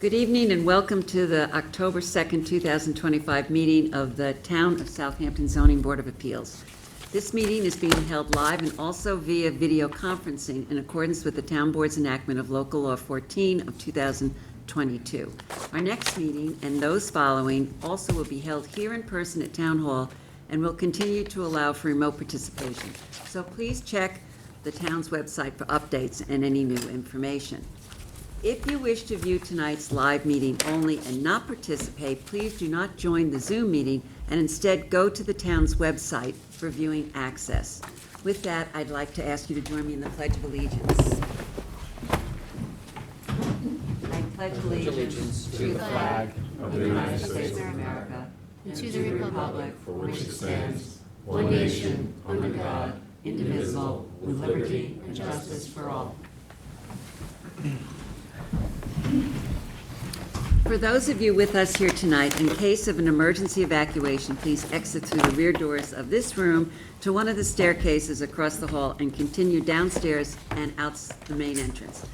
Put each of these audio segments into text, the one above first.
Good evening and welcome to the October 2nd, 2025 meeting of the Town of Southampton Zoning Board of Appeals. This meeting is being held live and also via video conferencing in accordance with the Town Board's enactment of Local Law 14 of 2022. Our next meeting and those following also will be held here in person at Town Hall and will continue to allow for remote participation. So please check the town's website for updates and any new information. If you wish to view tonight's live meeting only and not participate, please do not join the Zoom meeting and instead go to the town's website for viewing access. With that, I'd like to ask you to join me in the Pledge of Allegiance. I pledge allegiance to the flag of the United States of America and to the republic for which it stands, one nation, under God, indivisible, with liberty and justice for all. For those of you with us here tonight, in case of an emergency evacuation, please exit through the rear doors of this room to one of the staircases across the hall and continue downstairs and out the main entrance.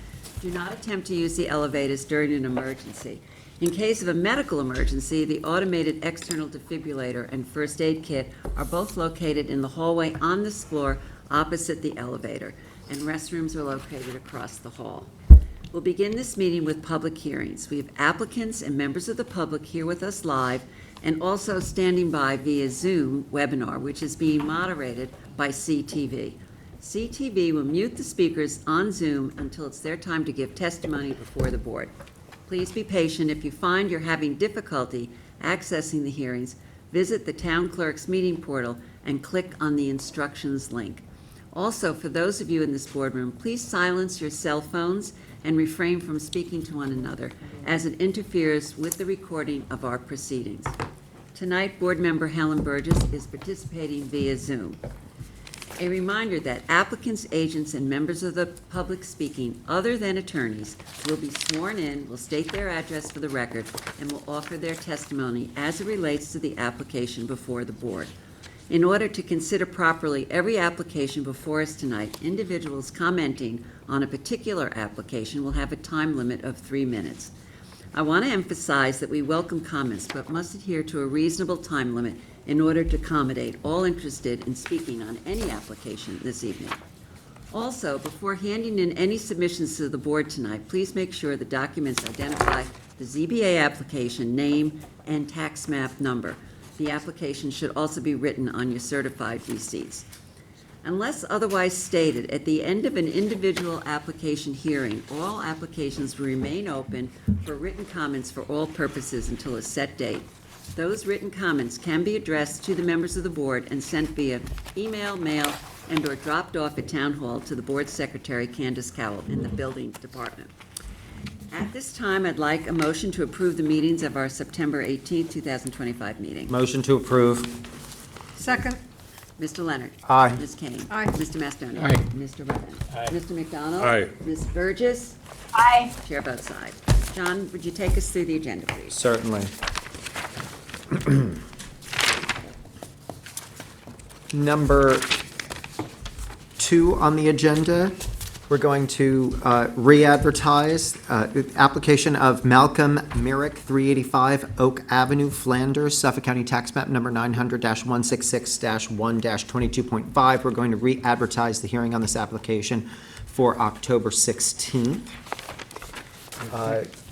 Do not attempt to use the elevators during an emergency. In case of a medical emergency, the automated external defibrillator and first aid kit are both located in the hallway on this floor opposite the elevator, and restrooms are located across the hall. We'll begin this meeting with public hearings. We have applicants and members of the public here with us live and also standing by via Zoom webinar, which is being moderated by CTV. CTV will mute the speakers on Zoom until it's their time to give testimony before the board. Please be patient. If you find you're having difficulty accessing the hearings, visit the town clerk's meeting portal and click on the instructions link. Also, for those of you in this boardroom, please silence your cell phones and refrain from speaking to one another, as it interferes with the recording of our proceedings. Tonight, Board Member Helen Burgess is participating via Zoom. A reminder that applicants, agents, and members of the public speaking, other than attorneys, will be sworn in, will state their address for the record, and will offer their testimony as it relates to the application before the board. In order to consider properly every application before us tonight, individuals commenting on a particular application will have a time limit of 3 minutes. I want to emphasize that we welcome comments, but must adhere to a reasonable time limit in order to accommodate all interested in speaking on any application this evening. Also, before handing in any submissions to the board tonight, please make sure the documents identify the ZBA application name and tax map number. The application should also be written on your certified receipts. Unless otherwise stated, at the end of an individual application hearing, all applications will remain open for written comments for all purposes until a set date. Those written comments can be addressed to the members of the board and sent via email, mail, and/or dropped off at Town Hall to the board secretary, Candace Cowell, in the building department. At this time, I'd like a motion to approve the meetings of our September 18th, 2025 meeting. Motion to approve. Second. Mr. Leonard. Aye. Ms. Kane. Aye. Mr. Mastoni. Aye. Mr. Redden. Aye. Mr. McDonald. Aye. Ms. Burgess. Aye. Chair votes aye. John, would you take us through the agenda, please? Certainly. Number 2 on the agenda, we're going to re-advertise application of Malcolm Merrick, 385 Oak Avenue, Flanders, Suffolk County Tax Map number 900-166-1-22.5. We're going to re-advertise the hearing on this application for October 16th.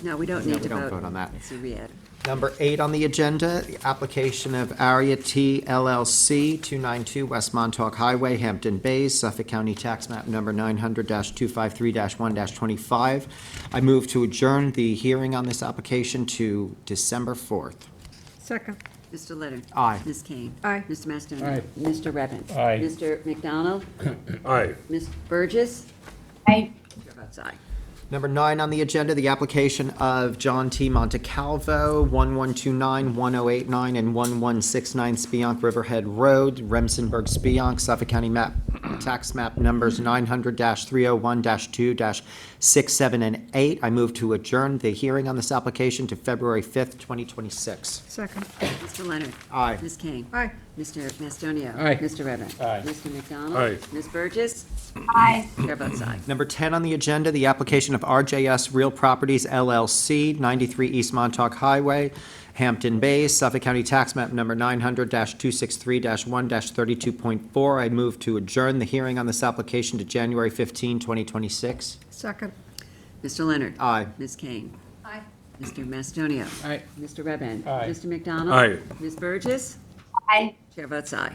No, we don't need to vote. We don't vote on that. It's a re-add. Number 8 on the agenda, the application of Aria T LLC, 292 West Montauk Highway, Hampton Bays, Suffolk County Tax Map number 900-253-1-25. I move to adjourn the hearing on this application to December 4th. Second. Mr. Leonard. Aye. Ms. Kane. Aye. Mr. Mastoni. Aye. Mr. Redden. Aye. Mr. McDonald. Aye. Ms. Burgess. Aye. Chair votes aye. Number 9 on the agenda, the application of John T. Montecalvo, 1129, 1089, and 1169 Spionk Riverhead Road, Remsenburg, Spionk, Suffolk County Map tax map numbers 900-301-2-6, 7, and 8. I move to adjourn the hearing on this application to February 5th, 2026. Second. Mr. Leonard. Aye. Ms. Kane. Aye. Mr. Mastonio. Aye. Mr. Redmond. Aye. Mr. McDonald. Aye. Ms. Burgess. Aye. Chair votes aye. Number 10 on the agenda, the application of RJS Real Properties LLC, 93 East Montauk Highway, Hampton Bays, Suffolk County Tax Map Number 900-263-1-32.4. I move to adjourn the hearing on this application to January 15, 2026. Second. Mr. Leonard. Aye. Ms. Kane. Aye. Mr. Mastonio. Aye. Mr. Redmond. Aye. Mr. McDonald. Aye. Ms. Burgess. Aye. Chair votes aye.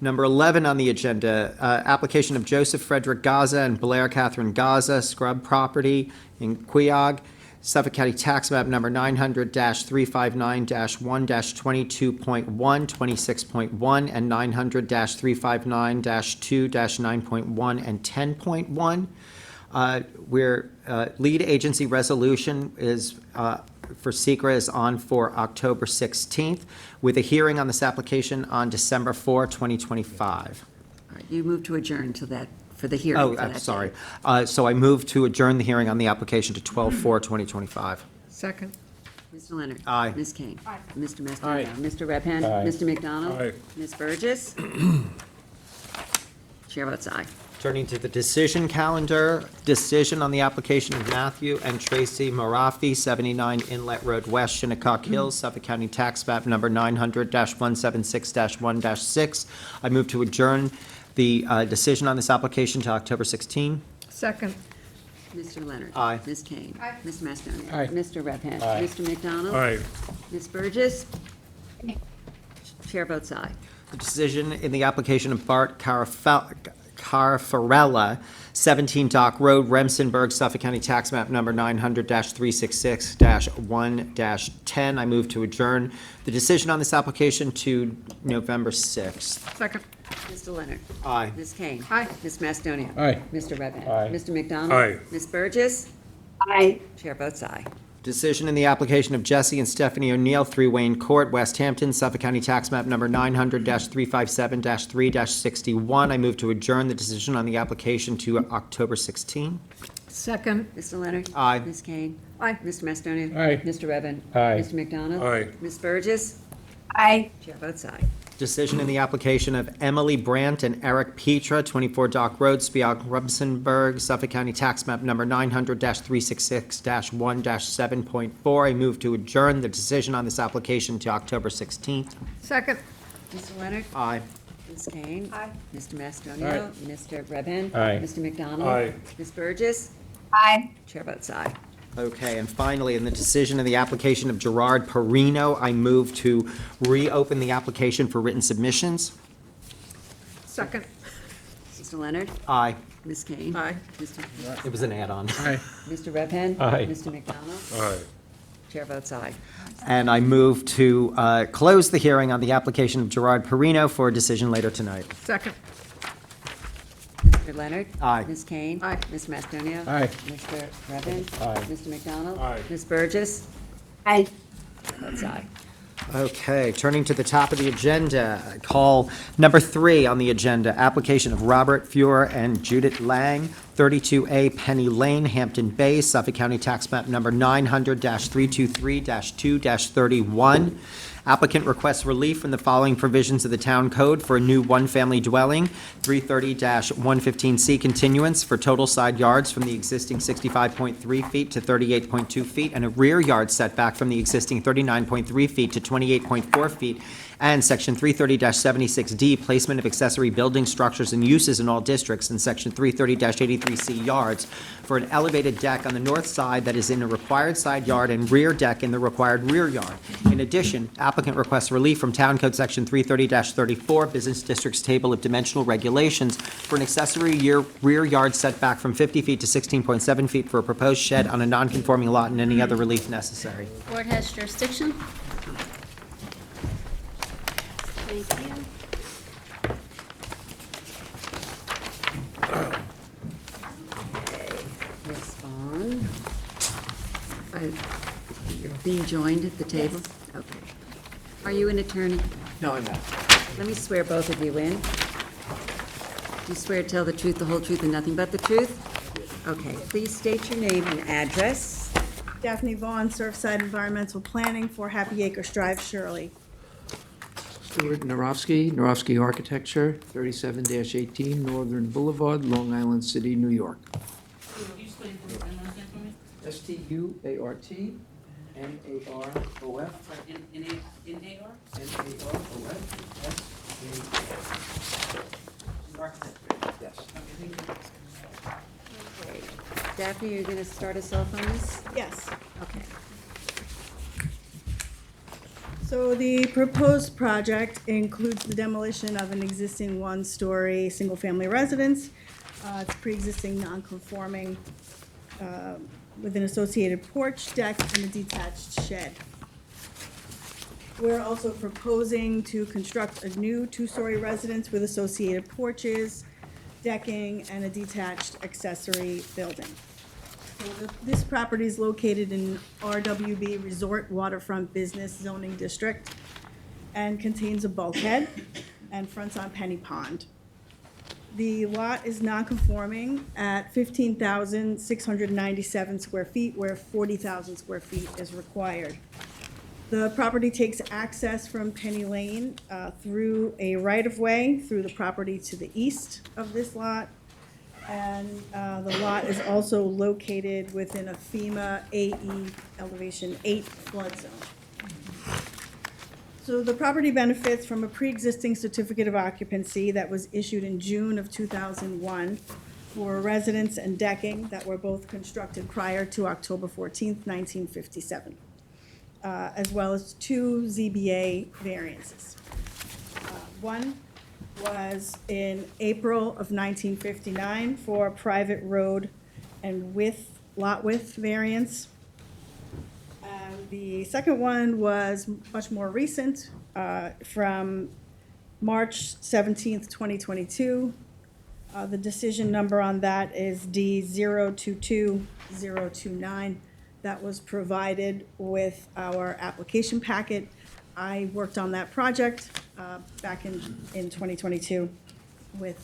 Number 11 on the agenda, application of Joseph Frederick Gaza and Blair Catherine Gaza, Scrub Property in Queog, Suffolk County Tax Map Number 900-359-1-22.1, 26.1, and 900-359-2-9.1 and 10.1. Where lead agency resolution is for SECRA is on for October 16th, with a hearing on this application on December 4, 2025. All right, you move to adjourn to that, for the hearing. Oh, for I'm that sorry. day. So I move to adjourn the hearing on the application to 12/4/2025. Second. Mr. Leonard. Aye. Ms. Kane. Aye. Mr. Mastonio. Aye. Mr. Redmond. Aye. Mr. McDonald. Aye. Ms. Burgess. Chair votes aye. Turning to the decision calendar, decision on the application of Matthew and Tracy Marafi, 79 Inlet Road West, Shinnecock Hills, Suffolk County Tax Map Number 900-176-1-6. I move to adjourn the decision on this application to October 16. Second. Mr. Leonard. Aye. Ms. Kane. Aye. Mr. Mastonio. Aye. Mr. Redmond. Aye. Mr. McDonald. Aye. Ms. Burgess. Aye. Chair votes aye. The decision in the application of Bart Carfarella, 17 Dock Road, Remsenburg, Suffolk County Tax Map Number 900-366-1-10. I move to adjourn the decision on this application to November 6th. Second. Mr. Leonard. Aye. Ms. Kane. Aye. Ms. Mastonio. Aye. Mr. Redmond. Aye. Mr. McDonald. Aye. Ms. Burgess. Aye. Chair votes aye. Decision in the application of Jesse and Stephanie O'Neill, 3 Wayne Court, West Hampton, Suffolk County Tax Map Number 900-357-3-61. I move to adjourn the decision on the application to October 16. Second. Mr. Leonard. Aye. Ms. Kane. Aye. Mr. Mastonio. Aye. Mr. Redmond. Aye. Mr. McDonald. Aye. Ms. Burgess. Aye. Chair votes aye. Decision in the application of Emily Brandt and Eric Petra, 24 Dock Road, Spiag, Rumsenburg, Suffolk County Tax Map Number 900-366-1-7.4. I move to adjourn the decision on this application to October 16th. Second. Mr. Leonard. Aye. Ms. Kane. Aye. Mr. Mastonio. Mr. Redmond. Aye. Mr. McDonald. Aye. Ms. Burgess. Aye. Chair votes aye. Okay, and finally, in the decision in the application of Gerard Perino, I move to reopen the application for written submissions. Second. Mr. Leonard. Aye. Ms. Kane. Aye. It was an add-on. Aye. Mr. Redmond. Aye. Mr. McDonald. Aye. Chair votes aye. And I move to close the hearing on the application of Gerard Perino for a decision later tonight. Second. Mr. Leonard. Aye. Ms. Kane. Aye. Ms. Mastonio. Aye. Mr. Redmond. Aye. Mr. McDonald. Aye. Ms. Burgess. Aye. Chair votes aye. Okay, turning to the top of the agenda, call number 3 on the agenda, application of Robert Fuhr and Judith Lang, 32A Penny Lane, Hampton Bays, Suffolk County Tax Map Number 900-323-2-31. Applicant requests relief from the following provisions of the Town Code for a new one-family dwelling, 330-115C continuance for total side yards from the existing 65.3 feet to 38.2 feet, and a rear yard setback from the existing 39.3 feet to 28.4 feet, and Section 330-76D, placement of accessory building structures and uses in all districts, and Section 330-83C yards for an elevated deck on the north side that is in a required side yard and rear deck in the required rear yard. In addition, applicant requests relief from Town Code Section 330-34, Business Districts Table of Dimensional Regulations, for an accessory rear yard setback from 50 feet to 16.7 feet for a proposed shed on a non-conforming lot, and any other relief necessary. Board has jurisdiction. Thank you. Ms. Vaughn. You're being joined at the table? Okay. Are you an attorney? No, I'm not. Let me swear both of you in. Do you swear to tell the truth, the whole truth, and nothing but the truth? Okay, please state your name and address. Daphne Vaughn, Surfside Environmental Planning for Happy Acres Drive, Shirley. Stuart Narofsky Architecture, 37-18 Northern Boulevard, Long Island City, New York. Stuart Narof. In AR? Yes. Daphne, you're going to start us off on this? Yes. Okay. So the proposed project includes the demolition of an existing one-story, single-family residence. It's pre-existing non-conforming with an associated porch, deck, and a detached shed. We're also proposing to construct a new two-story residence with associated porches, decking, and a detached accessory building. So this property is located in RWB Resort Waterfront Business Zoning District and contains a bulkhead and fronts on Penny Pond. The lot is non-conforming at 15,697 square feet, where 40,000 square feet is required. The property takes access from Penny Lane through a right-of-way through the property to the east of this lot. And the lot is also located within a FEMA AE elevation 8 flood zone. So the property benefits from a pre-existing certificate of occupancy that was issued in June of 2001 for residence and decking that were both constructed prior to October 14th, 1957, as well as 2 ZBA variances. One was in April of 1959 for private road and lot width variance. The second one was much more recent, from March 17th, 2022. The decision number on that is D022029. That was provided with our application packet. I worked on that project back in 2022 with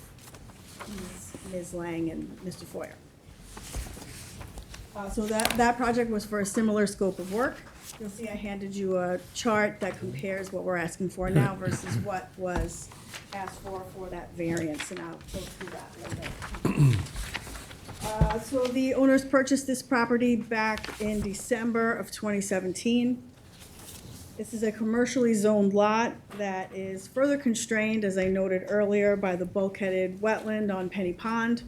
Ms. Lang and Mr. Foyer. So that project was for a similar scope of work. You'll see I handed you a chart that compares what we're asking for now versus what was asked for that variance, and I'll go through that later. So the owners purchased this property back in December of 2017. This is a commercially zoned lot that is further constrained, as I noted earlier, by the bulkheaded wetland on Penny Pond.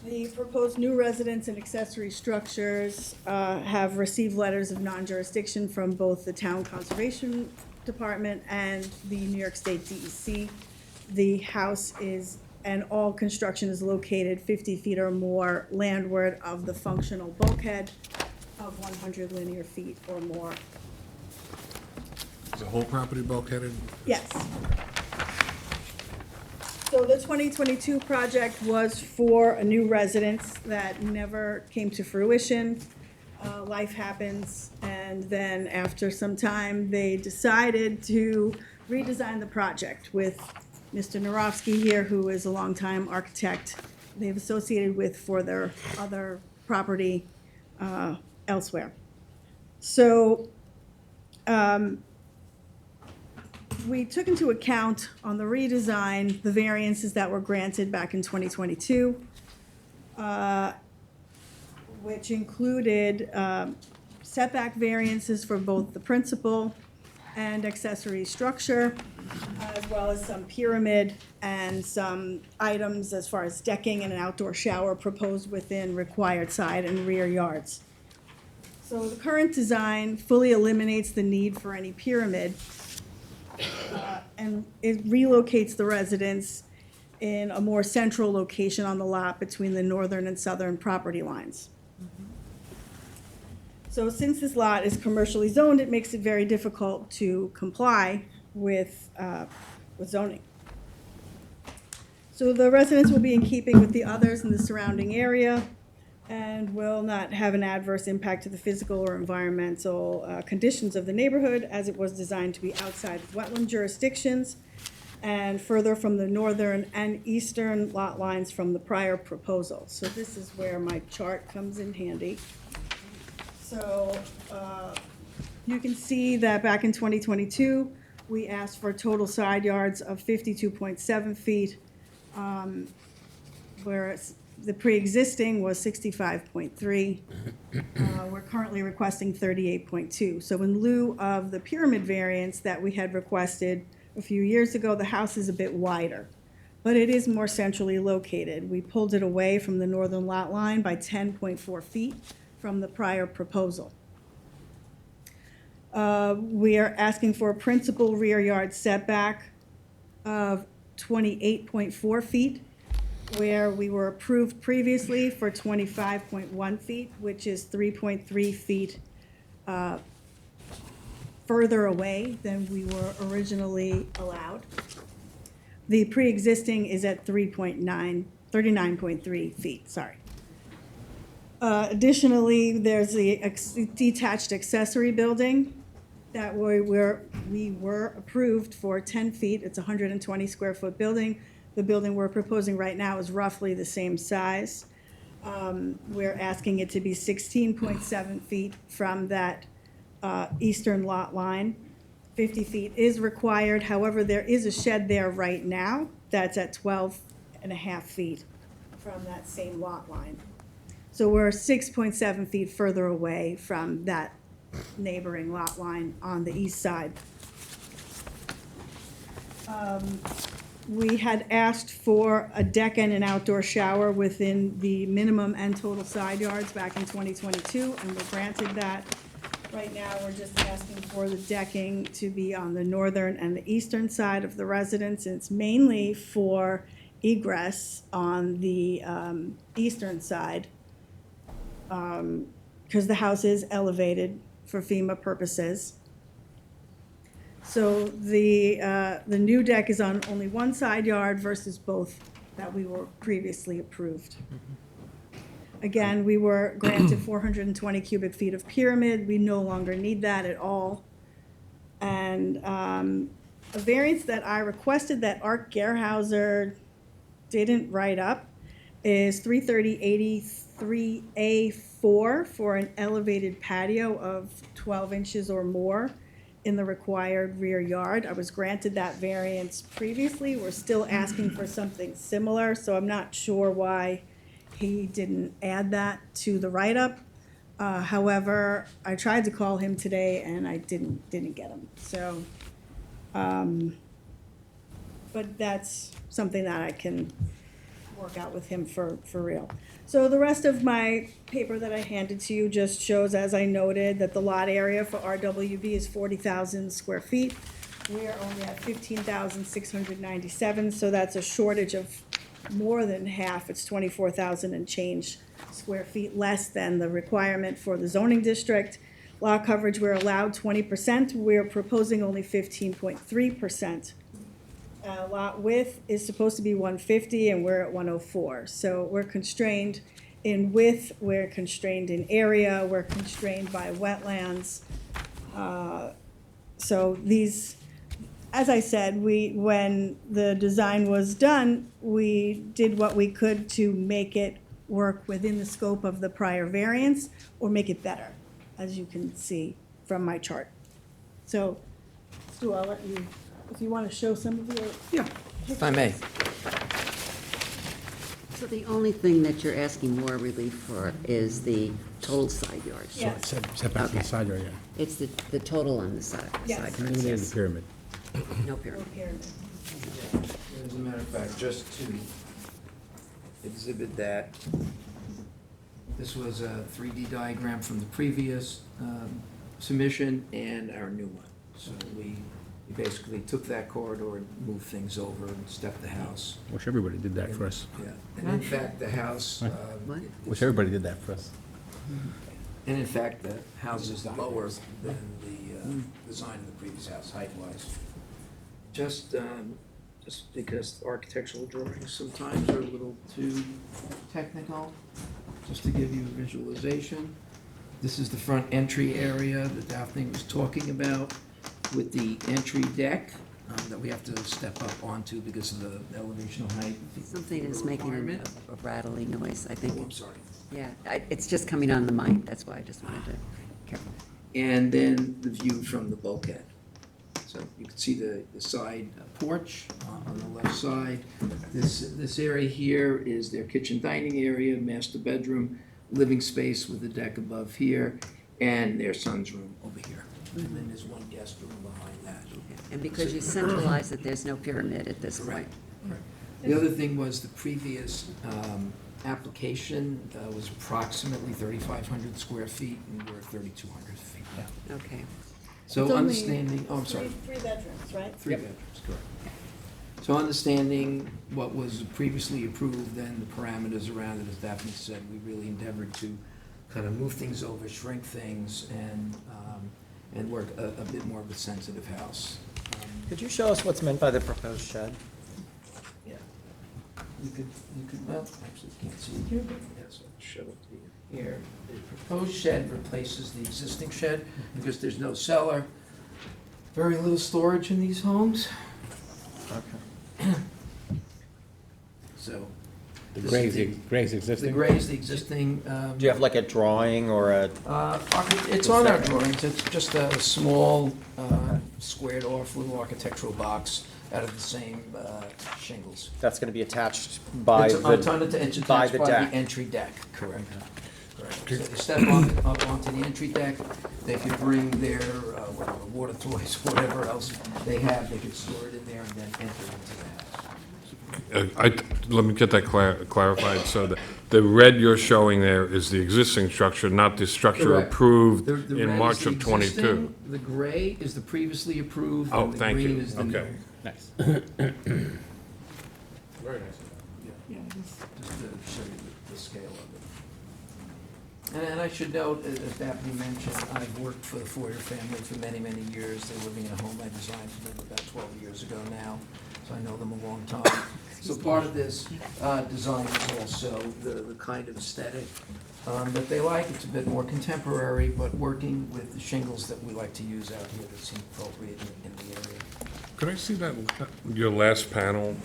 The proposed new residence and accessory structures have received letters of non-jurisdiction from both the Town Conservation Department and the New York State DEC. The house is, and all construction is located 50 feet or more landward of the functional bulkhead of 100 linear feet or more. Is the whole property bulkheaded? Yes. So the 2022 project was for a new residence that never came to fruition. Life happens, and then after some time, they decided to redesign the project with Mr. Narofsky here, who is a longtime architect they've associated with for their other property elsewhere. So we took into account on the redesign the variances that were granted back in 2022, which included setback variances for both the principal and accessory structure, as well as some pyramid and some items as far as decking and an outdoor shower proposed within required side and rear yards. So the current design fully eliminates the need for any pyramid, and it relocates the residence in a more central location on the lot between the northern and southern property lines. So since this lot is commercially zoned, it makes it very difficult to comply with zoning. So the residence will be in keeping with the others in the surrounding area and will not have an adverse impact to the physical or environmental conditions of the neighborhood, as it was designed to be outside of wetland jurisdictions. and further from the northern and eastern lot lines from the prior proposal. So this is where my chart comes in handy. So you can see that back in 2022, we asked for total side yards of 52.7 feet, whereas the pre-existing was 65.3. We're currently requesting 38.2. So in lieu of the pyramid variance that we had requested a few years ago, the house is a bit wider, but it is more centrally located. We pulled it away from the northern lot line by 10.4 feet from the prior proposal. We are asking for a principal rear yard setback of 28.4 feet, where we were approved previously for 25.1 feet, which is 3.3 feet further away than we were originally allowed. The pre-existing is at 39.3 feet, sorry. Additionally, there's the detached accessory building that we were approved for 10 feet. It's a 120 square foot building. The building we're proposing right now is roughly the same size. We're asking it to be 16.7 feet from that eastern lot line. 50 feet is required. However, there is a shed there right now that's at 12.5 feet from that same lot line. So we're 6.7 feet further away from that neighboring lot line on the east side. We had asked for a deck and an outdoor shower within the minimum and total side yards back in 2022, and we're granted that. Right now, we're just asking for the decking to be on the northern and the eastern side of the residence. And it's mainly for egress on the eastern side, because the house is elevated for FEMA purposes. So the new deck is on only one side yard versus both that we were previously approved. Again, we were granted 420 cubic feet of pyramid. We no longer need that at all. And a variance that I requested that Art Gerhauser didn't write up is 330-83A4 for an elevated patio of 12 inches or more in the required rear yard. I was granted that variance previously. We're still asking for something similar, so I'm not sure why he didn't add that to the write-up. However, I tried to call him today and I didn't get him. So, but that's something that I can work out with him for real. So the rest of my paper that I handed to you just shows, as I noted, that the lot area for RWB is 40,000 square feet. We are only at 15,697, so that's a shortage of more than half. It's 24,000 and change square feet less than the requirement for the zoning district. Lot coverage, we're allowed 20%. We're proposing only 15.3%. Lot width is supposed to be 150 and we're at 104. So we're constrained in width, we're constrained in area, we're constrained by wetlands. So these, as I said, when the design was done, we did what we could to make it work within the scope of the prior variance or make it better, as you can see from my chart. So, Stu, I'll let you, if you want to show some of your. Yeah, if I may. So the only thing that you're asking more relief for is the total side yards? Yes. Setback from the Okay. side yard, yeah. It's the total on the side? Yes. side yards, Eliminated yes. the pyramid. No pyramid. As a matter of fact, just to exhibit that, this was a 3D diagram from the previous submission and our new one. So we basically took that corridor and moved things over and stepped the house. Wish everybody did that for us. Yeah, and in fact, the house. What? Wish everybody did that for us. And in fact, the house is lower than the design of the previous house, height-wise. Just because architectural drawings sometimes are a little too technical, just to give you a visualization. This is the front entry area that Daphne was talking about with the entry deck. that we have to step up onto because of the elevational height. Something is making requirement. a rattling noise, I Oh, think. I'm sorry. Yeah, it's just coming on the mic, that's why I just wanted to, careful. And then the view from the bulkhead. So you can see the side porch on the left side. This area here is their kitchen dining area, master bedroom, living space with a deck above here, and their son's room over here. And then there's one guest room behind that. And because you centralize it, there's no pyramid at this point. Correct. The other thing was the previous application was approximately 3,500 square feet, and we're 3,200 feet now. Okay. So It's only understanding, oh, I'm sorry. Three bedrooms, right? Three bedrooms, correct. So understanding what was previously approved and the parameters around it, as Daphne said, we really endeavored to kind of move things over, shrink things, and work a bit more of a sensitive house. Could you show us what's meant by the proposed shed? Yeah. You could, well, actually, you can't see it here, but yes, I'll show it to you here. The proposed shed replaces the existing shed because there's no cellar. Very little storage in these homes, Okay. so. The this gray's, is gray's The existing? gray is the existing. Do you have like a drawing or a? It's on our drawings, it's just a small, squared off little architectural box out of the same shingles. That's going to be attached by It's the attached by by the the deck. entry deck, correct. Correct. So you step up onto the entry deck, they could bring their, whatever, water toys, whatever else they have, they could store it in there and then enter into the house. Let me get that clarified. So the red you're showing there is the existing structure, not the structure Correct. approved The red in is March the of '22. existing, the gray is the previously approved, Oh, and the thank green you. is the new. Okay. Nice. Very nice. Just to show you the scale of it. And I should note, as Daphne mentioned, I've worked for the Foyer family for many, many years. They're living in a home I designed for them about 12 years ago now, so I know them a long time. So part of this design is also the kind of aesthetic that they like. It's a bit more contemporary, but working with the shingles that we like to use out here that seem appropriate in the area. Could I see that, your last panel?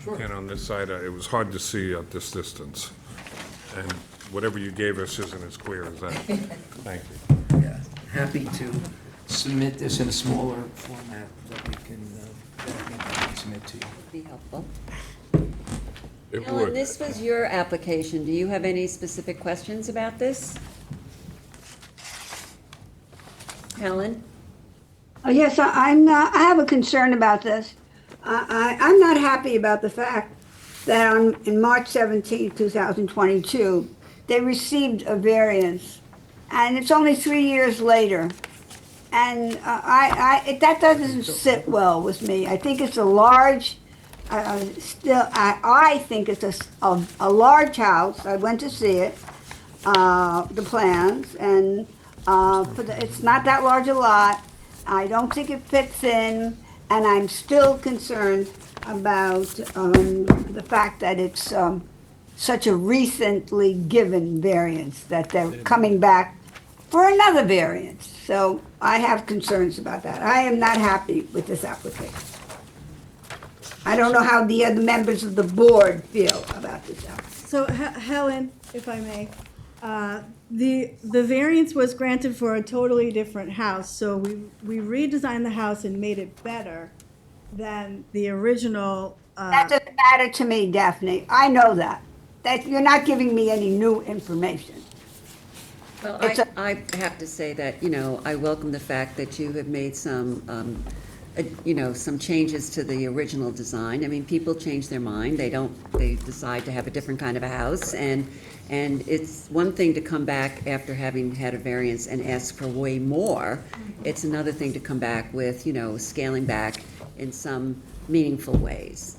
Sure. Again, on this side, it was hard to see at this distance. And whatever you gave us isn't as clear as that. Thank you. Yeah, happy to submit this in a smaller format that we can submit to you. Be helpful. It Helen, would. this was your application. Do you have any specific questions about this? Helen? Yes, I have a concern about this. I'm not happy about the fact that in March 17, 2022, they received a variance, and it's only 3 years later. And that doesn't sit well with me. I think it's a large, I think it's a large house. I went to see it, the plans, and it's not that large a lot. I don't think it fits in, and I'm still concerned about the fact that it's such a recently given variance, that they're coming back for another variance. So I have concerns about that. I am not happy with this application. I don't know how the other members of the board feel about this application. So Helen, if I may, the variance was granted for a totally different house, so we redesigned the house and made it better than the original. That doesn't matter to me, Daphne. I know that. That you're not giving me any new information. Well, It's I have to say that, I welcome the fact that you have made some, some changes to the original design. I mean, people change their mind. They decide to have a different kind of a house. And it's one thing to come back after having had a variance and ask for way more. It's another thing to come back with, scaling back in some meaningful ways.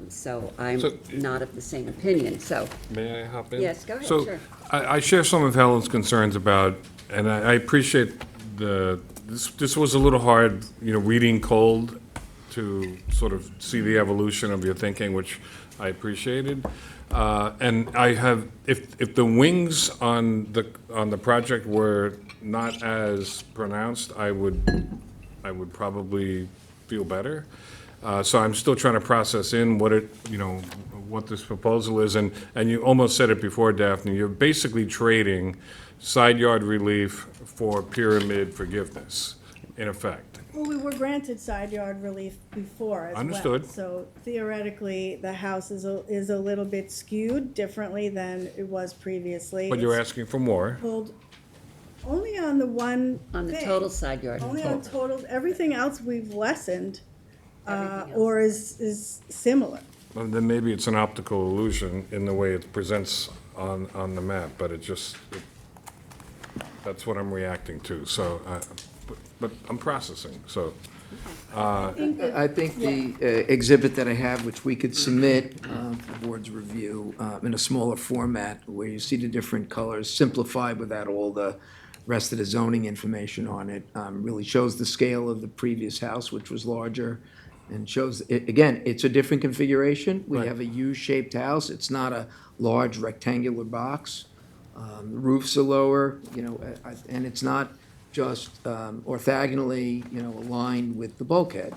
So I'm So- not of the same opinion, so. May I hop in? Yes, go ahead, So, sure. I share some of Helen's concerns about, and I appreciate this was a little hard, reading cold to sort of see the evolution of your thinking, which I appreciated. And I have, if the wings on the project were not as pronounced, I would probably feel better. So I'm still trying to process in what it, what this proposal is, and you almost said it before, Daphne, you're basically trading side yard relief for pyramid forgiveness, in effect. Well, we were granted side yard relief before as well. Understood. So theoretically, the house is a little bit skewed differently than it was previously. But you're It's asking for more. pulled only on the one On the thing. total side yard. Only on total, everything else we've lessened, Everything else. or is similar. Well, then maybe it's an optical illusion in the way it presents on the map, but that's what I'm reacting to, so, but I'm processing, so. I think the exhibit that I have, which we could submit for the board's review in a smaller format, where you see the different colors, simplified without all the rest of the zoning information on it, really shows the scale of the previous house, which was larger, and shows, again, it's a different configuration. We Right. have a U-shaped house. It's not a large rectangular box. The roofs are lower, and it's not just orthogonally, aligned with the bulkhead,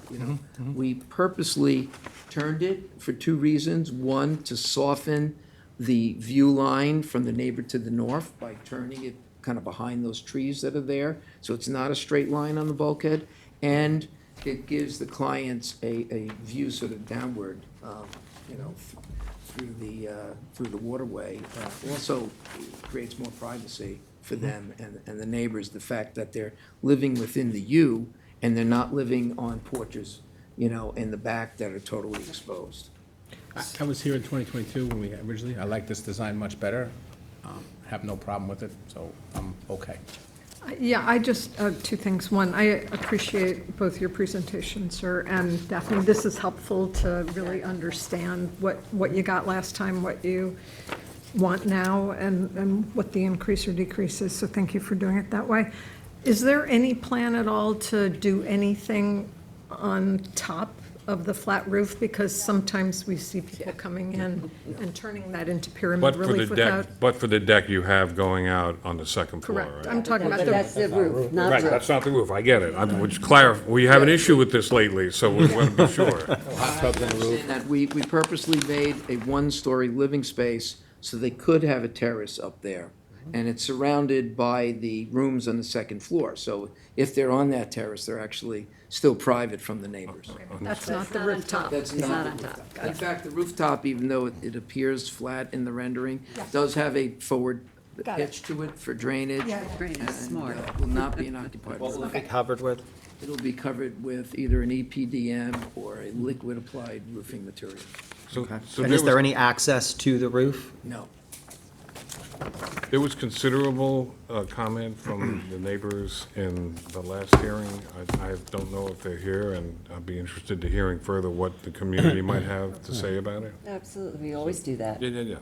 We purposely turned it for two reasons. One, to soften the view line from the neighbor to the north by turning it kind of behind those trees that are there, so it's not a straight line on the bulkhead. And it gives the clients a view sort of downward, through the waterway. Also creates more privacy for them and the neighbors, the fact that they're living within the U and they're not living on porches, in the back that are totally exposed. I was here in 2022 when we originally, I like this design much better. Have no problem with it, so I'm okay. Yeah, I just, two things. One, I appreciate both your presentations, sir, and Daphne, this is helpful to really understand what you got last time, what you want now, and what the increase or decrease is, so thank you for doing it that way. Is there any plan at all to do anything on top of the flat roof? Because sometimes we see people coming in and turning that into pyramid But for the relief without. deck, but for the deck you have going out on the second floor, right? Correct. I'm talking about But the. that's the roof, not Right, the roof. that's not the roof, I get it. Which we have an issue with this lately, so we want to be sure. Hot tubs on the roof. And that we purposely made a one-story living space so they could have a terrace up there. And it's surrounded by the rooms on the second floor. So if they're on that terrace, they're actually still private from the neighbors. That's not the not on rooftop. top. That's It's not not the on top. rooftop. In fact, the rooftop, even though it appears flat in the rendering, does have a forward Got it. pitch to it for drainage. Drainage, and, smart. Will not be an occupied What will roof. it be covered with? It'll be covered with either an EPDM or a liquid applied roofing material. So And is there any access to the roof? No. There was considerable comment from the neighbors in the last hearing. I don't know if they're here, and I'd be interested to hearing further what the community might have to say about it. Absolutely, we always do that. Yeah.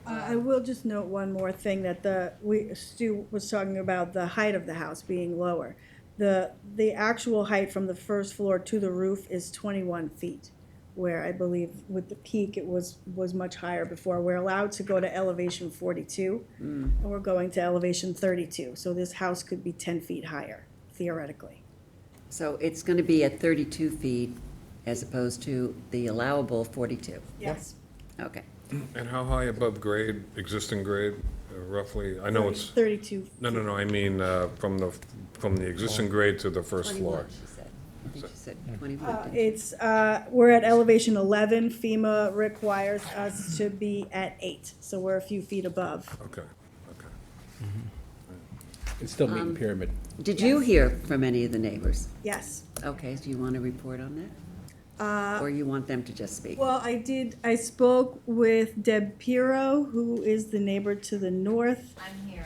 I will just note one more thing, that Stu was talking about the height of the house being lower. The actual height from the first floor to the roof is 21 feet, where I believe with the peak, it was much higher before. We're allowed to go to elevation 42, and we're going to elevation 32. So this house could be 10 feet higher, theoretically. So it's going to be at 32 feet as opposed to the allowable 42. Yes. Okay. And how high above grade, existing grade, roughly? I know it's, 32. no, I mean, from the existing grade to the first 21, floor. she said. I think she said 21. didn't she? It's, we're at elevation 11. FEMA requires us to be at 8, so we're a few feet above. Okay. It's still meeting pyramid. Did you hear from any of the neighbors? Yes. Okay, do you want to report on that? Or you want them to just speak? Well, I spoke with Deb Piro, who is the neighbor to the north. I'm here.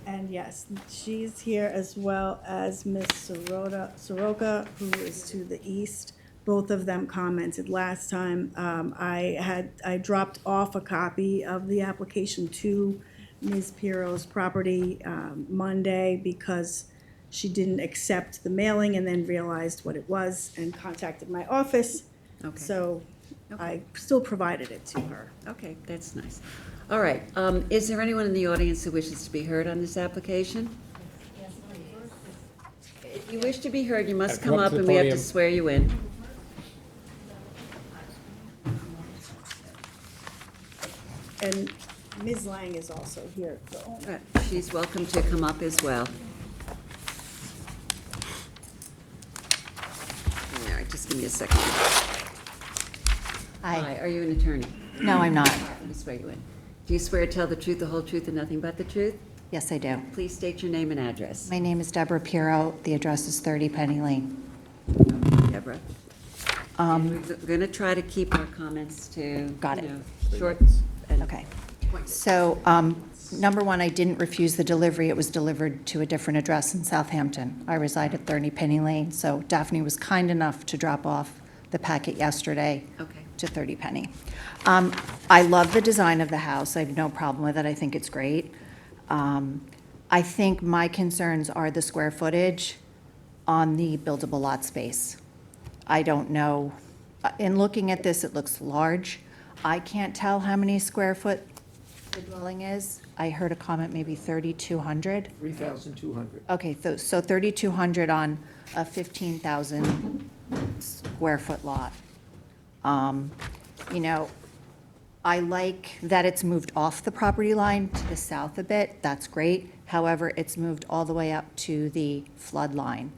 And yes, she's here, as well as Miss Soroka, who is to the east. Both of them commented last time. I dropped off a copy of the application to Ms. Piro's property Monday, because she didn't accept the mailing and then realized what it was and contacted my office. Okay. So Okay. I still provided it to her. Okay, that's nice. All right, is there anyone in the audience who wishes to be heard on this application? Yes, please. If you wish to be heard, you must Come come up up to the and we have to podium. swear you in. And Ms. Lang is also here, the owner. She's welcome to come up as well. All right, just give me a second. Hi, are you an attorney? No, I'm not. Let me swear you in. Do you swear to tell the truth, the whole truth, and nothing but the truth? Yes, I do. Please state your name and address. My name is Deborah Pirro. The address is 30 Penny Lane. Deborah. And we're going to try to keep our comments to, Got you it. know, short and Okay. So, number one, I didn't refuse the delivery. It was delivered to a different address in Southampton. I reside at 30 Penny Lane, so Daphne was kind enough to drop off the packet yesterday Okay. to 30 Penny. I love the design of the house. I have no problem with it. I think it's great. I think my concerns are the square footage on the buildable lot space. I don't know, in looking at this, it looks large. I can't tell how many square foot the dwelling is. I heard a comment, maybe 3,200. 3,200. Okay, so 3,200 on a 15,000 square foot lot. You know, I like that it's moved off the property line to the south a bit. That's great. However, it's moved all the way up to the flood line.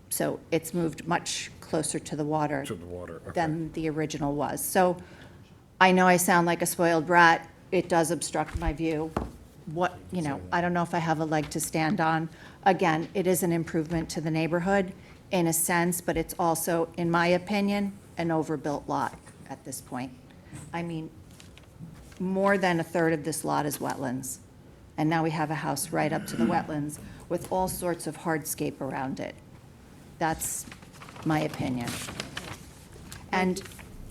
So it's moved much closer to the water To the water, okay. than the original was. So I know I sound like a spoiled brat. It does obstruct my view. What, you know, I don't know if I have a leg to stand on. Again, it is an improvement to the neighborhood in a sense, but it's also, in my opinion, an overbuilt lot at this point. I mean, more than a third of this lot is wetlands. And now we have a house right up to the wetlands with all sorts of hardscape around it. That's my opinion. And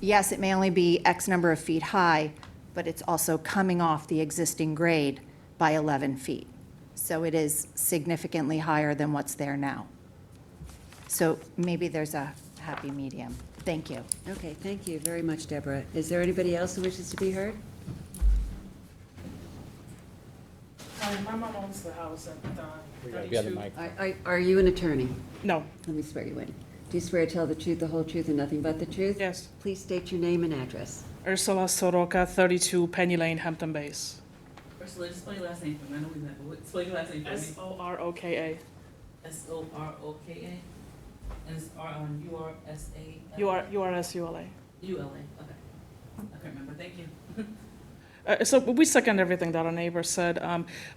yes, it may only be X number of feet high, but it's also coming off the existing grade by 11 feet. So it is significantly higher than what's there now. So maybe there's a happy medium. Thank you. Okay, thank you very much, Deborah. Is there anybody else who wishes to be heard? Hi, my mom owns the house at We got the other 32. mic. Are you an attorney? No, Let me swear you in. Do you swear to tell the truth, the whole truth, and nothing but the truth? yes. Please state your name and address. Ursula Soroka, 32 Penny Lane, Hampton Bays. Ursula, just spell your last name for me. I know we met, but spell your last name for me. Soroka. Soroka. And it's URSA. URSULA. ULA. Okay. I can't remember. Thank you. So we second everything that our neighbor said.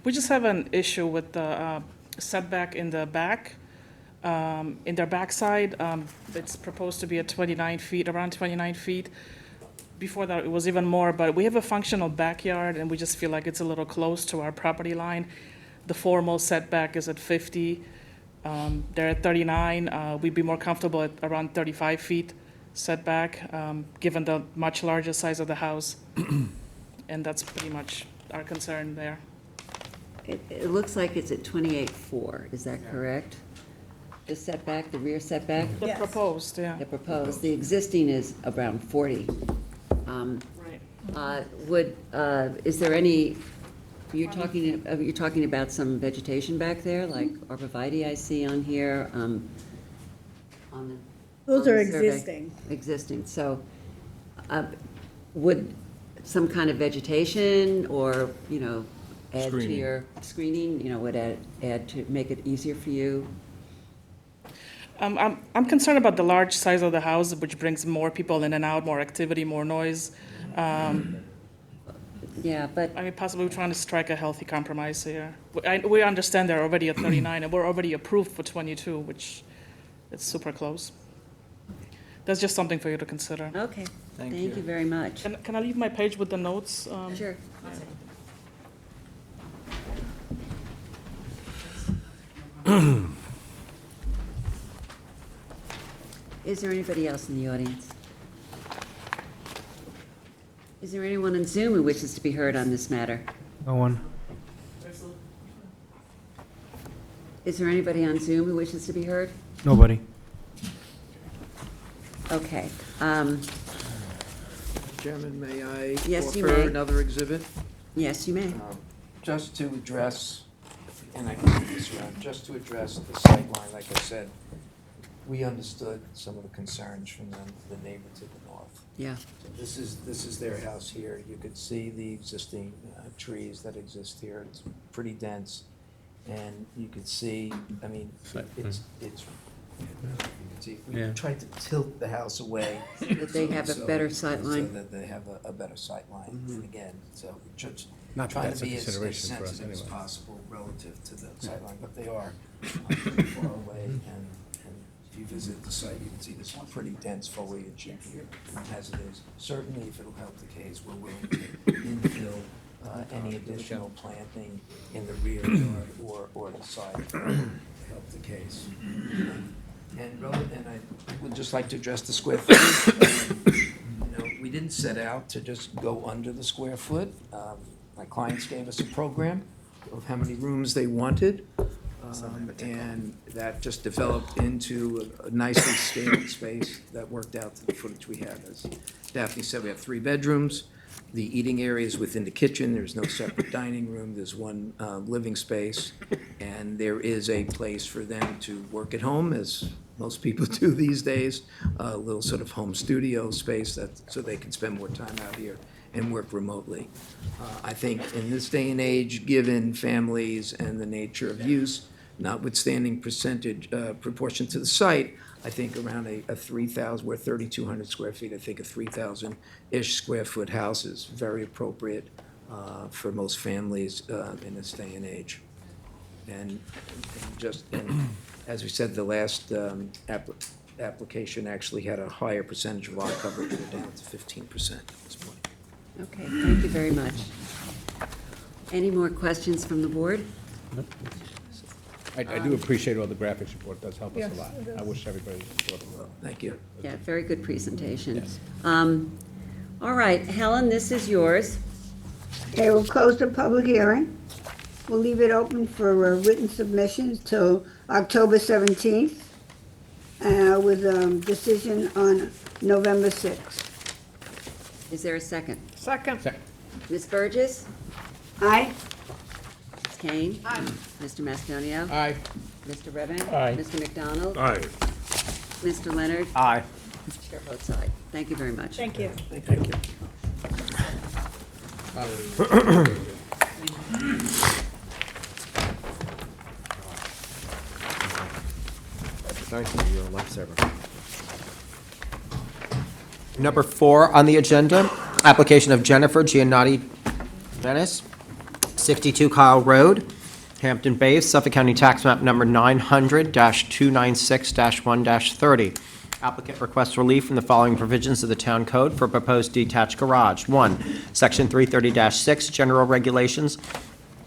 We just have an issue with the setback in the back. In their backside, it's proposed to be at 29 feet, around 29 feet. Before that, it was even more, but we have a functional backyard, and we just feel like it's a little close to our property line. The formal setback is at 50. They're at 39. We'd be more comfortable at around 35 feet setback, given the much larger size of the house. And that's pretty much our concern there. It looks like it's at 28.4, is that correct? The setback, the rear setback? The Yes. proposed, yeah. The proposed, the existing is around 40. Right. Is there any, you're talking about some vegetation back there, like arborvitae I see on here, on the. Those on are the survey? existing. Existing, so, would some kind of vegetation or, you know, add to Screening. your screening, you know, would add to make it easier for you? I'm concerned about the large size of the house, which brings more people in and out, more activity, more noise. Yeah, but, I mean, possibly we're trying to strike a healthy compromise here. We understand they're already at 39, and we're already approved for 22, which is super close. That's just something for you to consider. okay, Thank thank you. you very much. Can I leave my page with the notes? Sure. Is there anybody else in the audience? Is there anyone on Zoom who wishes to be heard on this matter? No one. Ursula. Is there anybody on Zoom who wishes to be heard? Nobody. Okay. Chairman, may I Yes, you offer may. another exhibit? Yes, you may. Just to address, and I can move this around, just to address the sight line, like I said, we understood some of the concerns from the neighbor to the north. Yeah. So this is their house here. You could see the existing trees that exist here. It's pretty dense. And you could see, I mean, it's, you can see, we Yeah. tried to tilt the house away. That they have a better sight line. So that they have a better sight line. And again, so just Not that trying that's to a be as consideration for us sensitive as anyway. possible relative to the sight line, but they are pretty far away. And if you visit the site, you can see this pretty dense foliage in here as it is. Certainly, if it'll help the case, we're willing to infill any additional planting in the rear yard or the side to help the case. And I would just like to address the square footage. You know, we didn't set out to just go under the square foot. My clients gave us a program of how many rooms they wanted. And that just developed into a nicely scaled space that worked out to the footage we have. As Daphne said, we have 3 bedrooms. The eating area is within the kitchen. There's no separate dining room. There's one living space. And there is a place for them to work at home, as most people do these days, a little sort of home studio space so they can spend more time out here and work remotely. I think in this day and age, given families and the nature of use, notwithstanding proportion to the site, I think around a 3,000, we're 3,200 square feet, I think a 3,000-ish square foot house is very appropriate for most families in this day and age. And as we said, the last application actually had a higher percentage of lot coverage, we're down to 15% at this point. Okay, thank you very much. Any more questions from the board? I do appreciate all the graphics report, it does help us Yes, a lot. it does. I wish everybody saw them. Thank you. Yeah, very good presentation. Yes. All right, Helen, this is yours. Okay, we'll close the public hearing. We'll leave it open for written submissions till October 17th, with a decision on November 6th. Is there a second? Second. Ms. Burgess? Aye? Ms. Kane? Aye. Mr. Mastonio? Aye. Mr. Revan? Aye. Mr. McDonald? Aye. Mr. Leonard? Aye. Chair votes aye. Thank you very much. Thank you. Thank you. Thank you, you're a lifesaver. Number 4 on the agenda, application of Jennifer Giannotti Venice, 62 Kyle Road, Hampton Bays, Suffolk County Tax Map Number 900-296-1-30. Applicant requests relief from the following provisions of the Town Code for proposed detached garage. 1, Section 330-6, General Regulations.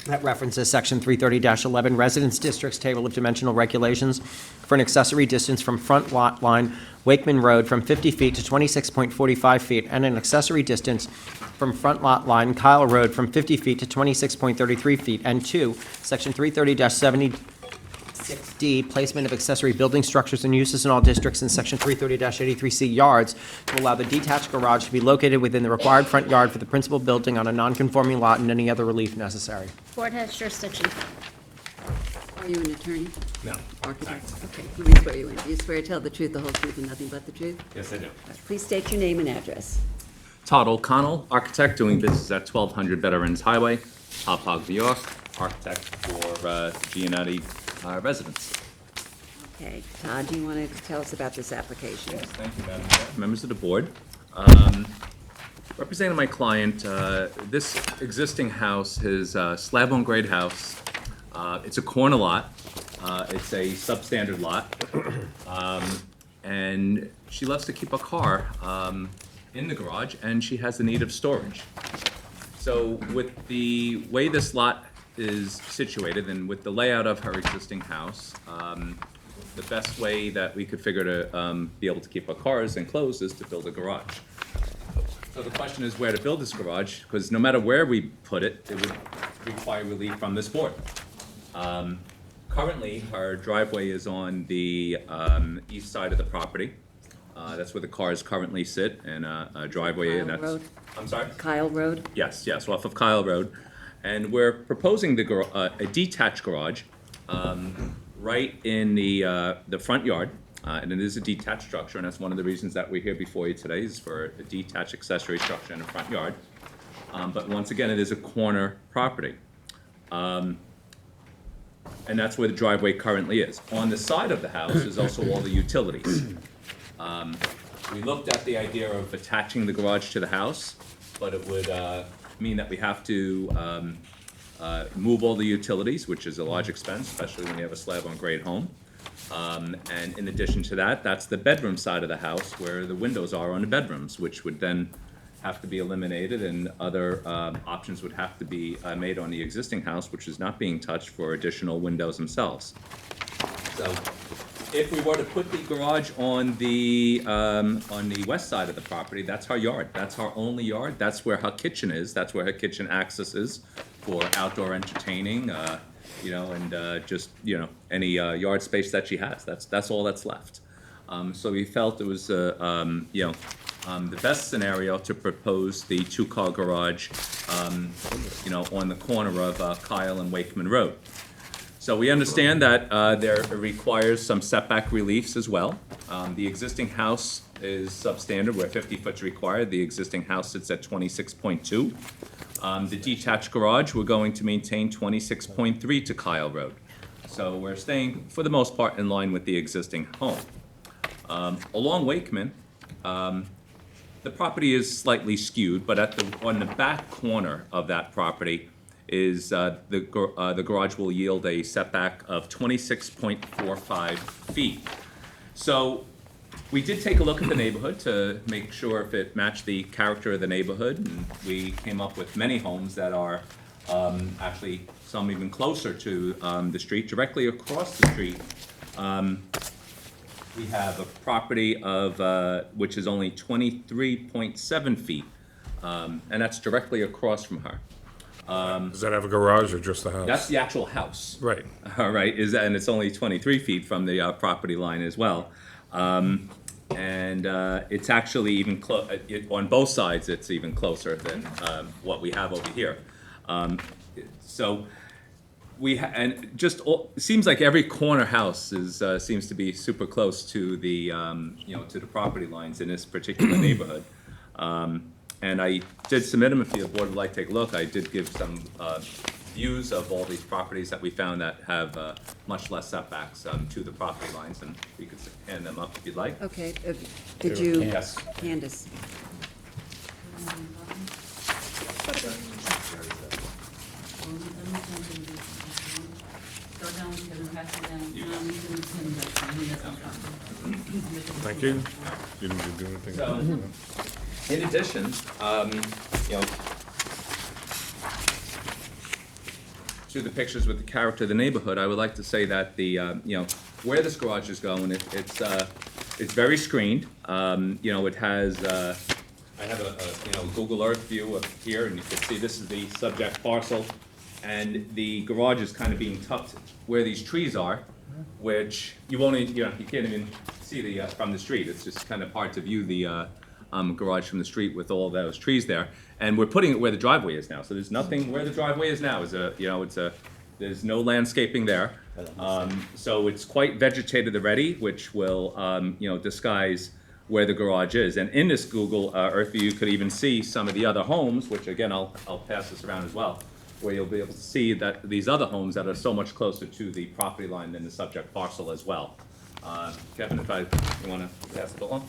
That references Section 330-11, Residence Districts Table of Dimensional Regulations for an accessory distance from front lot line Wakeman Road from 50 feet to 26.45 feet, and an accessory distance from front lot line Kyle Road from 50 feet to 26.33 feet. And 2, Section 330-76D, placement of accessory building structures and uses in all districts, and Section 330-83C yards to allow the detached garage to be located within the required front yard for the principal building on a non-conforming lot, and any other relief necessary. Board has jurisdiction. Are you an attorney? No. Architect? Okay, let me swear you in. Do you swear to tell the truth, the whole truth, and nothing but the truth? Yes, I do. All right, please state your name and address. Todd O'Connell, architect, doing business at 1200 Veterans Highway, Hauppauge, New York, architect for Giannotti residence. Okay, Todd, do you want to tell us about this application? Yes, thank you, Madam Chair. Members of the board. Representing my client, this existing house is a slab-on-grade house. It's a corner lot. It's a substandard lot. And she loves to keep a car in the garage, and she has the need of storage. So with the way this lot is situated and with the layout of her existing house, the best way that we could figure to be able to keep our cars enclosed is to build a garage. So the question is where to build this garage, because no matter where we put it, it would require relief from this board. Currently, her driveway is on the east side of the property. That's where the cars currently sit, and a driveway, and Kyle that's... Road? I'm sorry? Kyle Road? Yes, off of Kyle Road. And we're proposing a detached garage right in the front yard. And it is a detached structure, and that's one of the reasons that we're here before you today, is for a detached accessory structure in the front yard. But once again, it is a corner property. And that's where the driveway currently is. On the side of the house is also all the utilities. We looked at the idea of attaching the garage to the house, but it would mean that we have to move all the utilities, which is a large expense, especially when you have a slab-on-grade home. And in addition to that, that's the bedroom side of the house where the windows are on the bedrooms, which would then have to be eliminated, and other options would have to be made on the existing house, which is not being touched, for additional windows themselves. So if we were to put the garage on the west side of the property, that's our yard. That's our only yard. That's where her kitchen is. That's where her kitchen access is for outdoor entertaining, and just, any yard space that she has. That's all that's left. So we felt it was, the best scenario to propose the two-car garage, on the corner of Kyle and Wakeman Road. So we understand that it requires some setback reliefs as well. The existing house is substandard, where 50 foot's required. The existing house sits at 26.2. The detached garage, we're going to maintain 26.3 to Kyle Road. So we're staying, for the most part, in line with the existing home. Along Wakeman, the property is slightly skewed, but on the back corner of that property is the garage will yield a setback of 26.45 feet. So we did take a look at the neighborhood to make sure if it matched the character of the neighborhood, and we came up with many homes that are actually some even closer to the street. Directly across the street, we have a property of which is only 23.7 feet, and that's directly across from her. Does that have a garage or just the house? That's the actual house. Right. All right, and it's only 23 feet from the property line as well. And it's actually even on both sides, it's even closer than what we have over here. So and just it seems like every corner house seems to be super close to the to the property lines in this particular neighborhood. And I did submit them, if the board would like to take a look. I did give some views of all these properties that we found that have much less setbacks to the property lines, and we could hand them up if you'd like. Okay, did you? Yes. Candace. Thank you. You didn't do anything. So, in addition, to the pictures with the character of the neighborhood, I would like to say that the, where this garage is going, it's very screened. It has, I have a Google Earth view of here, and you can see this is the subject parcel, and the garage is kind of being tucked where these trees are, which you won't, you can't even see from the street. It's just kind of hard to view the garage from the street with all those trees there. And we're putting it where the driveway is now. So there's nothing where the driveway is now. There's no landscaping there. So it's quite vegetated already, which will, disguise where the garage is. And in this Google Earth view, you could even see some of the other homes, which again, I'll pass this around as well, where you'll be able to see that these other homes that are so much closer to the property line than the subject parcel as well. Kevin, you want to pass it along?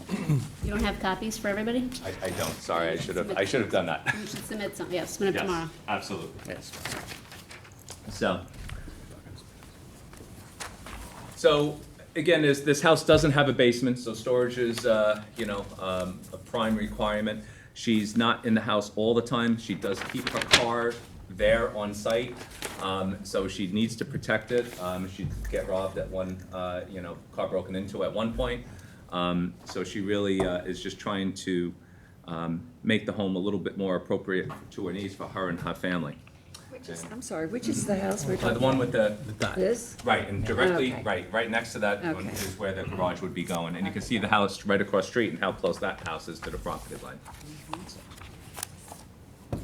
You don't have copies for everybody? I don't, sorry, I should have done that. You should submit some, yeah, submit it tomorrow. Yes, absolutely. Yes. So again, this house doesn't have a basement, so storage is, a prime requirement. She's not in the house all the time. She does keep her car there on site, so she needs to protect it. She'd get robbed at one, car broken into at one point. So she really is just trying to make the home a little bit more appropriate to her needs for her and her family. I'm sorry, which is the house we're The talking one with the, This? right, and directly, Okay. right next to that one Okay. is where the garage would be going. And you can see the house right across the street and how close that house is to the property line.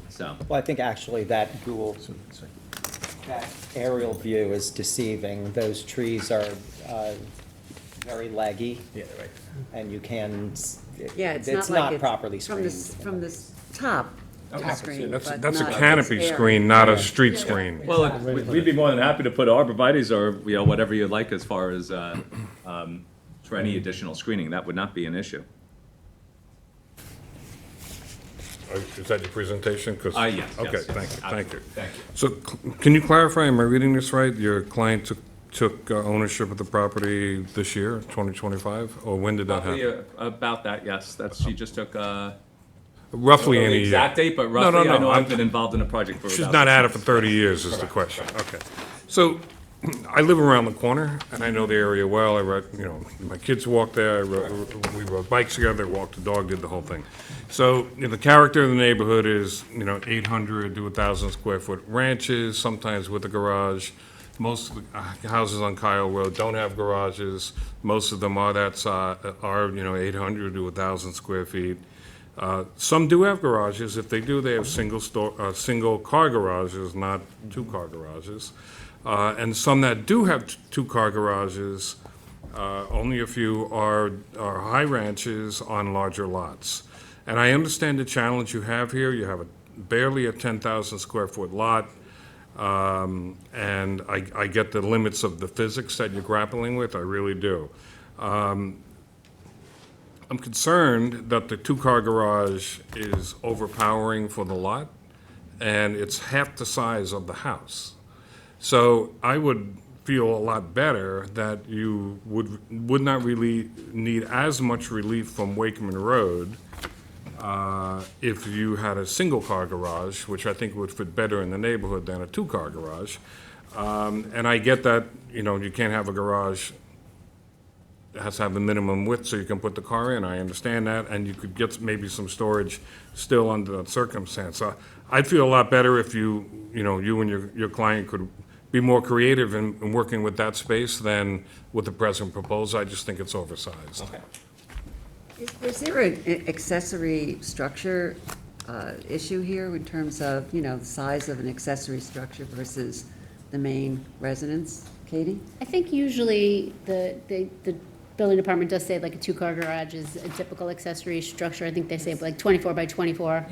So, Well, I think actually that that aerial view is deceiving. Those trees are very leggy, Yeah, right. and you can, Yeah, it's it's not like not it's properly from the, screened. from the top screen, That's, but that's a not canopy this area. screen, not a street screen. Well, we'd be more than happy to put arborvitae's or, you know, whatever you'd like as far as, for any additional screening. That would not be an issue. Is that your presentation? 'Cause- Yes, Okay, yes, thank you, thank you. Thank you. So can you clarify, am I reading this right? Your client took ownership of the property this year, 2025? Or when did that Probably, happen? about that, yes. She just took, Roughly the any year? exact date, but No, no, roughly, I no, know I'm- I've been involved in a project for She's about not 6 at it months. for 30 years is the question. Okay. So I live around the corner, and I know the area well. I rode, you know, my kids walk there. We rode bikes together, walked the dog, did the whole thing. So, you know, the character of the neighborhood is, you know, 800 to 1,000 square foot ranches, sometimes with a garage. Most of the houses on Kyle Road don't have garages. Most of them are that size, you know, 800 to 1,000 square feet. Some do have garages. If they do, they have single car garages, not two-car garages. And some that do have two-car garages, only a few are high ranches on larger lots. And I understand the challenge you have here. You have barely a 10,000 square foot lot. And I get the limits of the physics that you're grappling with, I really do. I'm concerned that the two-car garage is overpowering for the lot, and it's half the size of the house. So I would feel a lot better that you would not really need as much relief from Wakeman Road if you had a single-car garage, which I think would fit better in the neighborhood than a two-car garage. And I get that, you know, you can't have a garage, it has to have the minimum width so you can put the car in, I understand that, and you could get maybe some storage still under that circumstance. I'd feel a lot better if you and your client could be more creative in working with that space than with the present proposal. I just think it's oversized. Okay. Is there an accessory structure issue here in terms of, you know, the size of an accessory structure versus the main residence? Katie? I think usually the building department does say like a two-car garage is a typical accessory structure. I think they say like 24 by 24.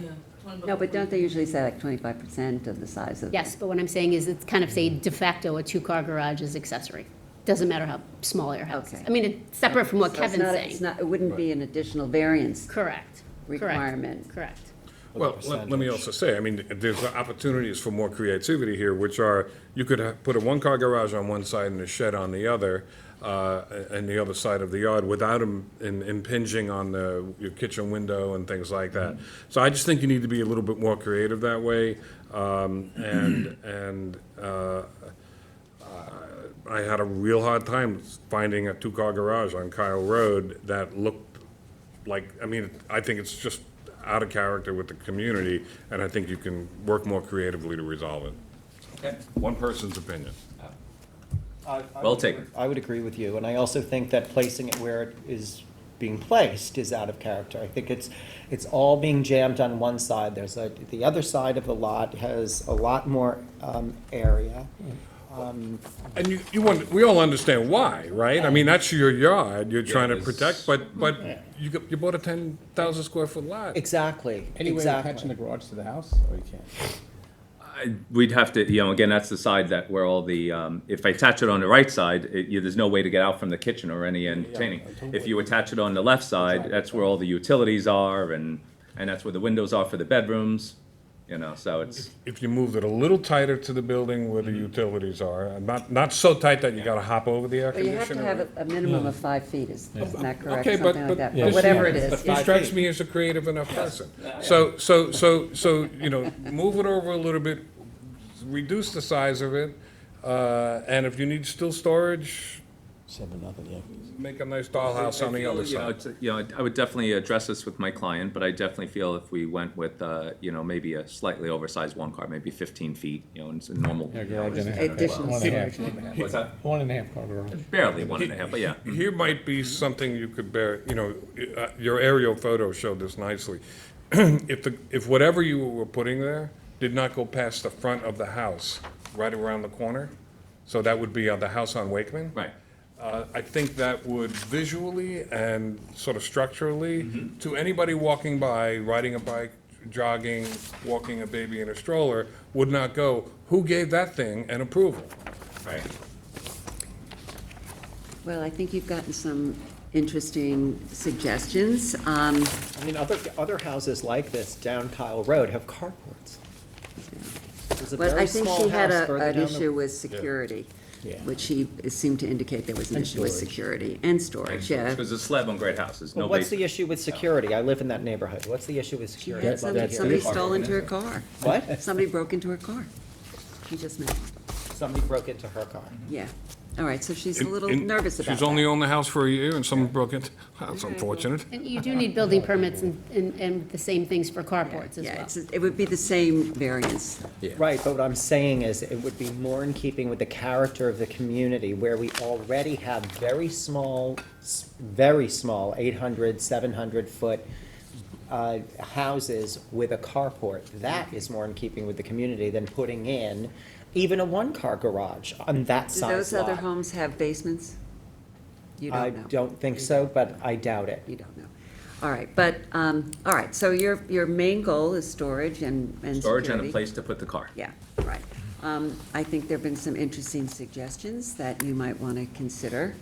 No, but don't they usually say like 25% of the size of? Yes, but what I'm saying is it's kind of say de facto a two-car garage is accessory. Doesn't matter how small your house is. Okay. I mean, it's separate from what So it's Kevin's not- saying. it's not, it wouldn't be an additional variance Correct. requirement. Correct. Well, let me also say, I mean, there's opportunities for more creativity here, which are, you could put a one-car garage on one side and a shed on the other, and the other side of the yard without them impinging on your kitchen window and things like that. So I just think you need to be a little bit more creative that way. I had a real hard time finding a two-car garage on Kyle Road that looked like, I mean, I think it's just out of character with the community, and I think you can work more creatively to resolve it. Okay. One person's opinion. Well taken. I would agree with you, and I also think that placing it where it is being placed is out of character. I think it's all being jammed on one side. The other side of the lot has a lot more area. And we all understand why, right? I mean, that's your yard, you're trying to it's- protect, but you bought a 10,000 square foot lot. Exactly, Any way of exactly. attaching the garage to the house, or you can't? We'd have to, you know, again, that's the side that where all the, if I attach it on the right side, there's no way to get out from the kitchen or any entertaining. If you attach it on the left side, that's where all the utilities are, and that's where the windows are for the bedrooms, you know, so it's, If you moved it a little tighter to the building where the utilities are, not so tight that you gotta hop over the air But you have to conditioner. have a minimum of 5 feet, isn't that correct? Okay, Something like that, but this- whatever it is. He strikes me as a creative enough person. So, you know, move it over a little bit, reduce the size of it, and if you need still storage, 7-0, yeah. make a nice dollhouse on the other you know, side. you know, I would definitely address this with my client, but I definitely feel if we went with, you know, maybe a slightly oversized one car, maybe 15 feet, you know, and it's a normal. Yeah, garage and a half. Additional 1.5. What's that? 1.5 car garage. Barely 1.5, but yeah. Here might be something you could bear, you know, your aerial photo showed this nicely. If whatever you were putting there did not go past the front of the house, right around the corner, so that would be the house on Wakeman. Right. I think that would visually and sort of structurally, to anybody walking by, riding a bike, jogging, walking a baby in a stroller, would not go, who gave that thing an approval? Right. Well, I think you've gotten some interesting suggestions. I mean, other houses like this down Kyle Road have carports. There's a But very I think small she had house further an down the- issue with security, Yeah. which she seemed to indicate there was an And issue with storage. security and storage, yeah. There's a slab on great houses, no Well, what's the basement. issue with security? I live in that neighborhood. What's the issue with She security? had I'd love to hear. somebody stole into her car. What? Somebody broke into her car. She just mentioned, Somebody broke into her car. yeah. All right, so she's a little nervous about She's only that. owned the house for a year and someone broke into, that's unfortunate. And you do need building permits and the same things for carports as Yeah, well. it would be the same variance. Right, but what I'm saying is it would be more in keeping with the character of the community where we already have very small, 800, 700-foot houses with a carport. That is more in keeping with the community than putting in even a one-car garage on that Do size those other lot. homes have basements? You I don't know. don't think so, but I doubt it. You don't know. All right, but, all right, so your main goal is storage and security. Storage and a place to put the car. Yeah, right. I think there've been some interesting suggestions that you might want to consider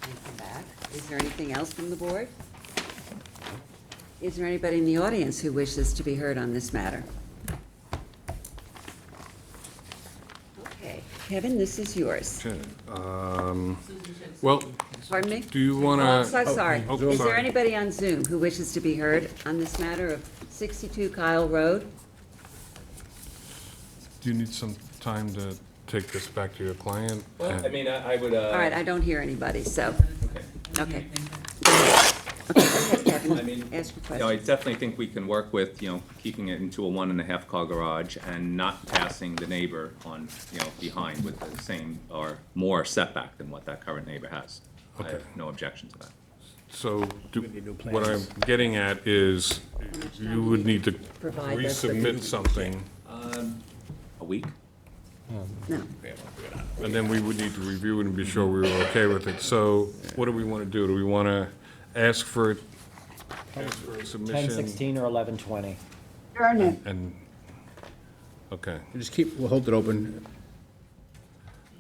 and come back. Is there anything else from the board? Is there anybody in the audience who wishes to be heard on this matter? Okay, Kevin, this is yours. Okay, well, Pardon me? do you Oh, want I'm to? so sorry. oh, Is there sorry. anybody on Zoom who wishes to be heard on this matter of 62 Kyle Road? Do you need some time to take this back to your client? Well, I mean, I would, All right, I don't hear anybody, so, okay. okay. Okay, go ahead, Kevin. I mean, Ask your You know, I question. definitely think we can work with, keeping it into a 1.5 car garage and not passing the neighbor on, behind with the same or more setback than what that current neighbor has. I Okay. have no objection to that. So, need new what I'm plans. getting at is, you would need to Provide us with- resubmit something, A week? No. and then we would need to review it and be sure we were okay with it. So, what do we want to do? Do we want to ask for a submission? 1016 or 1120? Turn it. And, okay. We'll hold it open.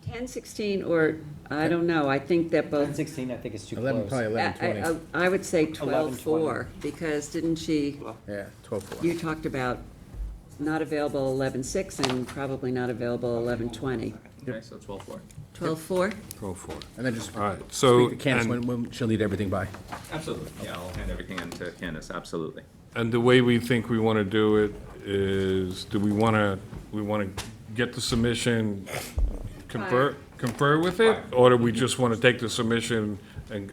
10:16, or, I don't know, I think that both, 1016, I think is too 11, close. probably 11:20. I would say 11:20. 12:04, because didn't she, Yeah, 12:04. you talked about not available 11:06 and probably not available 11:20. Okay, so 12/4. 12:04? 12/4. And then just All right, so, speak to Candace and- when she'll need everything by. Absolutely, yeah, I'll hand everything in to Candace, absolutely. and the way we think we want to do it is, do we want to get the submission, confer with it? Or do we just want to take the submission and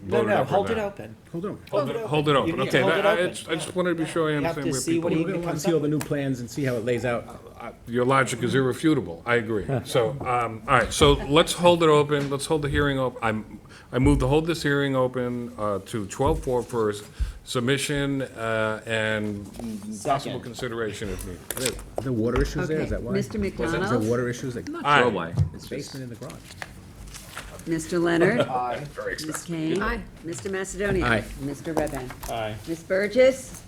vote it No, up or hold it down? open. Hold on. Hold it open, You need to okay. hold it I open. just wanted to be sure I You have understand to where see people. what he We want to see all the new plans and see how it lays out. Your logic is irrefutable, I agree. So, all right, so let's hold it open, let's hold the hearing open. I move to hold this hearing open to 12/4 for submission and possible Second. consideration if needed. Are there water issues there? Okay, Is that why? Mr. Is there McDonald, water issues, like Aye. Sure why, it's just, basement in the garage? Mr. Leonard, very Ms. expensive. Kane. Aye. Mr. Macedonia. Aye. Mr. Redban. Aye. Ms. Burgess.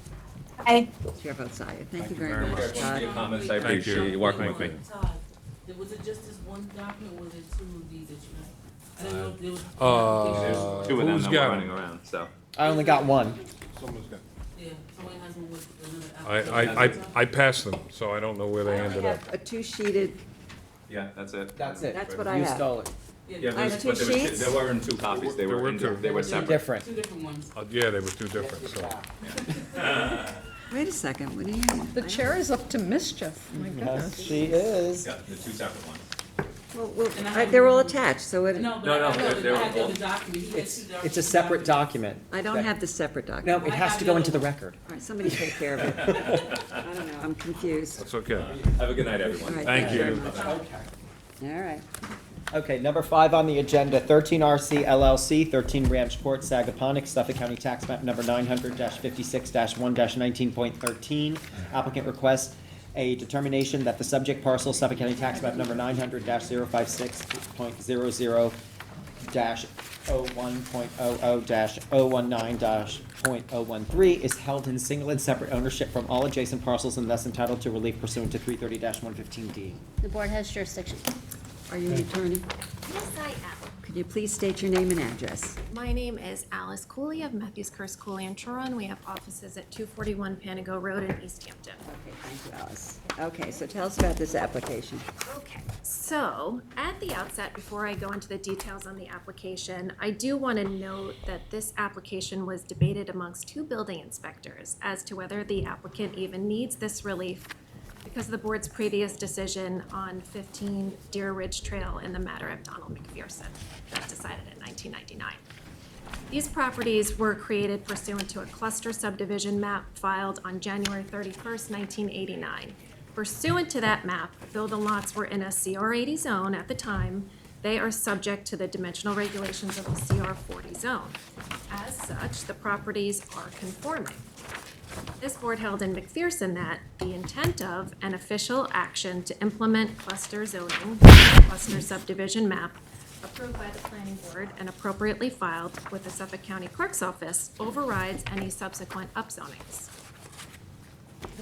Aye. Chair votes aye. Thank you very very much, much. Todd. Your comments, I Thank you. appreciate you working with me. Todd, was it just this one document, or was it two of these that you had? I didn't know if there was. There's two of them Who's that got were 'em? running around, so. I only got one. Someone's got- Yeah, someone has one with another application. I passed them, so I don't know where they I ended have up. a two-sheeted, Yeah, that's it. That's it. That's what I You have. stole it. Yeah, I have there's- two but there were sheets. There weren't two copies, they There were, were two. they were separate. Different. Two different ones. Yeah, they were two different, so. wait a second, what do you? The chair is up to mischief, my Yes, goodness. she is. Yeah, the two separate ones. They're all attached, so it, No, but No, I no, know that they're I have the all- other document. He had two documents. It's a separate document. I don't That- have the separate No, document. it has to go into the record. All right, somebody take care of it. I don't know, I'm confused. That's okay. Have a good night, All everyone. right, Thank very you. much. All right. Okay, number 5 on the agenda, 13 RC LLC, 13 Ranch Court, Sagaponic, Suffolk County Tax Map number 900-56-1-19.13. Applicant requests a determination that the subject parcel, Suffolk County Tax Map number 900-056.00, -01.00-019-.013 is held in single and separate ownership from all adjacent parcels and thus entitled to relief pursuant to 330-115D. The board has jurisdiction. Are you an attorney? Yes, I am. Could you please state your name and address? My name is Alice Cooley of Matthews Curse Cooley and Truro. We have offices at 241 Panago Road in East Hampton. Okay, thank you, Alice. Okay, so tell us about this application. Okay, so at the outset, before I go into the details on the application, I do want to note that this application was debated amongst two building inspectors as to whether the applicant even needs this relief because of the board's previous decision on 15 Deer Ridge Trail in the matter of Donald McPherson that decided in 1999. These properties were created pursuant to a cluster subdivision map filed on January 31st, 1989. Pursuant to that map, though the lots were in a CR 80 zone at the time, they are subject to the dimensional regulations of the CR 40 zone. As such, the properties are conforming. This board held in McPherson that the intent of an official action to implement cluster zoning, cluster subdivision map, approved by the planning board and appropriately filed with the Suffolk County Clerk's Office overrides any subsequent upzonings.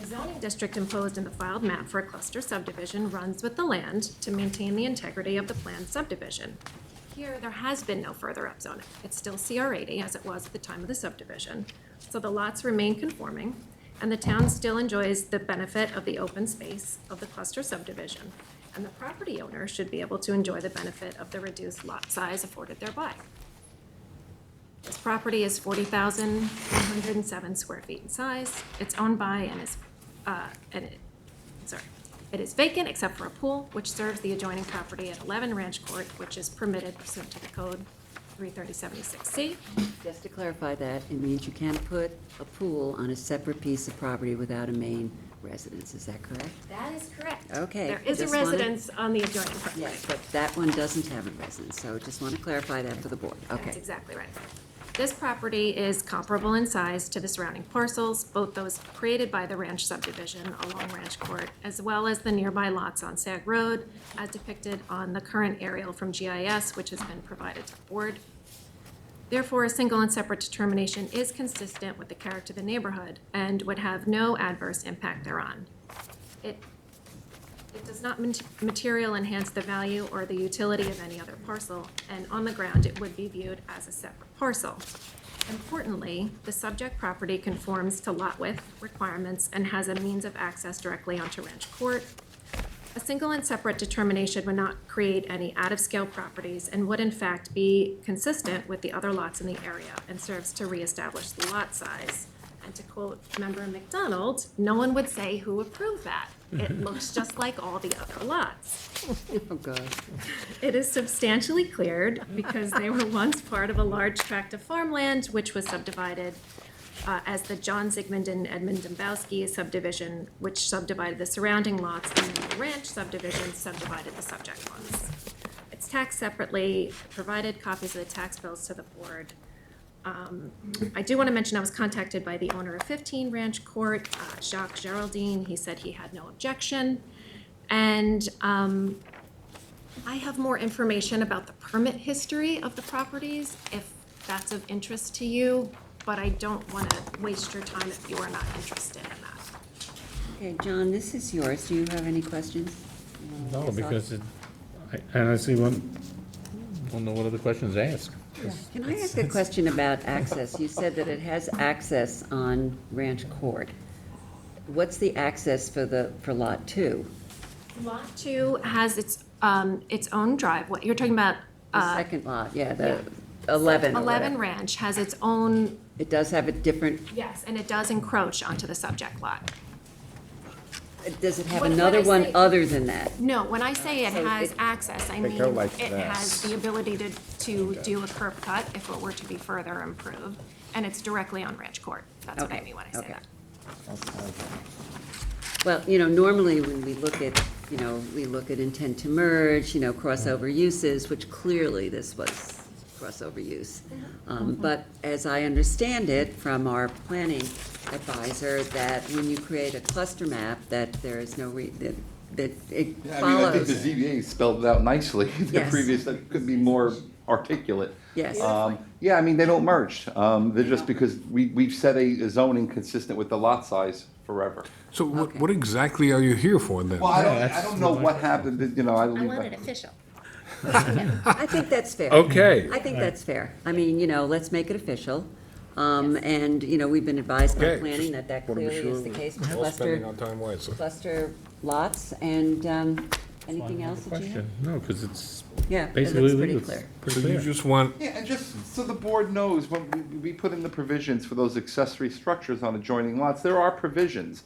The zoning district imposed in the filed map for a cluster subdivision runs with the land to maintain the integrity of the planned subdivision. Here, there has been no further upzoning. It's still CR 80 as it was at the time of the subdivision. So the lots remain conforming, and the town still enjoys the benefit of the open space of the cluster subdivision, and the property owner should be able to enjoy the benefit of the reduced lot size afforded thereby. This property is 40,107 square feet in size. It's owned by and is, it is vacant except for a pool, which serves the adjoining property at 11 Ranch Court, which is permitted pursuant to the code 33076C. Just to clarify that, it means you can't put a pool on a separate piece of property without a main residence, is that correct? That is correct. Okay, There is a just wanted- residence on the adjoining property. Yes, but that one doesn't have a residence, so just want to clarify that for the board. That's Okay. exactly right. This property is comparable in size to the surrounding parcels, both those created by the ranch subdivision along Ranch Court, as well as the nearby lots on Sag Road, as depicted on the current aerial from GIS, which has been provided to the board. Therefore, a single and separate determination is consistent with the character of the neighborhood and would have no adverse impact thereon. It does not material enhance the value or the utility of any other parcel, and on the ground, it would be viewed as a separate parcel. Importantly, the subject property conforms to lot width requirements and has a means of access directly onto Ranch Court. A single and separate determination would not create any out-of-scale properties and would in fact be consistent with the other lots in the area and serves to reestablish the lot size. And to quote Member McDonald, no one would say who approved that. It looks just like all the other lots. Oh, God. It is substantially cleared because they were once part of a large tract of farmland which was subdivided as the John Zygmunt and Edmund Dombowski subdivision, which subdivided the surrounding lots, and then the ranch subdivision subdivided the subject ones. It's taxed separately, provided copies of the tax bills to the board. I do want to mention I was contacted by the owner of 15 Ranch Court, Jacques Geraldine. He said he had no objection. And I have more information about the permit history of the properties, if that's of interest to you, but I don't want to waste your time if you are not interested in that. Okay, John, this is yours. Do you have any questions? No, because I honestly don't know what other questions to ask. Can I ask a question about access? You said that it has access on Ranch Court. What's the access for Lot 2? Lot 2 has its own drive. What you're talking about? The second lot, yeah, the 11 or 11 whatever. Ranch has its own. It does have a different, Yes, and it does encroach onto the subject lot. does it have When another I one say- other than that? No, when I say it So has it- access, I They mean, go like it this. has the ability to do a curb cut if it were to be further improved, and it's directly on Ranch Court. That's what I Okay, mean when I say okay. that. Well, normally when we look at, we look at intent to merge, crossover uses, which clearly this was crossover use. But as I understand it from our planning advisor, that when you create a cluster map, that there is no that it Yeah, I mean, I think the follows. ZBA spelled it out nicely. The Yes. previous, that could be more articulate. Yes. Yeah, I mean, they don't merge. They're just because we've set a zoning consistent with the lot size forever. So what exactly are you here for then? Well, I don't know what happened, you know, I I leave want it that. official. I think that's fair. Okay. I think that's fair. I mean, let's make it official. And, we've been advised by Okay. planning that Wanna be clearly is sure the case we're with all spending cluster, our time wisely. cluster lots, and, anything else that you have? No, because it's Yeah, it basically looks pretty legal. clear. Pretty So you clear. just want, Yeah, and just so the board knows, when we put in the provisions for those accessory structures on adjoining lots, there are provisions.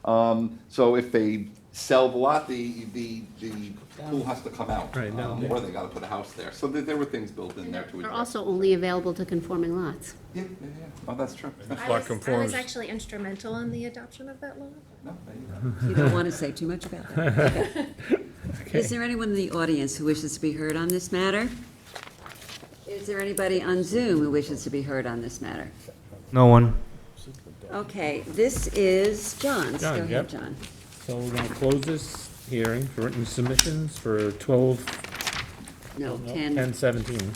So if they sell the lot, the pool has to come out. Right, no. Or they gotta put a house there. So there were things built in there to They're address. also only available to conforming lots. Yeah, yeah, yeah. Oh, that's true. lot I conforms. was actually instrumental in the adoption of that law. No, there you go. You don't want to say too much about that. Okay. Is there anyone in the audience who wishes to be heard on this matter? Is there anybody on Zoom who wishes to be heard on this matter? No one. Okay, this is John's. Go John, ahead, yep. John. So we're gonna close this hearing for written submissions for 12, No, 10. 10/17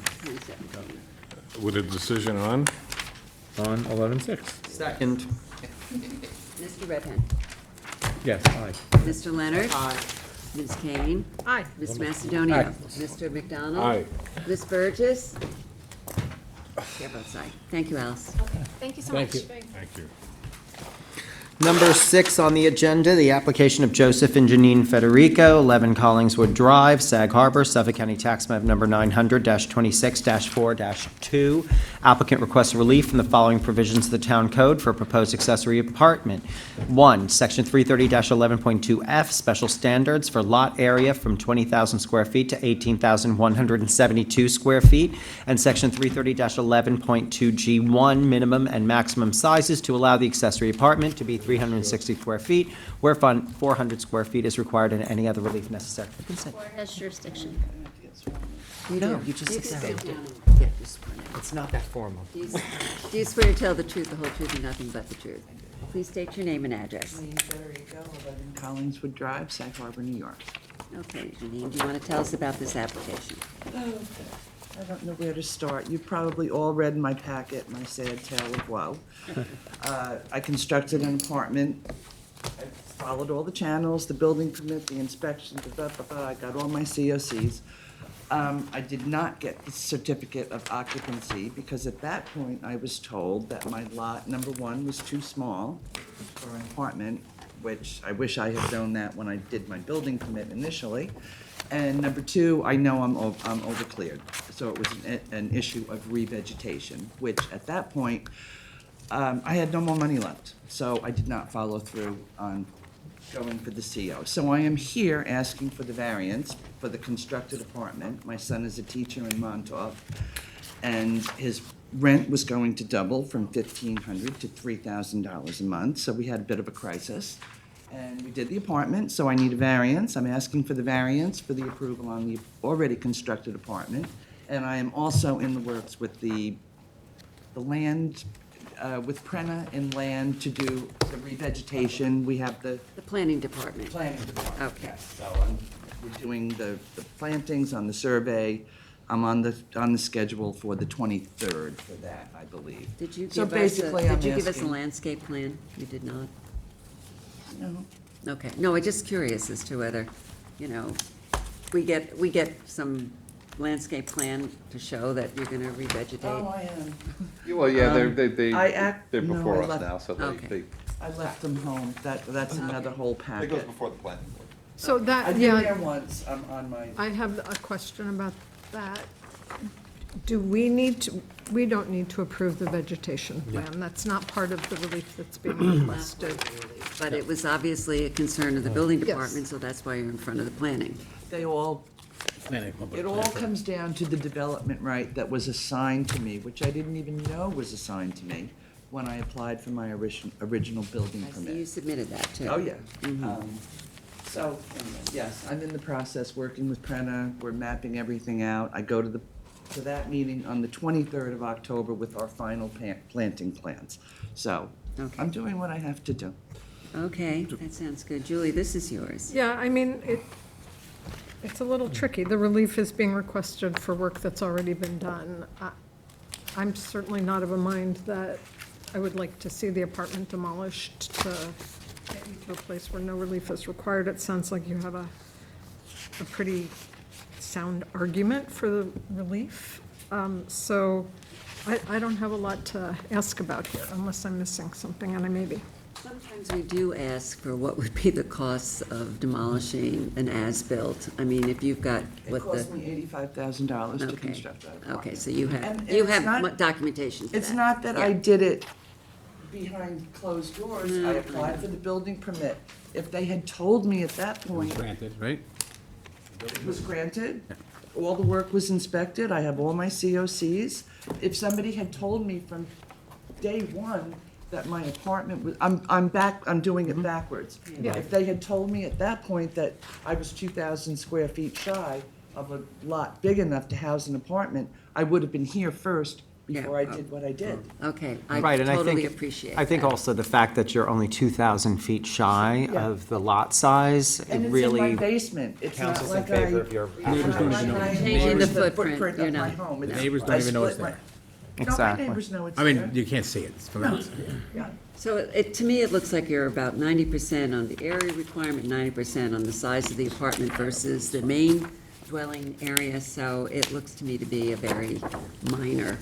with a decision on? on 11/6. Second. Mr. Redhand. Yes, aye. Mr. Leonard. Ms. Kane. Aye. Mr. Macedonio. Aye. Mr. McDonald. Aye. Ms. Burgess. Chair votes aye. Thank you, Alice. Thank you so Thank much. you. Thank you. Number 6 on the agenda, the application of Joseph and Janine Federico, 11 Collingswood Drive, Sag Harbor, Suffolk County Tax Map Number 900-26-4-2. Applicant requests relief from the following provisions of the Town Code for a proposed accessory apartment. 1, Section 330-11.2F, special standards for lot area from 20,000 square feet to 18,172 square feet, and Section 330-11.2G1, minimum and maximum sizes to allow the accessory apartment to be 360 square feet, where 400 square feet is required, and any other relief necessary for consent. Board has jurisdiction. No, you just You sit can down. sit down and get your sworn in. It's not that formal. Do you swear to tell the truth, the whole truth, and nothing but the truth? Please state your name and address. Janine Federico, 11 Collingswood Drive, Sag Harbor, New York. Okay, Janine, do you want to tell us about this application? I don't know where to start. You've probably all read in my packet my sad tale of woe. I constructed an apartment. I followed all the channels, the building permit, the inspection, I got all my COCs. I did not get the certificate of occupancy because at that point I was told that my lot, number 1, was too small for an apartment, which I wish I had known that when I did my building permit initially. And number 2, I know I'm overcleared. So it was an issue of revegetation, which at that point, I had no more money left. So I did not follow through on going for the CO. So I am here asking for the variance for the constructed apartment. My son is a teacher in Montauk, and his rent was going to double from $1,500 to $3,000 a month, so we had a bit of a crisis. And we did the apartment, so I need a variance. I'm asking for the variance for the approval on the already constructed apartment. And I am also in the works with the land, with Prena in land to do the revegetation. We have the The planning department. planning department. Okay. Yes. So we're doing the plantings on the survey. I'm on the schedule for the 23rd for that, I believe. Did you So give us, basically, I'm did you give us a asking- landscape plan? You did not? No. Okay, no, I'm just curious as to whether, we get some landscape plan to show that you're gonna revegetate. Oh, I am. Well, yeah, I they're no, before I us left- now, so Okay. I left them home. That's another whole It goes packet. before the planning board. So I've that, been there yeah, once, I'm on my, I have a question about that. Do we need to, we don't need to approve the vegetation plan. That's not part of the relief that's being requested. But it was obviously a concern of the building Yes. department, so that's why you're in front of the planning. they all, Planning, it all comes down to the development right that was assigned to me, which I didn't even know was assigned to me when I applied for my original building I see you permit. submitted that, too. Oh, yeah. So, anyway, yes, I'm in the process, working with Prena, we're mapping everything out. I go to that meeting on the 23rd of October with our final planting plans. So, Okay. I'm doing what I have to do. Okay, that sounds good. Julie, this is yours. Yeah, I mean, It's a little tricky. The relief is being requested for work that's already been done. I'm certainly not of a mind that I would like to see the apartment demolished to get you to a place where no relief is required. It sounds like you have a pretty sound argument for the relief. So I don't have a lot to ask about here unless I'm missing something, and I may be. Sometimes we do ask for what would be the costs of demolishing an as-built. I mean, if you've got It what cost the, me $85,000 to Okay. construct that apartment. okay, so you And have, it's not- documentation for that. It's not that Yeah. I did it behind closed doors. No, I I applied know. for the building permit. If they had told me at that point Granted, right? it was granted, all the work was inspected, I have all my COCs. If somebody had told me from day one that my apartment was, I'm doing it backwards. Yeah. If they had told me at that point that I was 2,000 square feet shy of a lot big enough to house an apartment, I would have been here first before I did what I did. Okay, I Right, and totally appreciate that. I think also the fact that you're only 2,000 feet shy Yeah. of the lot size, it And it's in really my basement. It's not counsels in like favor I. of your Neighbors don't even know Changing it's Changing the footprint, of you're my not- home. It's- Neighbors don't I even know it's split there. No, my Exactly. neighbors know it's I there. mean, you can't see it, it's from outside. Yeah. So to me, it looks like you're about 90% on the area requirement, 90% on the size of the apartment versus the main dwelling area, so it looks to me to be a very minor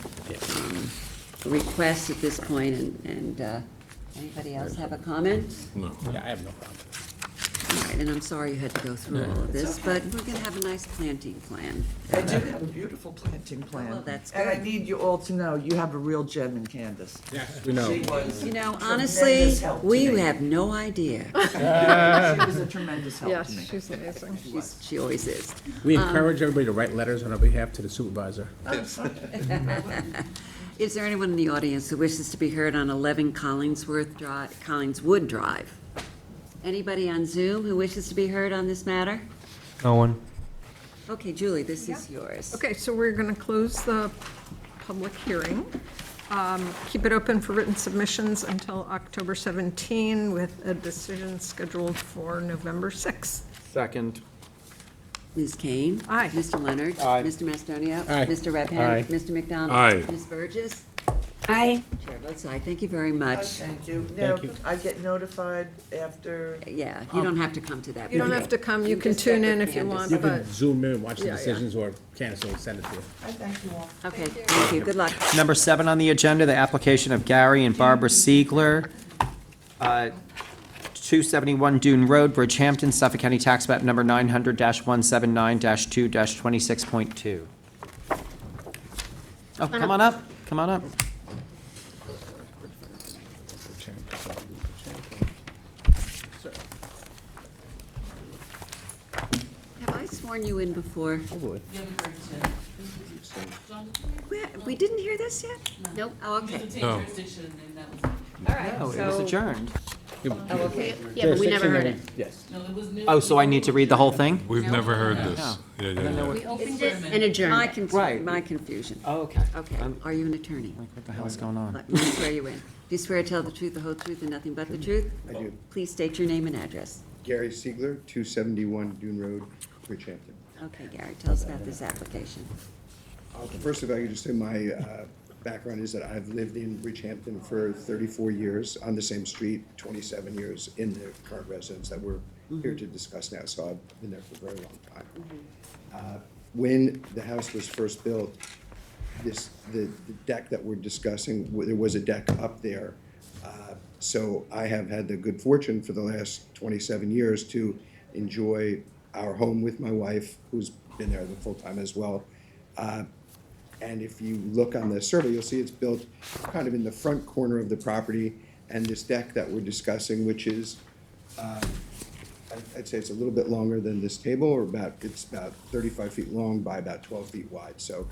request at this point, and anybody else have a comment? No. Yeah, I have no problem. All right, and I'm sorry you had to go through all of this, but we're gonna have a nice planting plan. I do have a beautiful planting plan. Well, that's And I good. need you all to know, you have a real gem in Candace. Yes, we know. She was You know, tremendous honestly, help to we me. have no idea. She was a tremendous help Yes, to me. she's amazing. She always is. We encourage everybody to write letters on our behalf to the supervisor. Is there anyone in the audience who wishes to be heard on 11 Collingswood Drive? Anybody on Zoom who wishes to be heard on this matter? No one. Okay, Julie, this is yours. Okay, so we're going to close the public hearing. Keep it open for written submissions until October 17 with a decision scheduled for November 6th. Second. Ms. Kane? Aye. Mr. Leonard? Aye. Mr. Macedonia? Aye. Mr. Redpath? Aye. Mr. McDonald? Aye. Ms. Burgess? Aye. Chair votes aye. Thank you very much. Thank you. Now, you. I get notified after. Yeah, you don't have to come to that. You don't meeting. have to come, you can just check tune in with if you Candace. want, You but, can zoom in, watch the Yeah, yeah. decisions, or Candace will send it to you. I thank you all. Okay, thank you. Good luck. Number 7 on the agenda, the application of Gary and Barbara Siegler, 271 Dune Road, Bridgehampton, Suffolk County Tax Map Number 900-179-2-26.2. Oh, come on up, come on up. Have I sworn you in before? You haven't heard it yet. John, We didn't hear this yet? Nope. Oh, you okay. used to take No. jurisdiction, and that was it. All right. No, it was adjourned. Oh, okay. Yeah, but we never heard it. Yes. No, it was new. Oh, so I need to read the whole thing? We've never heard this. Yeah, yeah, yeah. We opened it and My adjourned. Right. my confusion. Oh, okay. Okay, are you an attorney? Like, what the hell is going on? Let me swear you in. Do you swear to tell the truth, the whole truth, and nothing but the truth? I do. Please state your name and address. Gary Siegler, 271 Dune Road, Bridgehampton. Okay, Gary, tell us about this application. First of all, I could just say my background is that I've lived in Bridgehampton for 34 years on the same street, 27 years in the current residence that we're here to discuss now, so I've been there for a very long time. When the house was first built, the deck that we're discussing, there was a deck up there. So I have had the good fortune for the last 27 years to enjoy our home with my wife, who's been there the full time as well. And if you look on the survey, you'll see it's built kind of in the front corner of the property. And this deck that we're discussing, which is, I'd say it's a little bit longer than this table, or it's about 35 feet long by about 12 feet wide. So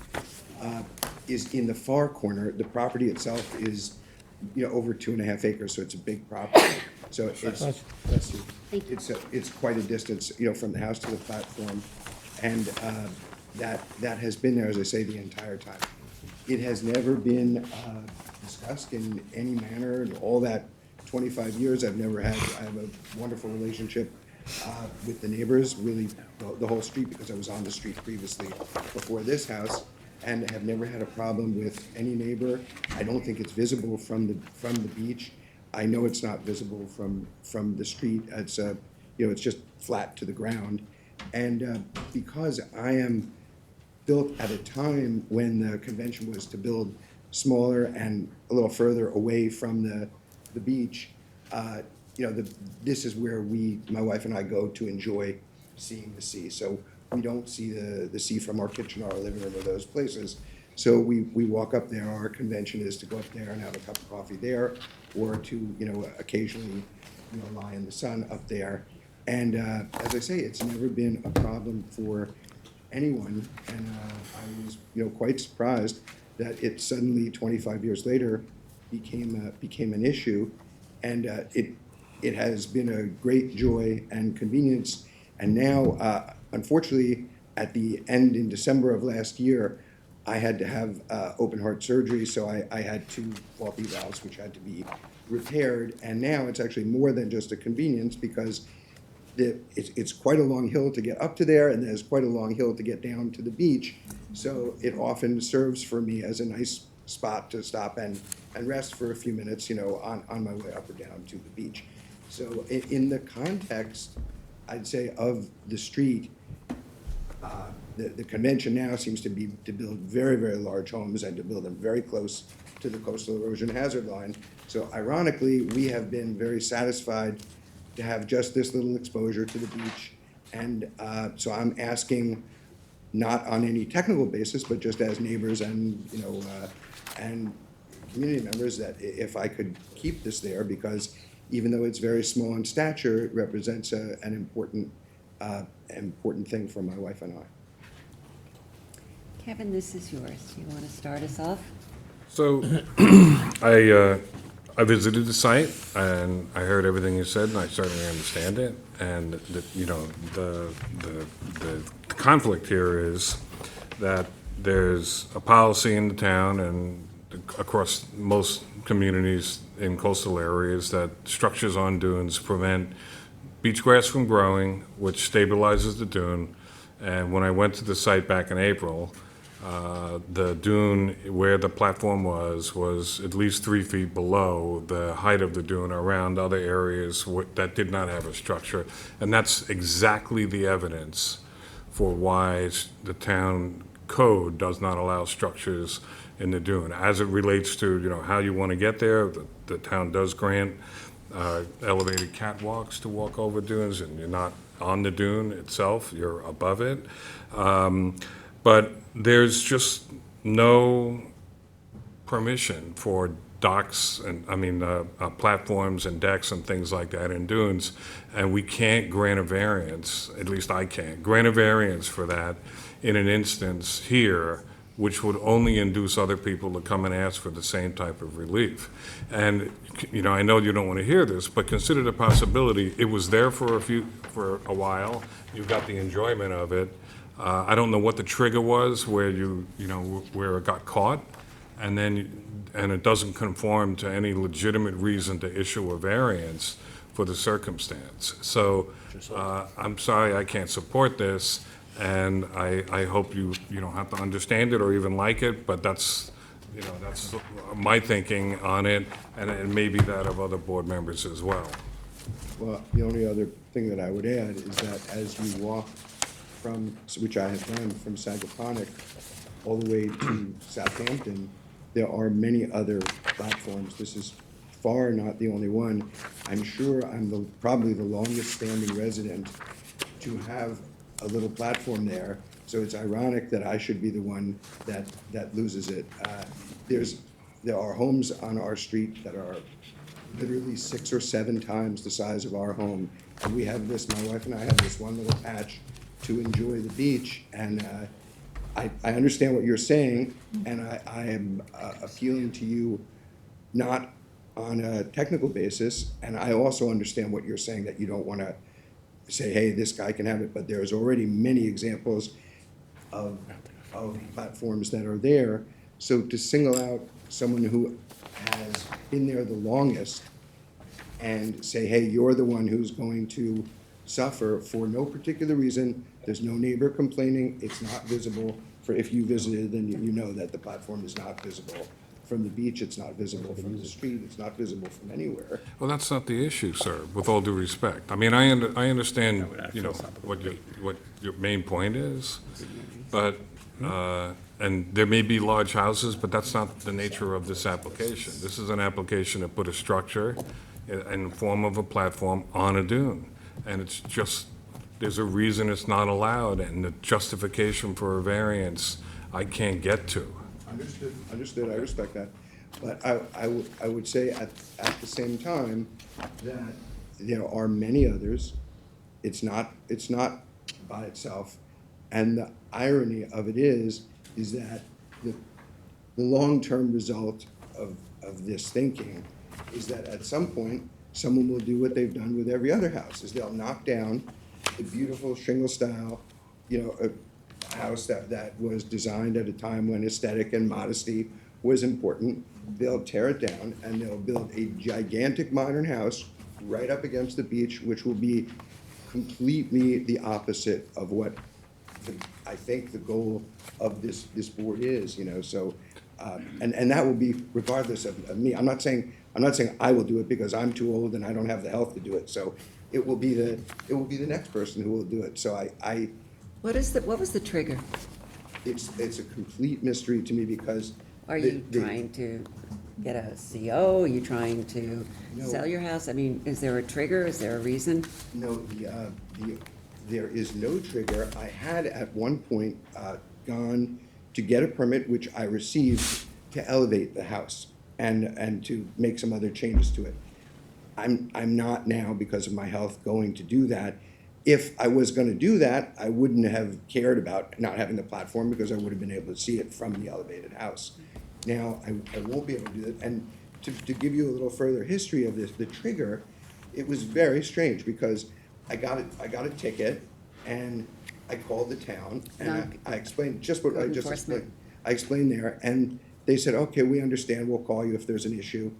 is in the far corner. The property itself is, over 2.5 acres, so it's a big property. So it's quite a distance, from the house to the platform. And that has been there, as I say, the entire time. It has never been discussed in any manner in all that 25 years. I have a wonderful relationship with the neighbors, really the whole street, because I was on the street previously before this house, and have never had a problem with any neighbor. I don't think it's visible from the beach. I know it's not visible from the street. It's it's just flat to the ground. And because I am built at a time when the convention was to build smaller and a little further away from the beach, this is where my wife and I go to enjoy seeing the sea. So we don't see the sea from our kitchen or our living room or those places. So we walk up there. Our convention is to go up there and have a cup of coffee there, or to, occasionally, lie in the sun up there. And as I say, it's never been a problem for anyone. And I was, quite surprised that it suddenly, 25 years later, became an issue. And it has been a great joy and convenience. And now, unfortunately, at the end in December of last year, I had to have open heart surgery, so I had 2 faulty valves which had to be repaired. And now it's actually more than just a convenience, because it's quite a long hill to get up to there, and there's quite a long hill to get down to the beach. So it often serves for me as a nice spot to stop and rest for a few minutes, on my way up or down to the beach. So in the context, I'd say, of the street, the convention now seems to be to build very, very large homes and to build them very close to the coastal erosion hazard line. So ironically, we have been very satisfied to have just this little exposure to the beach. And so I'm asking, not on any technical basis, but just as neighbors and, and community members, that if I could keep this there, because even though it's very small in stature, it represents an important thing for my wife and I. Kevin, this is yours. Do you want to start us off? So, I visited the site, and I heard everything you said, and I certainly understand it. And, the conflict here is that there's a policy in the town and across most communities in coastal areas that structures on dunes prevent beach grass from growing, which stabilizes the dune. And when I went to the site back in April, the dune where the platform was at least 3 feet below the height of the dune around other areas that did not have a structure. And that's exactly the evidence for why the town code does not allow structures in the dune. As it relates to, how you want to get there, the town does grant elevated catwalks to walk over dunes, and you're not on the dune itself, you're above it. But there's just no permission for docks and, platforms and decks and things like that in dunes. And we can't grant a variance, at least I can't, grant a variance for that in an instance here, which would only induce other people to come and ask for the same type of relief. And, I know you don't want to hear this, but consider the possibility, it was there for a while, you got the enjoyment of it. I don't know what the trigger was where where it got caught, and it doesn't conform to any legitimate reason to issue a variance for the circumstance. So, I'm sorry I can't support this. And I hope you don't have to understand it or even like it, but that's my thinking on it, and maybe that of other board members as well. Well, the only other thing that I would add is that as you walk from, which I have done, from Sagaponic all the way to Southampton, there are many other platforms. This is far not the only one. I'm sure I'm probably the longest standing resident to have a little platform there, so it's ironic that I should be the one that loses it. There are homes on our street that are literally 6 or 7 times the size of our home, and we have this, my wife and I have this one little patch to enjoy the beach, and I understand what you're saying, and I am appealing to you not on a technical basis, and I also understand what you're saying, that you don't want to say, hey, this guy can have it, but there's already many examples of platforms that are there. So to single out someone who has been there the longest and say, hey, you're the one who's going to suffer for no particular reason. There's no neighbor complaining, it's not visible. If you visited, then you know that the platform is not visible from the beach, it's not visible from the street, it's not visible from anywhere. Well, that's not the issue, sir, with all due respect. I mean, I understand, you know, what your main point is, but, and there may be large houses, but that's not the nature of this application. This is an application to put a structure in the form of a platform on a dune. And it's just, there's a reason it's not allowed, and the justification for a variance I can't get to. Understood, I respect that. But I would say at the same time that there are many others. It's not by itself. And the irony of it is that the long-term result of this thinking is that at some point, someone will do what they've done with every other house, is they'll knock down the beautiful shingle style, you know, a house that was designed at a time when aesthetic and modesty was important. They'll tear it down and they'll build a gigantic modern house right up against the beach, which will be completely the opposite of what I think the goal of this board is, you know, so, and that will be regardless of me. I'm not saying I will do it because I'm too old and I don't have the health to do it, so it will be the next person who will do it, so What was the trigger? It's a complete mystery to me because. Are you trying to get a CO? Are you trying to No. sell your house? I mean, is there a trigger? Is there a reason? No, there is no trigger. I had at one point gone to get a permit, which I received, to elevate the house and to make some other changes to it. I'm not now, because of my health, going to do that. If I was gonna do that, I wouldn't have cared about not having the platform because I would have been able to see it from the elevated house. Now, I won't be able to do that. And to give you a little further history of this, the trigger, it was very strange because I got a ticket and I called the town and I explained just what I just explained. I explained there and they said, okay, we understand, we'll call you if there's an issue.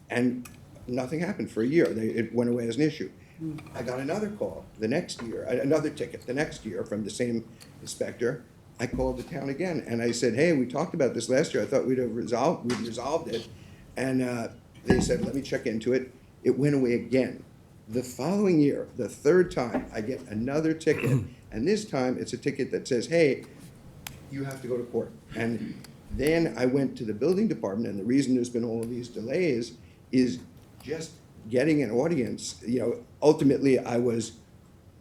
And nothing happened for a year. It went away as an issue. I got another call the next year, another ticket the next year from the same inspector. I called the town again and I said, hey, we talked about this last year. I thought we'd resolved it. And they said, let me check into it. It went away again. The following year, the third time, I get another ticket. And this time it's a ticket that says, hey, you have to go to court. And then I went to the building department, and the reason there's been all of these delays is just getting an audience. You know, ultimately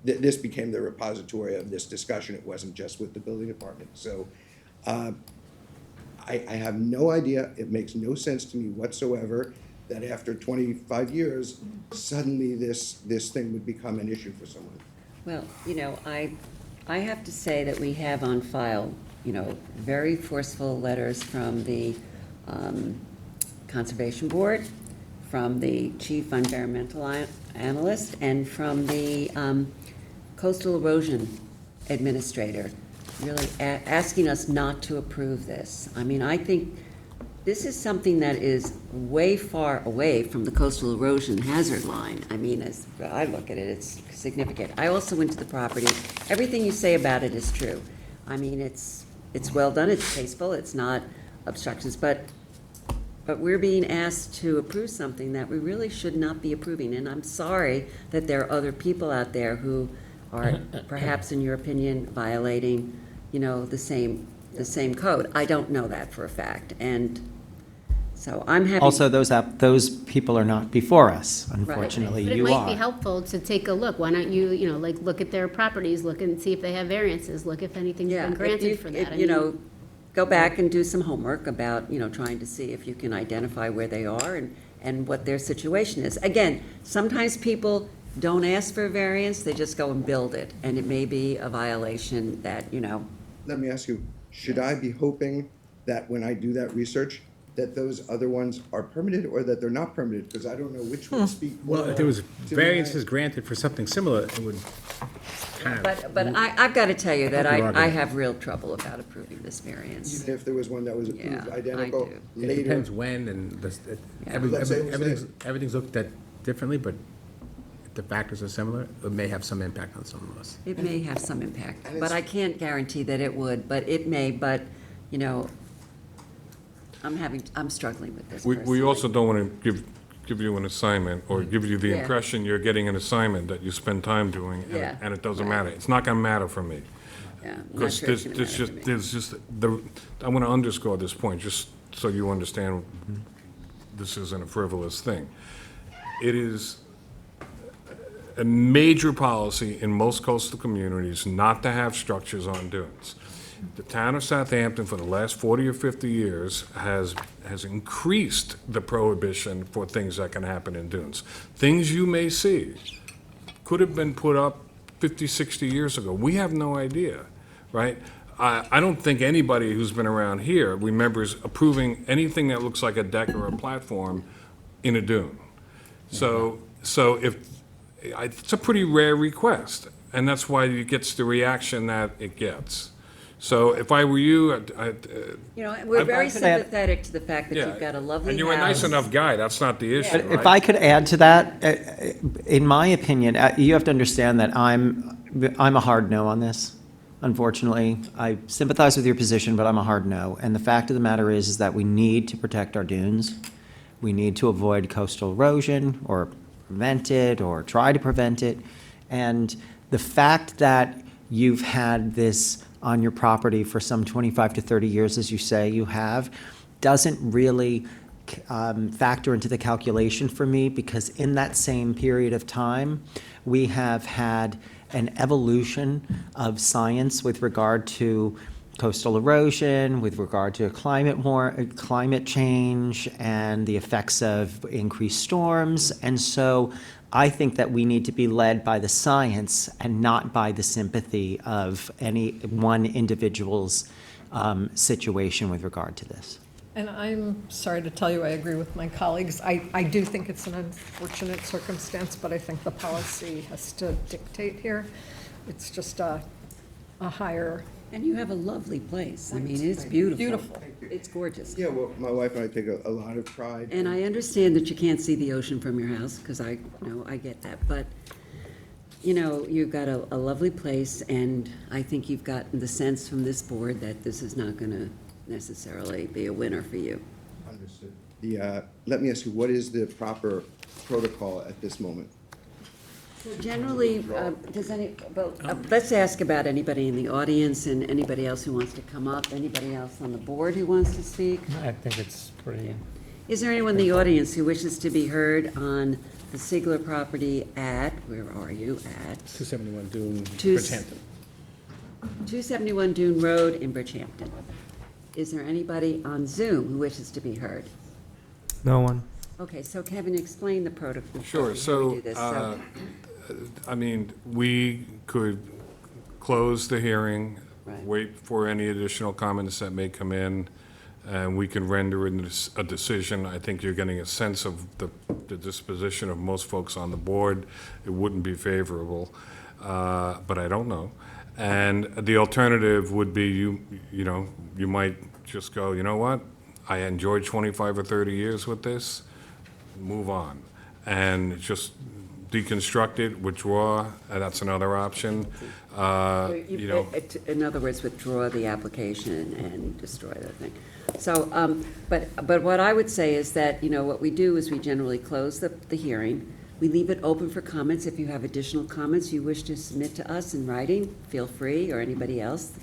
this became the repository of this discussion. It wasn't just with the building department. So I have no idea. It makes no sense to me whatsoever that after 25 years, suddenly this thing would become an issue for someone. Well, you know, I have to say that we have on file, you know, very forceful letters from the Conservation Board, from the Chief Environmental Analyst, and from the Coastal Erosion Administrator, really asking us not to approve this. I mean, I think this is something that is way far away from the coastal erosion hazard line. I mean, as I look at it, it's significant. I also went to the property. Everything you say about it is true. I mean, it's well done, it's tasteful, it's not obstructions, but we're being asked to approve something that we really should not be approving. And I'm sorry that there are other people out there who are perhaps, in your opinion, violating, you know, the same code. I don't know that for a fact. And so I'm happy. Also, those people are not before us, unfortunately. But it You might be are. helpful to take a look. Why don't you, you know, like, look at their properties, look and see if they have variances, look if anything's Yeah, been if granted you- for that. I You mean, know, go back and do some homework about, you know, trying to see if you can identify where they are and what their situation is. Again, sometimes people don't ask for a variance, they just go and build it, and it may be a violation that, you know. Let me ask you, should I be hoping that when I do that research, that those other ones are permitted or that they're not permitted? Because I don't know which would speak more Well, if there was to variances granted for something similar, it would kind of. But I've got to tell you that Help your I argument. have real trouble about approving this variance. Even if there was one that was approved Yeah, I identical do. It later. depends when and Let's say it was everything's looked at differently, but the factors are similar, it may have some impact on some of us. It may have some impact, but I can't guarantee that it would, but it may, but, you know, I'm struggling with this We personally. also don't want to give you an assignment or give you the Yeah. impression you're getting an assignment that you spend time doing Yeah. and it doesn't Right. matter. It's not going to matter for me. Yeah, I'm not Because sure it's gonna matter for me. there's just, I want to underscore this point, just so you understand this isn't a frivolous thing. It is a major policy in most coastal communities not to have structures on dunes. The town of Southampton, for the last 40 or 50 years, has increased the prohibition for things that can happen in dunes. Things you may see could have been put up 50, 60 years ago. We have no idea, right? I don't think anybody who's been around here remembers approving anything that looks like a deck or a platform in a dune. So if, it's a pretty rare request, and that's why it gets the reaction that it gets. So if I were you, You know, we're very I could add- sympathetic to the fact that yeah. you've got a lovely house. And you're a nice enough guy, that's not the issue, But if right? I could add to that, in my opinion, you have to understand that I'm a hard no on this, unfortunately. I sympathize with your position, but I'm a hard no. And the fact of the matter is that we need to protect our dunes. We need to avoid coastal erosion or prevent it or try to prevent it. And the fact that you've had this on your property for some 25 to 30 years, as you say you have, doesn't really factor into the calculation for me, because in that same period of time, we have had an evolution of science with regard to coastal erosion, with regard to climate change and the effects of increased storms. And so I think that we need to be led by the science and not by the sympathy of any one individual's situation with regard to this. And I'm sorry to tell you, I agree with my colleagues. I do think it's an unfortunate circumstance, but I think the policy has to dictate here. It's just a higher. And you have a lovely place. I mean, it's beautiful. Beautiful. It's gorgeous. Yeah, well, my wife and I take a lot of pride. And I understand that you can't see the ocean from your house, because I get that. But, you know, you've got a lovely place, and I think you've gotten the sense from this board that this is not going to necessarily be a winner for you. Understood. Let me ask you, what is the proper protocol at this moment? So generally, let's ask about anybody in the audience and anybody else who wants to come up, anybody else on the board who wants to speak. I think it's pretty. Is there anyone in the audience who wishes to be heard on the Sigler property at, where are you, at? 271 Dune, Two- Bridgehampton. 271 Dune Road in Bridgehampton. Is there anybody on Zoom who wishes to be heard? No one. Okay, so Kevin, explain the protocol. Sure, before we so, do this. I mean, we could close the hearing, Right. wait for any additional comments that may come in, and we can render a decision. I think you're getting a sense of the disposition of most folks on the board. It wouldn't be favorable, but I don't know. And the alternative would be you might just go, you know what? I enjoyed 25 or 30 years with this, move on. And just deconstruct it, withdraw, that's another option. In other words, withdraw the application and destroy the thing. So, but what I would say is that, what we do is we generally close the hearing. We leave it open for comments. If you have additional comments you wish to submit to us in writing, feel free, or anybody else.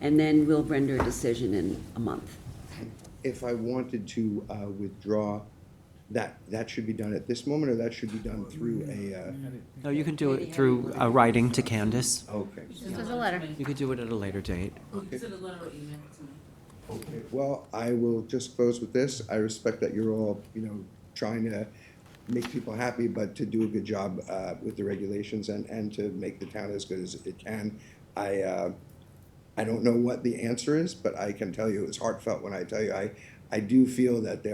And then we'll render a decision in a month. If I wanted to withdraw, that should be done at this moment, or that should be done through a? No, you can do it through writing to Candace. Okay. Just as a letter. You could do it at a later date. Send a letter or email to me. Okay, well, I will just close with this. I respect that you're all, trying to make people happy, but to do a good job with the regulations and to make the town as good as it can. I don't know what the answer is, but I can tell you it's heartfelt when I tell you I do feel that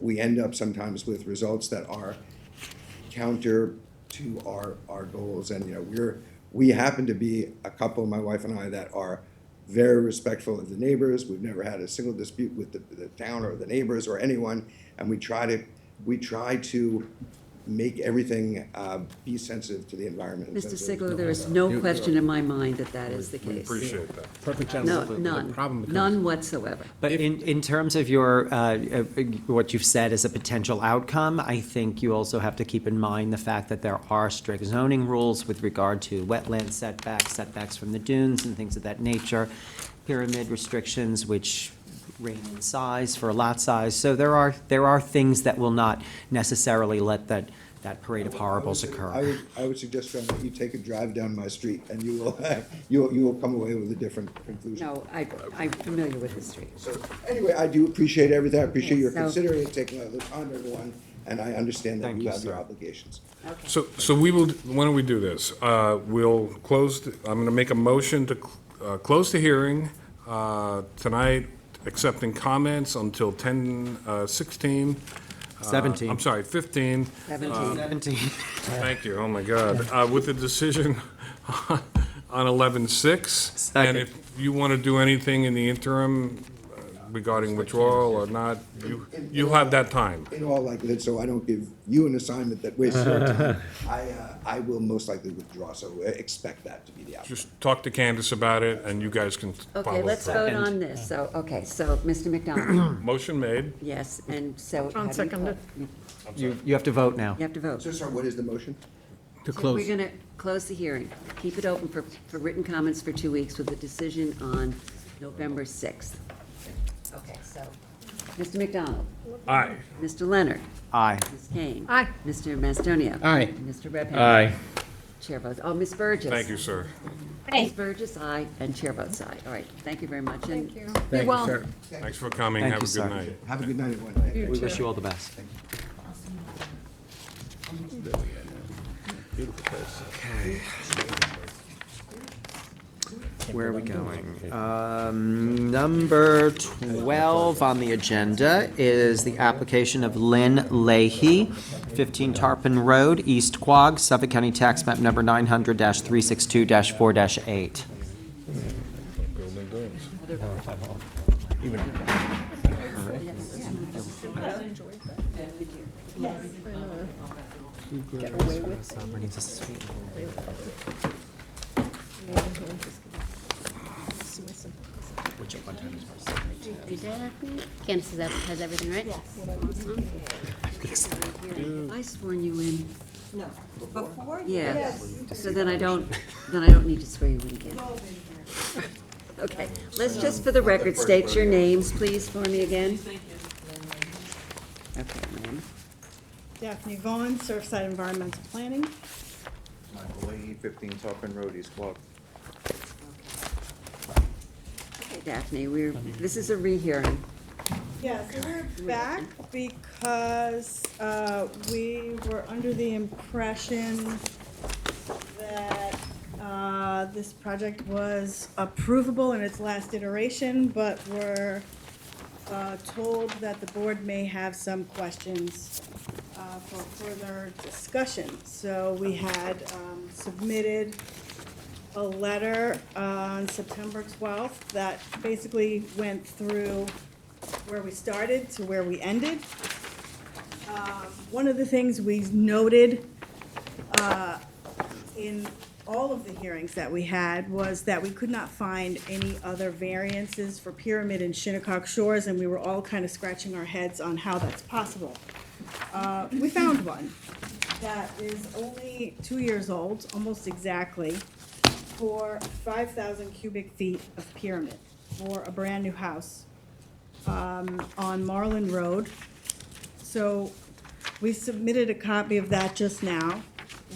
we end up sometimes with results that are counter to our goals, and we happen to be a couple, my wife and I, that are very respectful of the neighbors. We've never had a single dispute with the town or the neighbors or anyone, and we try to make everything be sensitive to the environment. Mr. Sigler, there is no question in my mind that that is the We case. appreciate that. Perfect No, gentleman. The problem none, becomes- none whatsoever. But in terms of your, what you've said as a potential outcome, I think you also have to keep in mind the fact that there are strict zoning rules with regard to wetland setbacks, setbacks from the dunes and things of that nature, pyramid restrictions, which range in size for lot size. So there are things that will not necessarily let that parade of horribles occur. I would suggest, John, that you take a drive down my street and you will, you will come away with a different conclusion. No, I'm familiar with the street. So, anyway, I do appreciate everything. I appreciate your So- considering it, taking the time, everyone, and I understand that Thank you you, have your sir. obligations. So we will, why don't we do this? We'll close, I'm going to make a motion to close the hearing tonight, accepting comments until 10:16. 17. I'm sorry, 15. 17. Thank you, oh my God. With the decision on 11/6. Second. And if you want to do anything in the interim regarding withdrawal or not, you'll have that time. In all likelihood, so I don't give you an assignment that wastes your time, I will most likely withdraw, so expect that to be the outcome. Just talk to Candace about it, and you guys can follow Okay, let's through. vote on this. So, Mr. McDonald, Motion made. yes, and so. John how do you seconded. vote? You have to vote now. You have to vote. So, sorry, what is the motion? To So close. We're going to close the hearing, keep it open for written comments for 2 weeks with a decision on November 6th. Okay, so, Mr. McDonald, Aye. Mr. Leonard, Aye. Ms. Kane. Aye. Mr. Mastonio. Aye. Mr. Redpath. Aye. Chair votes, Ms. Burgess. Thank you, sir. Ms. Burgess, aye, and chair votes aye. All right, thank you very much. Thank you. Thank Be you, well. sir. Thanks for coming. Thank Have you, a sir. good night. Have a good night, everyone. You We too. wish you all the best. Beautiful place. Okay. Where are we going? Number 12 on the agenda is the application of Lynn Leahy, 15 Tarpon Road, East Quogue, Suffolk County Tax Map Number 900-362-4-8. Candace has everything, right? I sworn you in. No. Before? Yeah, Yes. so then I don't need to swear you in again. Okay, let's just for the record state your names, please, for me again. Okay, ma'am. Daphne Vaughn, Surfside Environmental Planning. Michael Leahy, 15 Tarpon Road, East Quogue. Okay, Daphne, this is a rehearing. Yeah, so we're back because we were under the impression that this project was approvable in its last iteration, but we're told that the board may have some questions for further discussion. So we had submitted a letter on September 12th that basically went through where we started to where we ended. One of the things we noted in all of the hearings that we had was that we could not find any other variances for Pyramid and Shinnecock Shores, and we were all kind of scratching our heads on how that's possible. We found one that is only 2 years old, almost exactly, for 5,000 cubic feet of Pyramid for a brand-new house on Marlin Road. So we submitted a copy of that just now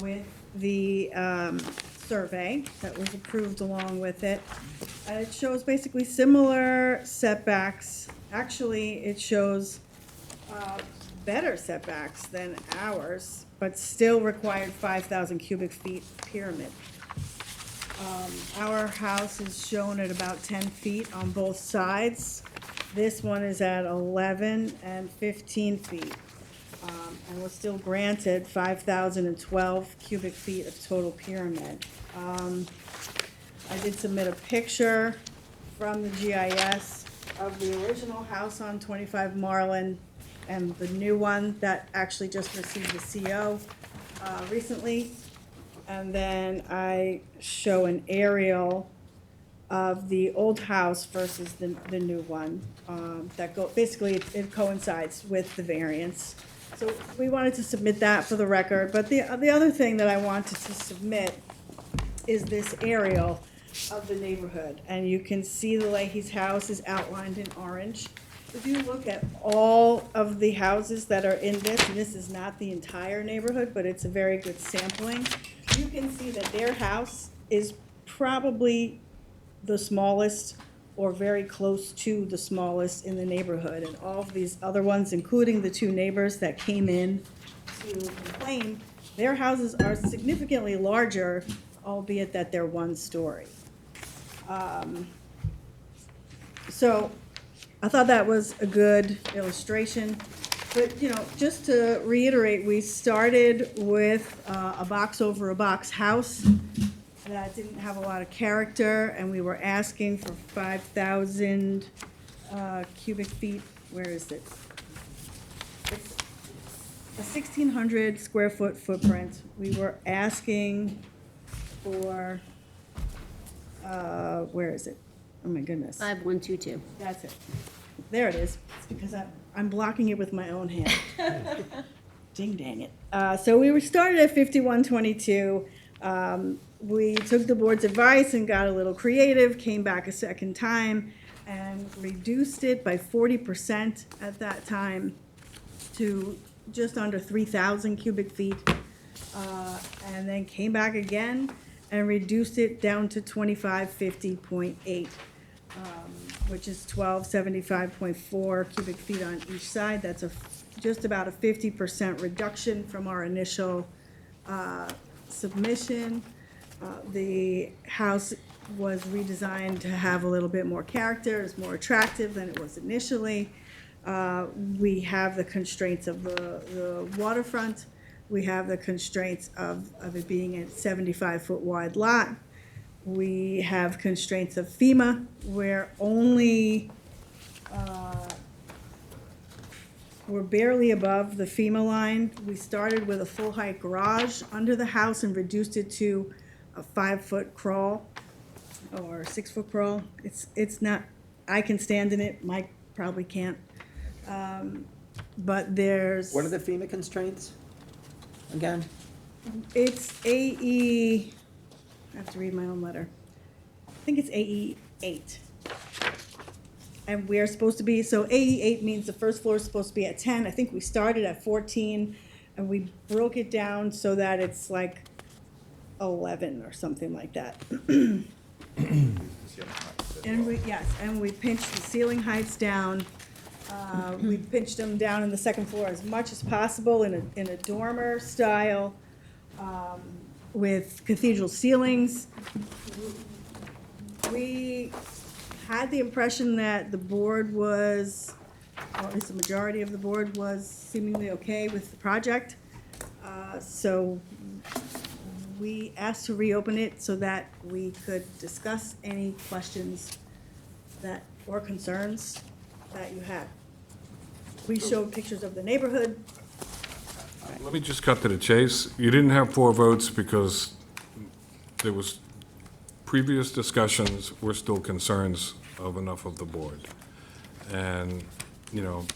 with the survey that was approved along with it. And it shows basically similar setbacks. Actually, it shows better setbacks than ours, but still required 5,000 cubic feet Pyramid. Our house is shown at about 10 feet on both sides. This one is at 11 and 15 feet. And was still granted 5,012 cubic feet of total Pyramid. I did submit a picture from the GIS of the original house on 25 Marlin and the new one that actually just received the CO recently. And then I show an aerial of the old house versus the new one. Basically, it coincides with the variance. So we wanted to submit that for the record, but the other thing that I wanted to submit is this aerial of the neighborhood. And you can see the Leahy's house is outlined in orange. If you look at all of the houses that are in this, and this is not the entire neighborhood, but it's a very good sampling, you can see that their house is probably the smallest or very close to the smallest in the neighborhood. And all of these other ones, including the two neighbors that came in to complain, their houses are significantly larger, albeit that they're one story. So I thought that was a good illustration. But, you know, just to reiterate, we started with a box over a box house that didn't have a lot of character, and we were asking for 5,000 cubic feet. Where is it? It's a 1,600 square foot footprint. We were asking for, where is it? Oh my goodness. 5122. That's it. There it is. It's because I'm blocking it with my own hand. Ding dang it. So we started at 5122. We took the board's advice and got a little creative, came back a second time and reduced it by 40% at that time to just under 3,000 cubic feet. And then came back again and reduced it down to 2550.8. Which is 1275.4 cubic feet on each side. That's just about a 50% reduction from our initial submission. The house was redesigned to have a little bit more character. It's more attractive than it was initially. We have the constraints of the waterfront. We have the constraints of it being a 75-foot wide lot. We have constraints of FEMA, where only, we're barely above the FEMA line. We started with a full-height garage under the house and reduced it to a 5-foot crawl or 6-foot crawl. It's not, I can stand in it, Mike probably can't. But there's. What are the FEMA constraints again? It's AE. I have to read my own letter. I think it's AE 8. And we're supposed to be, so AE 8 means the first floor is supposed to be at 10. I think we started at 14 and we broke it down so that it's like 11 or something like that. And we pinched the ceiling heights down. We pinched them down in the second floor as much as possible in a dormer style. With cathedral ceilings. We had the impression that the board was, or at least the majority of the board was seemingly okay with the project. So we asked to reopen it so that we could discuss any questions or concerns that you had. We showed pictures of the neighborhood. Let me just cut to the chase. You didn't have 4 votes because there was previous discussions were still concerns of enough of the board. And, you know,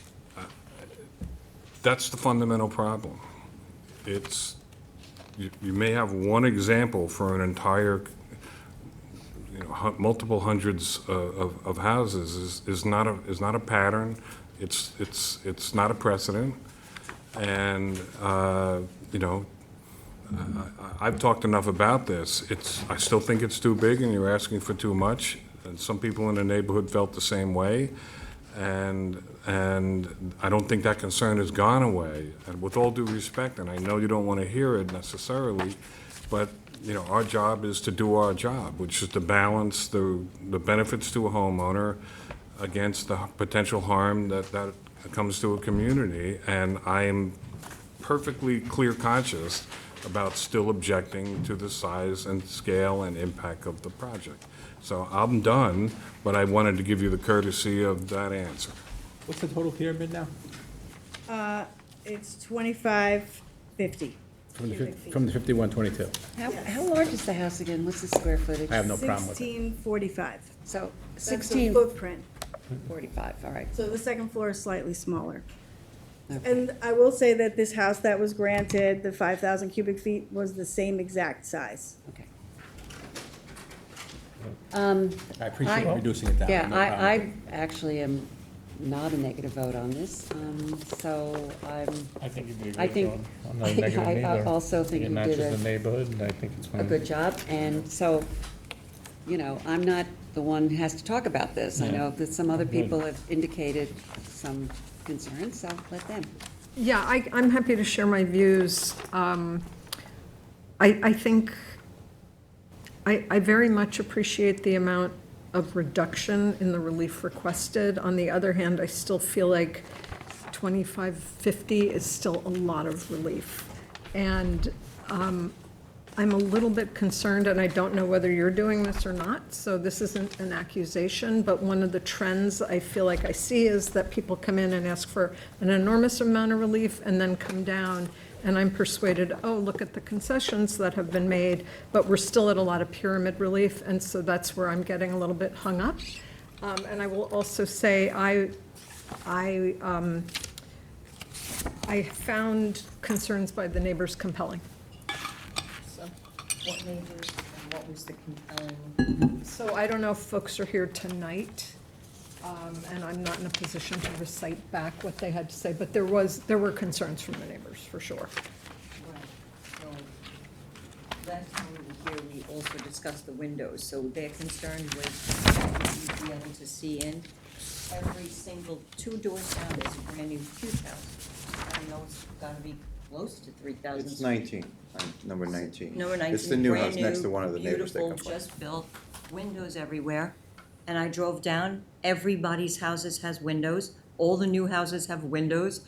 that's the fundamental problem. It's, you may have one example for an entire, you know, multiple hundreds of houses is not a pattern. It's not a precedent. And, you know, I've talked enough about this. I still think it's too big and you're asking for too much. And some people in the neighborhood felt the same way. And I don't think that concern has gone away. And with all due respect, and I know you don't want to hear it necessarily, but, you know, our job is to do our job, which is to balance the benefits to a homeowner against the potential harm that comes to a community. And I am perfectly clear conscious about still objecting to the size and scale and impact of the project. So I'm done, but I wanted to give you the courtesy of that answer. What's the total pyramid now? It's 2550. From the 5122. How large is the house again? What's the square footage? I have no problem with it. 1645. So That's the 1645, footprint. all right. So the second floor is slightly smaller. And I will say that this house that was granted, the 5,000 cubic feet, was the same exact size. Okay. I appreciate reducing it down. Yeah, no problem. I actually am not a negative vote on this, so I think you did a I good think- job. I'm not negative I either. also think It you matches did the neighborhood, and I think it's a fine. good job, and so, you know, I'm not the one who has to talk about this. I Yeah. know that some other Good. people have indicated some concerns, so let them. Yeah, I'm happy to share my views. I think, I very much appreciate the amount of reduction in the relief requested. On the other hand, I still feel like 2550 is still a lot of relief. And I'm a little bit concerned, and I don't know whether you're doing this or not, so this isn't an accusation, but one of the trends I feel like I see is that people come in and ask for an enormous amount of relief and then come down, and I'm persuaded, oh, look at the concessions that have been made, but we're still at a lot of pyramid relief, and so that's where I'm getting a little bit hung up. And I will also say, I found concerns by the neighbors compelling. What neighbors and what was the compelling? So I don't know if folks are here tonight, and I'm not in a position to recite back what they had to say, but there were concerns from the neighbors, for sure. So, last time we were here, we also discussed the windows, so their concern was that you'd be able to see in. Every single, 2 doors down is a brand new cute house. I know it's gotta be close to 3,000. It's 19, number 19. Number 19, It's the new house brand next to new, one of the neighbors that beautiful, complained. just built, windows everywhere. And I drove down, everybody's houses has windows, all the new houses have windows.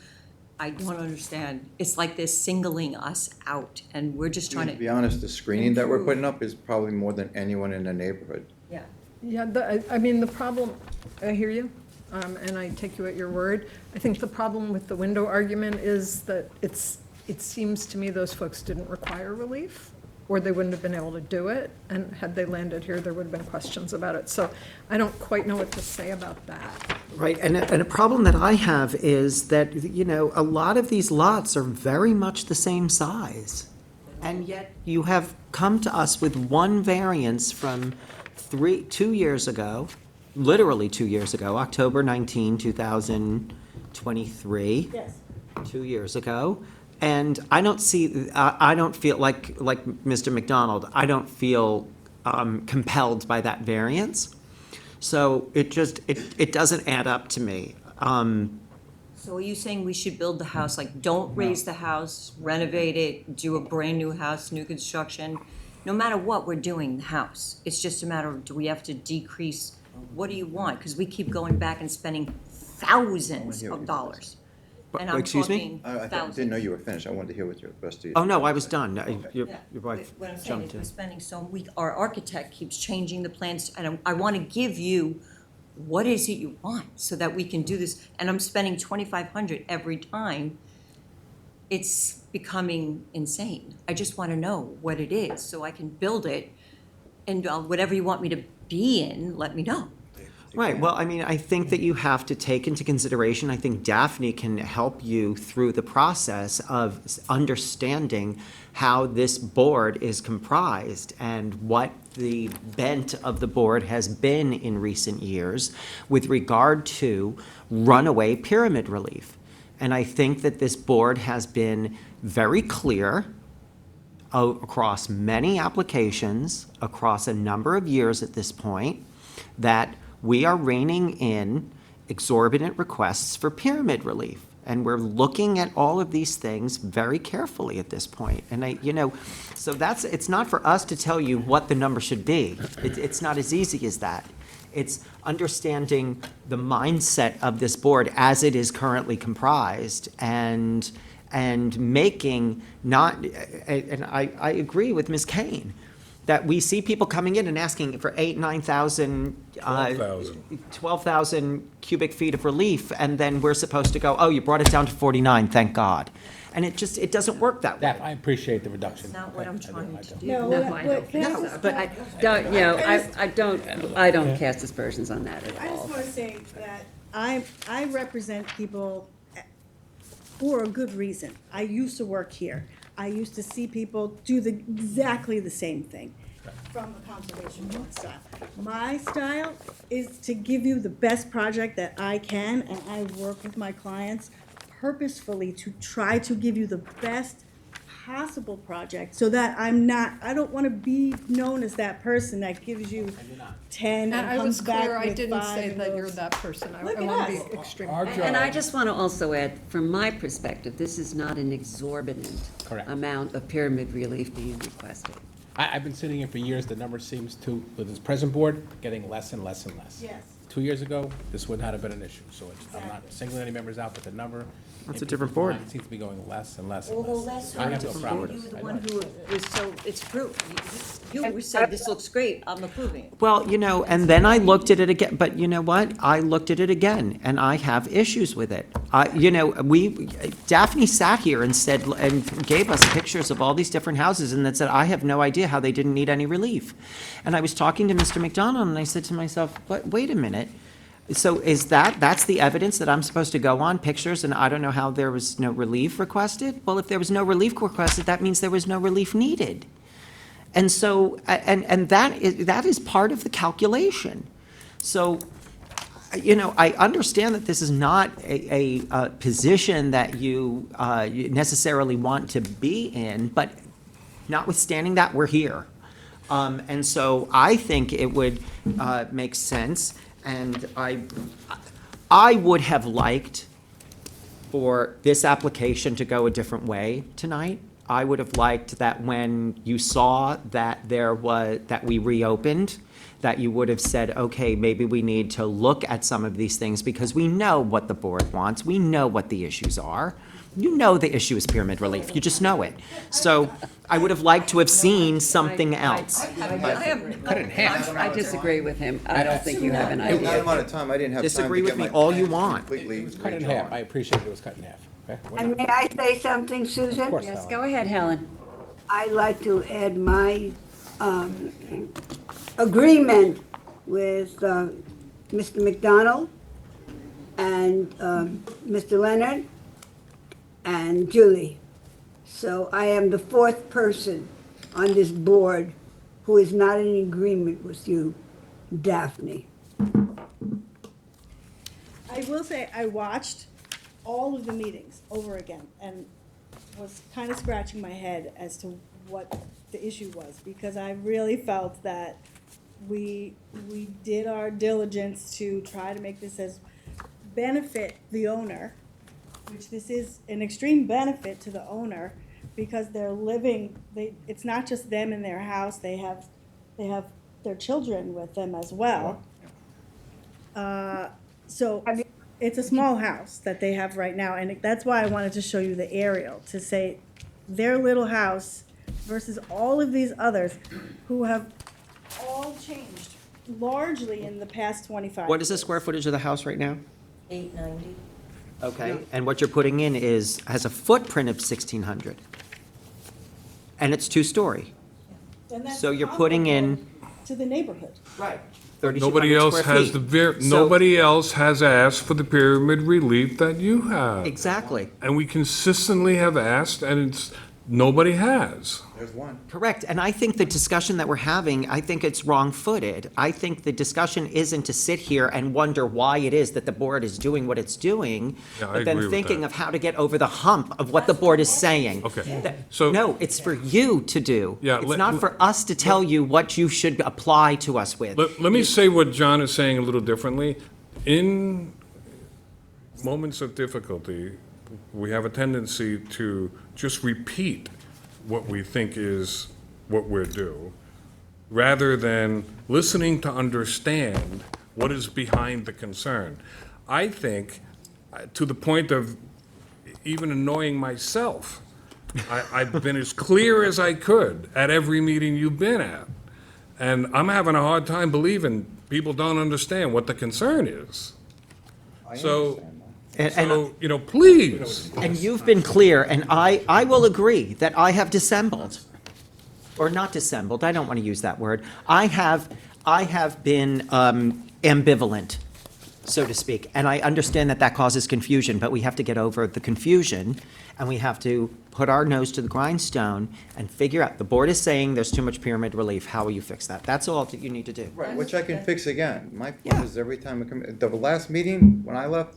I don't understand. It's like they're singling us out, and we're just trying To be honest, the screening that we're putting up is probably more than anyone in the neighborhood. Yeah. Yeah, I mean, the problem, I hear you, and I take you at your word. I think the problem with the window argument is that it seems to me those folks didn't require relief, or they wouldn't have been able to do it, and had they landed here, there would have been questions about it. So I don't quite know what to say about that. Right, and a problem that I have is that, you know, a lot of these lots are very much the same size. And yet you have come to us with one variance from 2 years ago, literally 2 years ago, October 19, 2023. Yes. 2 years ago. And I don't feel like Mr. McDonald, I don't feel compelled by that variance. So it doesn't add up to me. So are you saying we should build the house, like, don't raise the house, renovate it, do a brand-new house, new construction? No matter what, we're doing the house. It's just a matter of, do we have to decrease, what do you want? Because we keep going back and spending thousands of dollars. And I'm Excuse me? talking I thousands. didn't know you were finished. I wanted to hear what your rest of your. Oh, no, I was done. Your Yeah, wife what I'm saying jumped is in. we're spending our architect keeps changing the plans, and I want to give you, what is it you want, so that we can do this, and I'm spending $2,500 every time. It's becoming insane. I just want to know what it is, so I can build it, and whatever you want me to be in, let me know. Right, well, I mean, I think that you have to take into consideration, I think Daphne can help you through the process of understanding how this board is comprised and what the bent of the board has been in recent years with regard to runaway pyramid relief. And I think that this board has been very clear across many applications, across a number of years at this point, that we are reining in exorbitant requests for pyramid relief. And we're looking at all of these things very carefully at this point. And so it's not for us to tell you what the number should be. It's not as easy as that. It's understanding the mindset of this board as it is currently comprised and making not, and I agree with Ms. Kane, that we see people coming in and asking for 8, 9,000, 12,000 cubic feet of relief, and then we're supposed to go, oh, you brought it down to 49, thank God. And it doesn't work that way. I appreciate the reduction. That's not what I'm trying to do. No, No, I don't think so, but I don't, you know, I don't cast aspersions on that at I just all. want to say that I represent people for a good reason. I used to work here. I used to see people do exactly the same thing from the conservation board style. My style is to give you the best project that I can, and I work with my clients purposefully to try to give you the best possible project, so that I don't want to be known as that person that gives you 10 And and I was comes back clear, I with didn't 5 say and that you're goes, that person. I "Look at want to us." be extremely. Our And I job, just want to also add, from my perspective, this is not an exorbitant Correct. amount of pyramid relief being requested. I've been sitting here for years, the number seems to, with this present board, getting less and less and less. Yes. 2 years ago, this would not have been an issue, so I'm not singling any members out, but the number. That's in a different people's board. minds seems to be going less and less and Although less. last I time, have no problem you with were it. the I one know. who was so, it's approved. You said, this looks great, I'm approving it. Well, you know, and then I looked at it again, but you know what? I looked at it again, and I have issues with it. You know, Daphne sat here and said, and gave us pictures of all these different houses, and that said, I have no idea how they didn't need any relief. And I was talking to Mr. McDonald, and I said to myself, but wait a minute. So that's the evidence that I'm supposed to go on, pictures, and I don't know how there was no relief requested? Well, if there was no relief requested, that means there was no relief needed. And so, and that is part of the calculation. So, you know, I understand that this is not a position that you necessarily want to be in, but notwithstanding that, we're here. And so I think it would make sense, and I would have liked for this application to go a different way tonight. I would have liked that when you saw that that we reopened, that you would have said, okay, maybe we need to look at some of these things, because we know what the board wants, we know what the issues are. You know the issue is pyramid relief, you just know it. So I would have liked to have seen something else. Cut it in half. I disagree with him. I don't think you have an Not a idea. amount of time, I didn't have time to Disagree with get me my all you pen want. completely Cut it in half, I appreciate it was cut in half, okay? We're And not- may I say something, Susan? course. Yes, go ahead, Helen. I'd like to add my agreement with Mr. McDonald and Mr. Leonard and Julie. So I am the fourth person on this board who is not in agreement with you, Daphne. I will say, I watched all of the meetings over again and was kind of scratching my head as to what the issue was, because I really felt that we did our diligence to try to make this as benefit the owner, which this is an extreme benefit to the owner, because they're living, it's not just them in their house, they have their children with them as well. So it's a small house that they have right now, and that's why I wanted to show you the aerial, to say their little house versus all of these others who have all changed largely in the past 25 years. What is the square footage of the house right now? 890. Okay, and what you're putting in has a footprint of 1,600. And it's two-story. And that's So you're putting in comparable to the neighborhood. Right. Nobody else has nobody else has asked for the pyramid relief that you have. Exactly. And we consistently have asked, and nobody has. There's one. Correct, and I think the discussion that we're having, I think it's wrong-footed. I think the discussion isn't to sit here and wonder why it is that the board is doing what it's doing, Yeah, I but agree then with thinking that. of how to get over the hump of what the board is saying. Okay, so. No, it's for you to do. Yeah, It's not for us to tell you what you should apply to us with. Let me say what John is saying a little differently. In moments of difficulty, we have a tendency to just repeat what we think is what we're due, rather than listening to understand what is behind the concern. I think, to the point of even annoying myself, I've been as clear as I could at every meeting you've been at. And I'm having a hard time believing people don't understand what the concern is. So, please. And you've been clear, and I will agree that I have dissembled, or not dissembled, I don't want to use that word. I have been ambivalent, so to speak, and I understand that that causes confusion, but we have to get over the confusion, and we have to put our nose to the grindstone and figure out, the board is saying there's too much pyramid relief, how will you fix that? That's all that you need to do. Right, which I can fix again. My point is every time we come, the last meeting, when I left,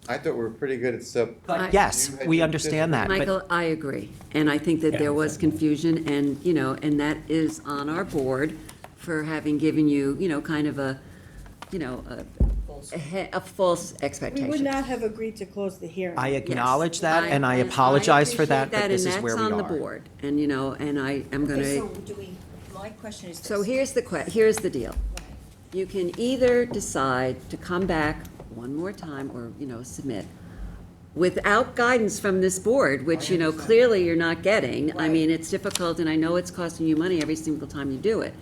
I thought we were pretty good at stuff. Yes, we understand that, but Michael, I agree, and I think that there was confusion, and, and that is on our board for having given you, kind of a false We expectation. would not have agreed to close the hearing. I acknowledge that, and I apologize for that, appreciate but this is where we And that's on are. the board, and, and I am gonna. Okay, so do we, my question is this. So here's the deal. You can either decide to come back one more time or, submit without guidance from this board, which, clearly you're not getting. I mean, it's difficult and I know it's costing you money every single time you do it.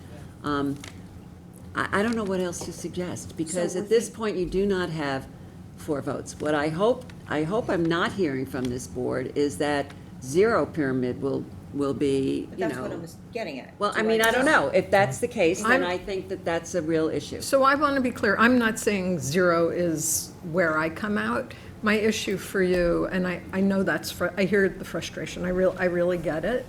I don't know what else to suggest, because at this point you do not have 4 votes. What I hope I'm not hearing from this board is that 0 pyramid will be, But that's what I was getting at. Well, I Do mean, I don't know. If that's the case, then I'm- I think that that's a real issue. So I want to be clear, I'm not saying 0 is where I come out. My issue for you, and I know I hear the frustration, I really get it,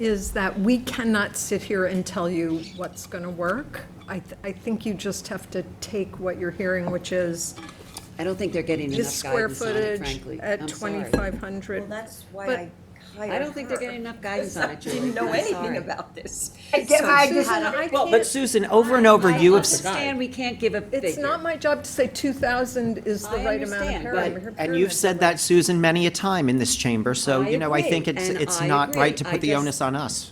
is that we cannot sit here and tell you what's going to work. I think you just have to take what you're hearing, which is I don't think they're getting this enough square guidance on it, footage frankly. at I'm sorry. 2,500. Well, that's why But I hired I don't think they're her, getting enough guidance on it, because I Julie. didn't know I'm anything sorry. about this. Well, but Susan, over and over, you I have, understand we can't give a figure. It's not my job to say 2,000 is the I right amount of understand, pyramid. and you've said that, Susan, many a time in this chamber, so, I I think agree, and it's I not agree. right to I put the just- onus on us.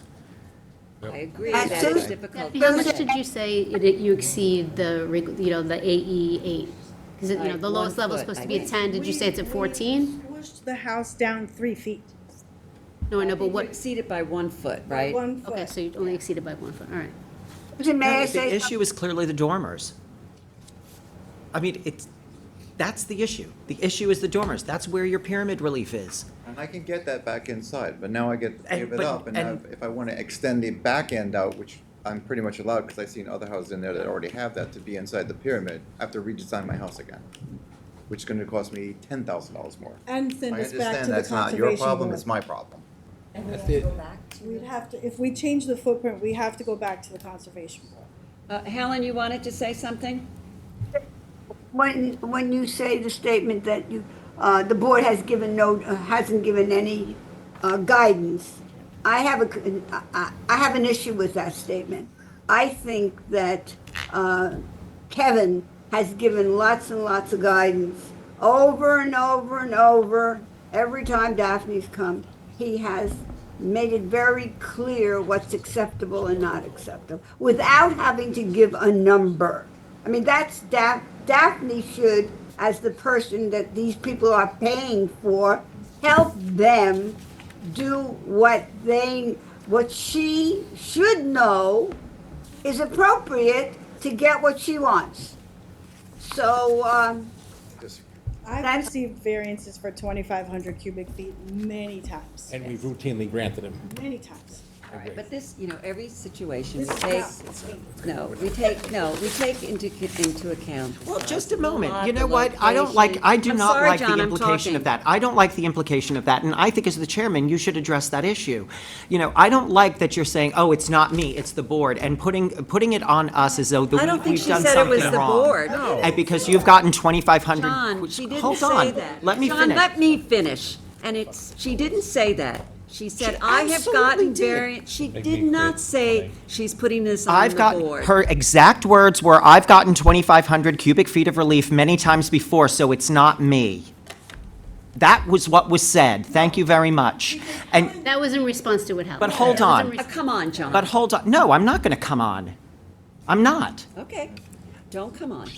I agree And that it's Susan- difficult. How much did you say that you exceed the, the AE 8? Because, Like the lowest 1 level is foot, supposed I to be guess. at 10, did you say it's at 14? We pushed the house down 3 feet. No, I know, but You what, exceeded by 1 foot, by right? 1 foot. okay, so you only exceeded by 1 foot, all right. May I The say issue is clearly the dormers. I mean, that's the issue. The issue is the dormers. That's where your pyramid relief is. And I can get that back inside, but now I get to And- give it but- up, and and- if I want to extend the back end out, which I'm pretty much allowed, because I've seen other houses in there that already have that to be inside the pyramid, I have to redesign my house again, which is gonna cost me $10,000 more. And send I us back to understand the that's not your conservation problem, board. it's my problem. And we have to go back to. We'd have to, if we change the footprint, we have to go back to the conservation board. Helen, you wanted to say something? when you say the statement that the board has hasn't given any guidance, I have an issue with that statement. I think that Kevin has given lots and lots of guidance over and over and over. Every time Daphne's come, he has made it very clear what's acceptable and not acceptable, without having to give a number. I mean, that's Daphne should, as the person that these people are paying for, help them do what she should know is appropriate to get what she wants. So, I've received variances for 2,500 cubic feet many times, And we've routinely granted them. many times. But this, every situation, we This take, is we take into account. Well, just a moment. lot, You know the what? I do location. not I'm sorry, like John, the I'm implication of talking. that. I don't like the implication of that, and I think as the chairman, you should address that issue. I don't like that you're saying, oh, it's not me, it's the board, and putting it on us as though I don't think we've she done said it was something the wrong. board. No. And because you've gotten 2,500. John, she didn't Hold say on. that. Let me John, finish. let me finish. And she didn't say that. She said, She I have absolutely gotten did. variant. She did not say she's putting this on I've the got, board. her exact words were, I've gotten 2,500 cubic feet of relief many times before, so it's not me. That was what was said. Thank you very much. And, That was in response to what Helen But said. hold That was in on. res- Come on, John. but hold on, no, I'm not gonna come on. I'm not. Okay, don't come on.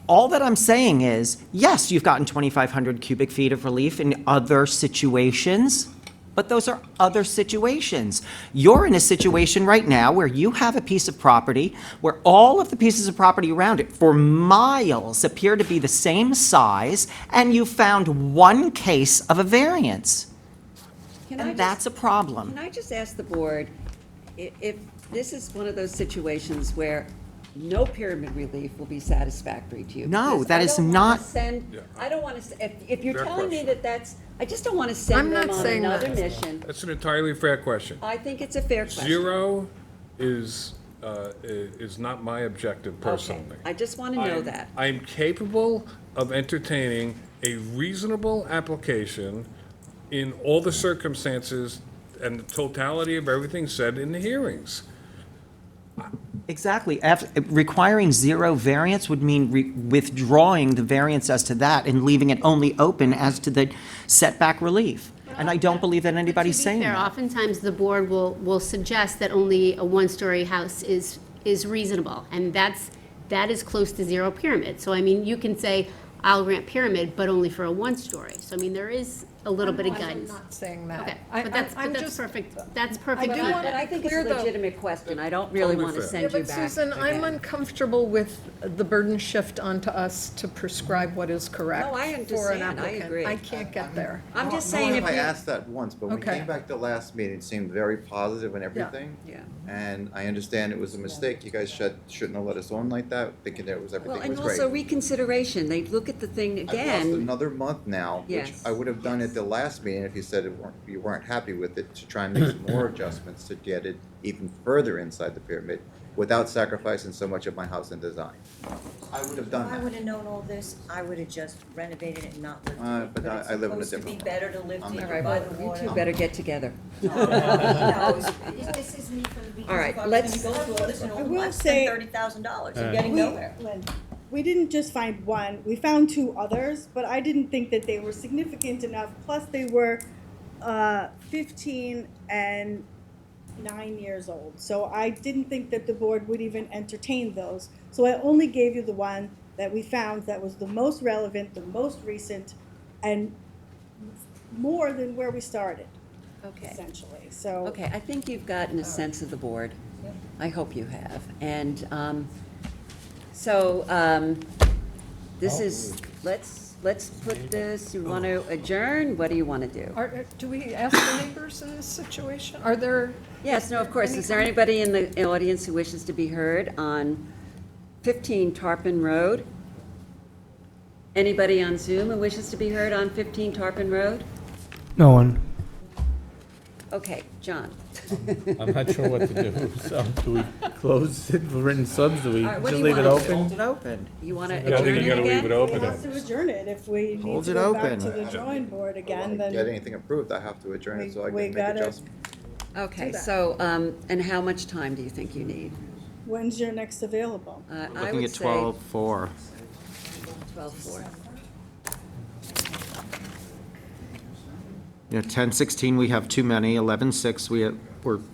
All that I'm saying is, yes, you've gotten 2,500 cubic feet of relief in other situations, But those are other situations. You're in a situation right now where you have a piece of property where all of the pieces of property around it for miles appear to be the same size, and you found one case of a variance. Can I And just- that's a problem. Can I just ask the board, if this is one of those situations where no pyramid relief will be satisfactory to you? No, Because that I is don't wanna not- send- I don't want to, if you're Fair telling me question. that I just don't want to I'm send them not on saying another that. mission. That's an entirely fair question. I think it's a fair question. 0 is not my objective personally. Okay, I just want to know that. I'm capable of entertaining a reasonable application in all the circumstances and the totality of everything said in the hearings. Exactly. Requiring 0 variance would mean withdrawing the variance as to that and leaving it only open as to the setback relief. And I don't believe that anybody's saying Fair, that. oftentimes the board will suggest that only a one-story house is reasonable, and that is close to 0 pyramid. So I mean, you can say, I'll grant pyramid, but only for a one-story. So I mean, there is a little bit of guidance. I'm not saying that. Okay, I- but that's I'm perfect, that's perfect. do feedback. want But I think it's clear a the- legitimate question. I don't really Totally want to fair. send Yeah, you but back. Susan, I'm again. uncomfortable with the burden shift onto us to prescribe what is correct No, I for an understand. I applicant. agree. I can't get there. I'm just No, saying if if I you. asked that once, but when we Okay. came back to last meeting, it seemed very positive and everything. Yeah. And I understand it was a mistake. You guys shouldn't have let us on like that, thinking that it was Well, everything and was great. also reconsideration. They look at the thing I've lost again. another month now, which Yes. I would have done at the last meeting if you said you weren't happy with it, to try and make some more adjustments to get it even further inside the pyramid without sacrificing so much of my house and design. I would have If done I that. would have known all this, I would have just renovated it and not lived in it. But it's I live in a supposed to different be better to live I'm here All right, by well, the you water. two better get together. This is me for the beach. All right, If I was let's- gonna go to all this and I all, will I'd say- spend $30,000 and getting nowhere. Lynn, we didn't just find one, we found 2 others, but I didn't think that they were significant enough. Plus, they were 15 and 9 years old. So I didn't think that the board would even entertain those. So I only gave you the one that we found that was the most relevant, the most recent, and more than where we started, Okay. essentially. So. Okay, I think you've gotten a sense of the board. I hope you have. And this is, let's put this, you want to adjourn? What do you want to do? Do we ask the neighbors in this situation? Are there? Yes, no, of course. Is there anybody in the audience who wishes to be heard on 15 Tarpon Road? Anybody on Zoom who wishes to be heard on 15 Tarpon Road? No one. Okay, John. I'm not sure what to do, so do we close it for written subs, do we All right, what just do you leave it wanna do? open? Hold it open. You want to I think adjourn you it gotta leave it again? open. We have to adjourn it. If we need Hold to it go back open. to the drawing board again, Get then anything approved, I have to adjourn it so I we can make gotta- adjustments. Okay, Do that. so, and how much time do you think you need? when's your next available? I Looking would at say 12:04. 12:04. You know, 10:16, we have too many. 11:06, we're,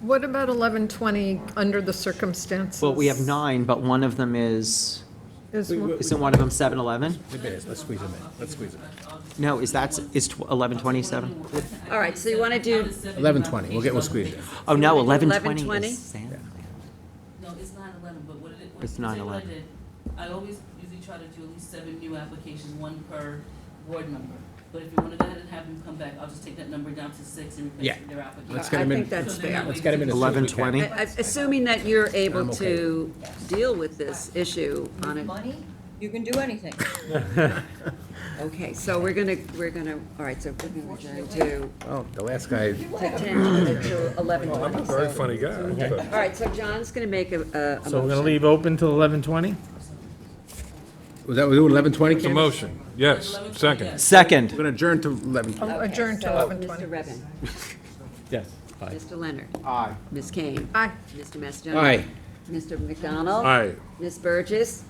What about 11:20 under the circumstances? well, we have 9, but one of them is, Is- isn't one of them 7-Eleven? Maybe it is, let's squeeze them in, let's squeeze them in. No, is 11:27? All right, so you want to do, 11:20, we'll squeeze it. Oh, no, You wanna do 11:20 11:20? is Sand. No, it's 9/11, but what it, It's what 9/11. I did, I always usually try to do at least 7 new applications, 1 per board member. But if you want to go ahead and have them come back, I'll just take that number down to 6 and replace Yeah. their application. Let's get them in. I think that's So then fair. that Let's way get them in as soon as we can. 11:20? Assuming that you're able I'm okay. to deal with this issue on it. Money, you can do anything. Okay, so we're gonna, all right, so we're gonna adjourn to Oh, the last guy, 10, to 11:20. I'm a very funny guy. All right, so John's gonna make a So we're gonna motion. leave open till 11:20? was that, we do 11:20? It's a motion, yes, second. Second. We're gonna adjourn to 11. Oh, adjourn to So, 11:20. Mr. Redmond, Yes, fine. Mr. Leonard, Aye. Ms. Kane, Aye. Mr. Macedonia. Aye. Mr. McDonald. Aye. Ms. Burgess.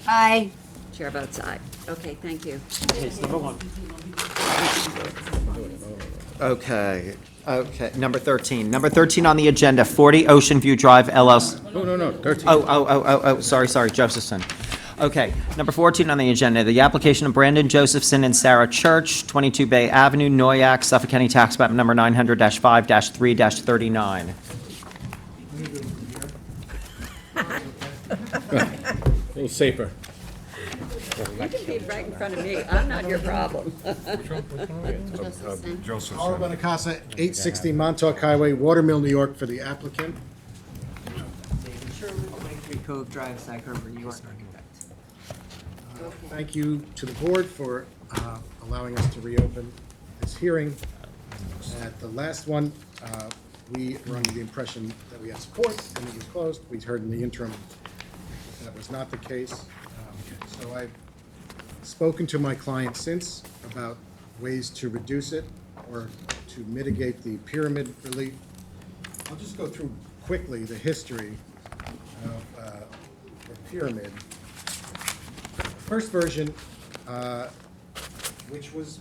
Aye. Chair votes aye. Okay, thank you. Okay, number 13. Number 13 on the agenda, 40 Ocean View Drive LLC. No, 13. Oh, sorry, Josephson. Okay, number 14 on the agenda, the application of Brandon Josephson and Sarah Church, 22 Bay Avenue, Noyak, Suffolk County Tax Map number 900-5-3-39. A little safer. You can be right in front of me. I'm not your problem. Joseph. Paolo Bonacasa, 860 Montauk Highway, Watermill, New York, for the applicant. Cove Drive, Sag Harbor, New York, architect. Thank you to the board for allowing us to reopen this hearing. At the last one, we were under the impression that we had support and it was closed. We heard in the interim that was not the case. So I've spoken to my client since about ways to reduce it or to mitigate the pyramid relief. I'll just go through quickly the history of the pyramid. First version, which was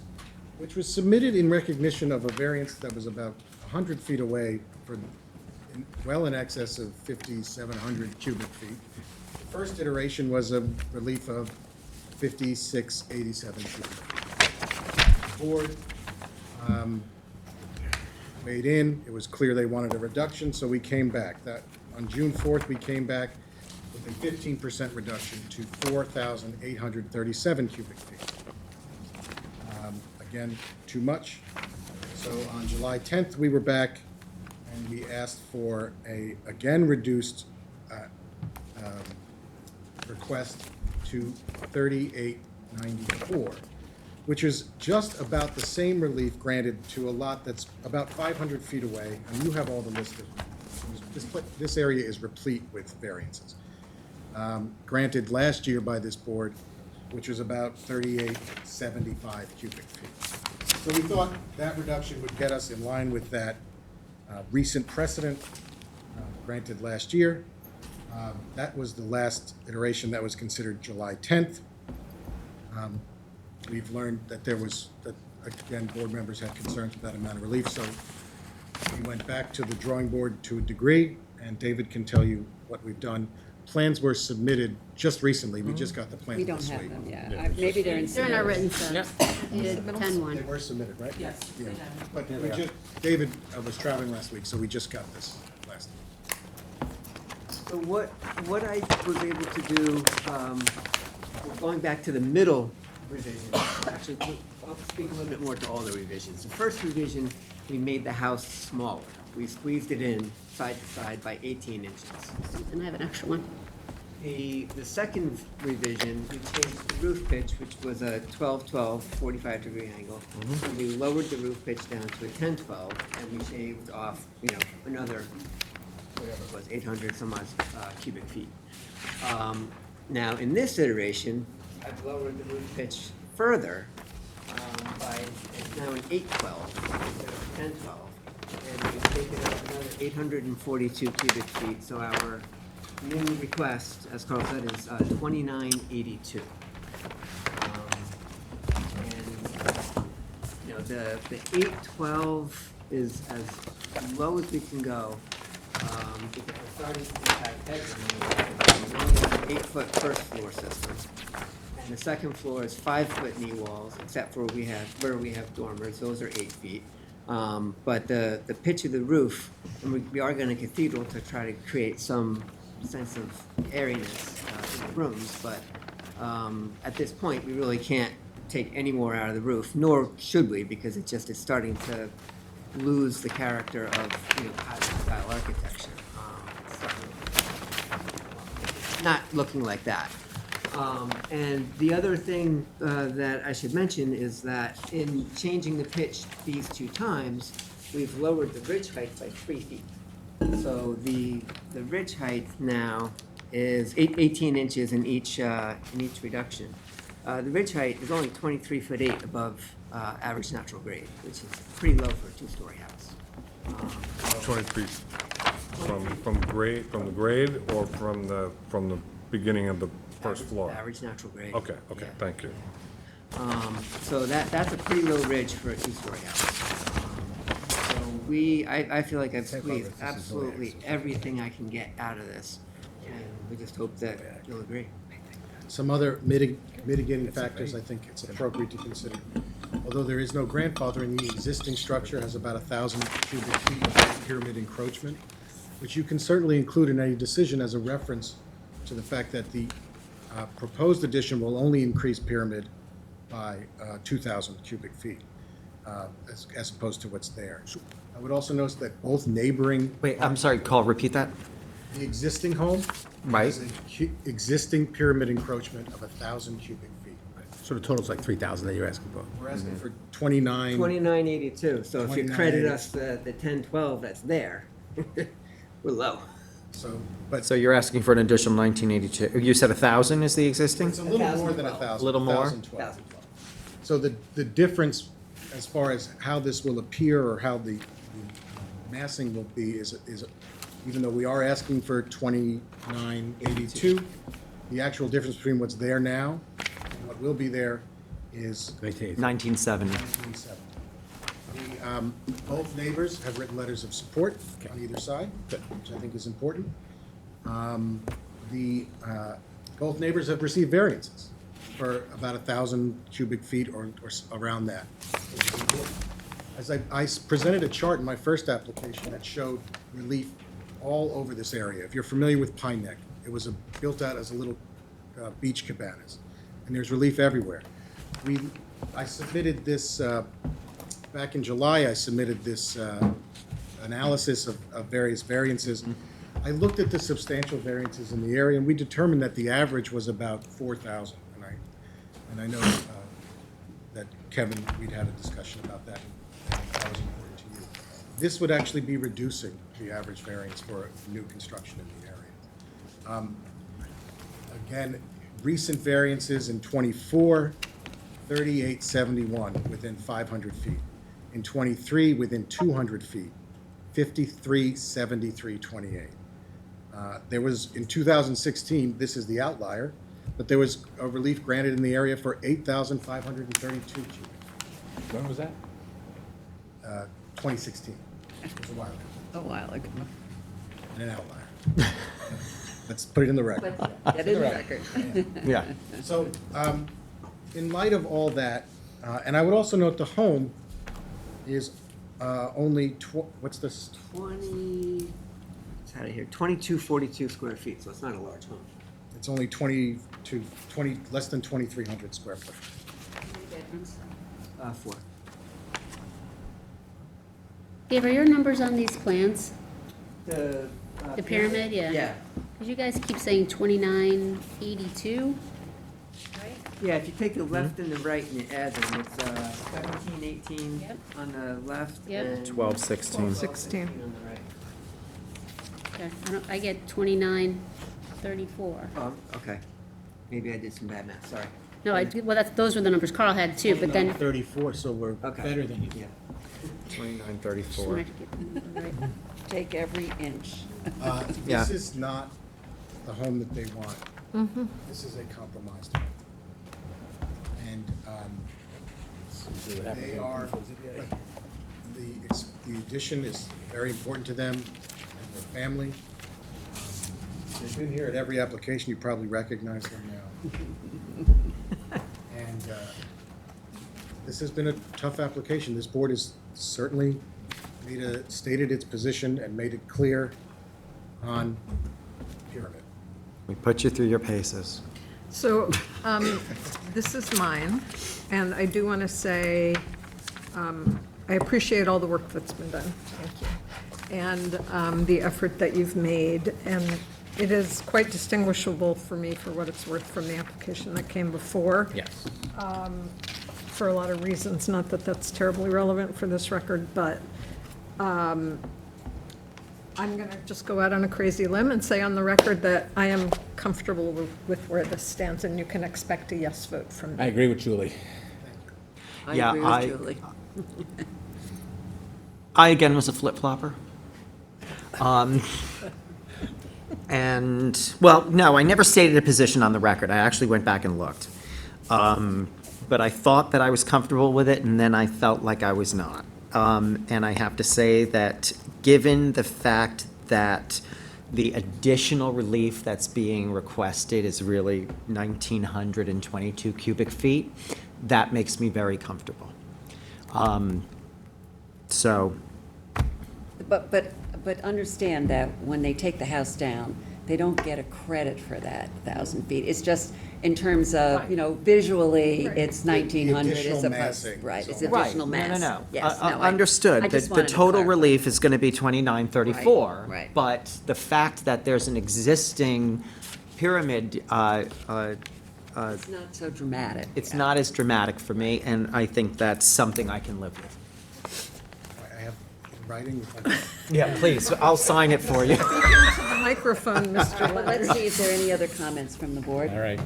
submitted in recognition of a variance that was about 100 feet away well in excess of 5,700 cubic feet. The first iteration was a relief of 5,687 cubic feet. The board weighed in. It was clear they wanted a reduction, so we came back. On June 4th, we came back with a 15% reduction to 4,837 cubic feet. Again, too much. So on July 10th, we were back and we asked for a, again, reduced request to 3,894, which is just about the same relief granted to a lot that's about 500 feet away, and you have all the list of, this area is replete with variances. Granted last year by this board, which was about 3,875 cubic feet. So we thought that reduction would get us in line with that recent precedent granted last year. That was the last iteration that was considered July 10th. We've learned that again, board members had concerns with that amount of relief, so we went back to the drawing board to a degree, and David can tell you what we've done. Plans were submitted just recently. We just got the plans We don't this have week. them yet. Maybe they're in. They're in our written subs. You did 10-1. They were submitted, right? Yes. Yeah. But we just, David was traveling last week, so we just got this last week. So what I was able to do, going back to the middle revision, actually, I'll speak a little bit more to all the revisions. The first revision, we made the house smaller. We squeezed it in side to side by 18 inches. And I have an extra one. The second revision, we changed the roof pitch, which was a 12-12, 45-degree angle. And we lowered the roof pitch down to a 10-12, and we shaved off, another, whatever it was, 800 some odd cubic feet. Now, in this iteration, I've lowered the roof pitch further it's now an 8-12 instead of 10-12. And we've taken out another 842 cubic feet, so our new request, as Carl said, is 2982. And the 812 is as low as we can go because we're starting to impact bedroom. We only have an 8-foot first floor system, and the second floor is 5-foot knee walls, except for where we have dormers. Those are 8 feet. But the pitch of the roof, and we are going to cathedral to try to create some sense of airiness in the rooms, but at this point, we really can't take any more out of the roof, nor should we, because it's starting to lose the character of cottage-style architecture. It's not looking like that. And the other thing that I should mention is that in changing the pitch these 2 times, we've lowered the ridge height by 3 feet. So the ridge height now is 18 inches in each reduction. The ridge height is only 23'8" above average natural grade, which is pretty low for a 2-story house. 23 from the grade or from the beginning of the first floor? Average natural grade. Okay, Yeah. thank you. So that's a pretty low ridge for a 2-story house. So I feel like I've squeezed absolutely everything I can get out of this, and we just hope that you'll agree. some other mitigating factors I think it's appropriate to consider. Although there is no grandfathering, the existing structure has about 1,000 cubic feet of pyramid encroachment, which you can certainly include in any decision as a reference to the fact that the proposed addition will only increase pyramid by 2,000 cubic feet, as opposed to what's there. I would also note that both neighboring. Wait, I'm sorry, Carl, repeat that? The existing home. Right. Has existing pyramid encroachment of 1,000 cubic feet. So the total's like 3,000 that you're asking for? We're asking for 29. 2982, so if you credit 2980. us the 1012 that's there, we're low. So, So you're asking for an additional 1982. You said 1,000 is the existing? It's a little more than 1,000. A little more? 1,012. So the difference as far as how this will appear or how the massing will be is even though we are asking for 2982, the actual difference between what's there now and what will be there is 1970. 1970. Both neighbors have written letters of support on either side, which I think is important. Both neighbors have received variances for about 1,000 cubic feet or around that. As I presented a chart in my first application that showed relief all over this area. If you're familiar with Pine Neck, it was built out as a little beach cabanas, and there's relief everywhere. I submitted this, back in July, I submitted this analysis of various variances. I looked at the substantial variances in the area, and we determined that the average was about 4,000. And I know that, Kevin, we'd had a discussion about that, and that was important to you. This would actually be reducing the average variance for new construction in the area. Again, recent variances in '24, 3871 within 500 feet. In '23, within 200 feet, 537328. There was, in 2016, this is the outlier, but there was a relief granted in the area for 8,532 cubic. When was that? 2016. It was a while ago. A while ago. And an outlier. Let's put it in the record. Get in the record. Yeah. So, in light of all that, and I would also note the home is only, what's this? 2242 square feet, so it's not a large home. It's only less than 2,300 square foot. Four. Dave, are your numbers on these plans? The The pyramid, yeah? Yeah. Because you guys keep saying 2982? Yeah, if you take the left and the right and you add them, it's 17, 18 on the left Yep. and 12, 16. 16. on the right. Okay, I get 2934. Oh, okay. Maybe I did some bad math, sorry. No, those were the numbers Carl had too, but then. 34, so we're Okay. better than you. Yeah. 2934. Take every inch. Yeah. This is not the home that they want. This is a compromised home. And they are, the addition is very important to them and their family. They've been here at every application, you probably recognize them now. And this has been a tough application. This board has certainly stated its position and made it clear on pyramid. We put you through your paces. So, this is mine, and I do want to say, I appreciate all the work that's been done, thank you, and the effort that you've made, and it is quite distinguishable for me, for what it's worth, from the application that came before. Yes. For a lot of reasons, not that that's terribly relevant for this record, but I'm going to just go out on a crazy limb and say on the record that I am comfortable with where this stands, and you can expect a yes vote from me. I agree with Julie. I Yeah, agree with Julie. I, again, was a flip-flopper. And, well, no, I never stated a position on the record. I actually went back and looked. But I thought that I was comfortable with it, and then I felt like I was not. And I have to say that, given the fact that the additional relief that's being requested is really 1,922 cubic feet. That makes me very comfortable. So, But understand that when they take the house down, they don't get a credit for that 1,000 feet. It's just in terms of, you know, visually, it's 1,900. additional It's a massing right, is it's all. additional mass. No. Yes, no, Understood. I just The wanted to total clarify. relief is going to be 2,934. Right. But the fact that there's an existing pyramid, It's not so dramatic. it's not as dramatic for me, and I think that's something I can live with. I have in writing. Yeah, please, I'll sign it for you. Speaking to the microphone, Mr. Well, Leonard. let's see if there are any other comments from the board. All right.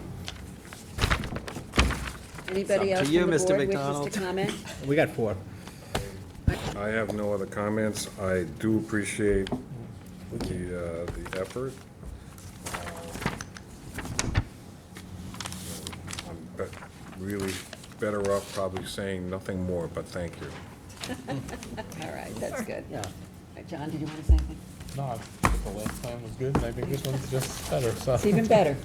Anybody It's else up to you, from the Mr. board wishes McDonald. to comment? We got 4. I have no other comments. I do appreciate the effort. I'm really better off probably saying nothing more, but thank you. All right, that's good. John, did you want to say anything? No, I think the last time was good, and I think this one's just better, so. It's even better.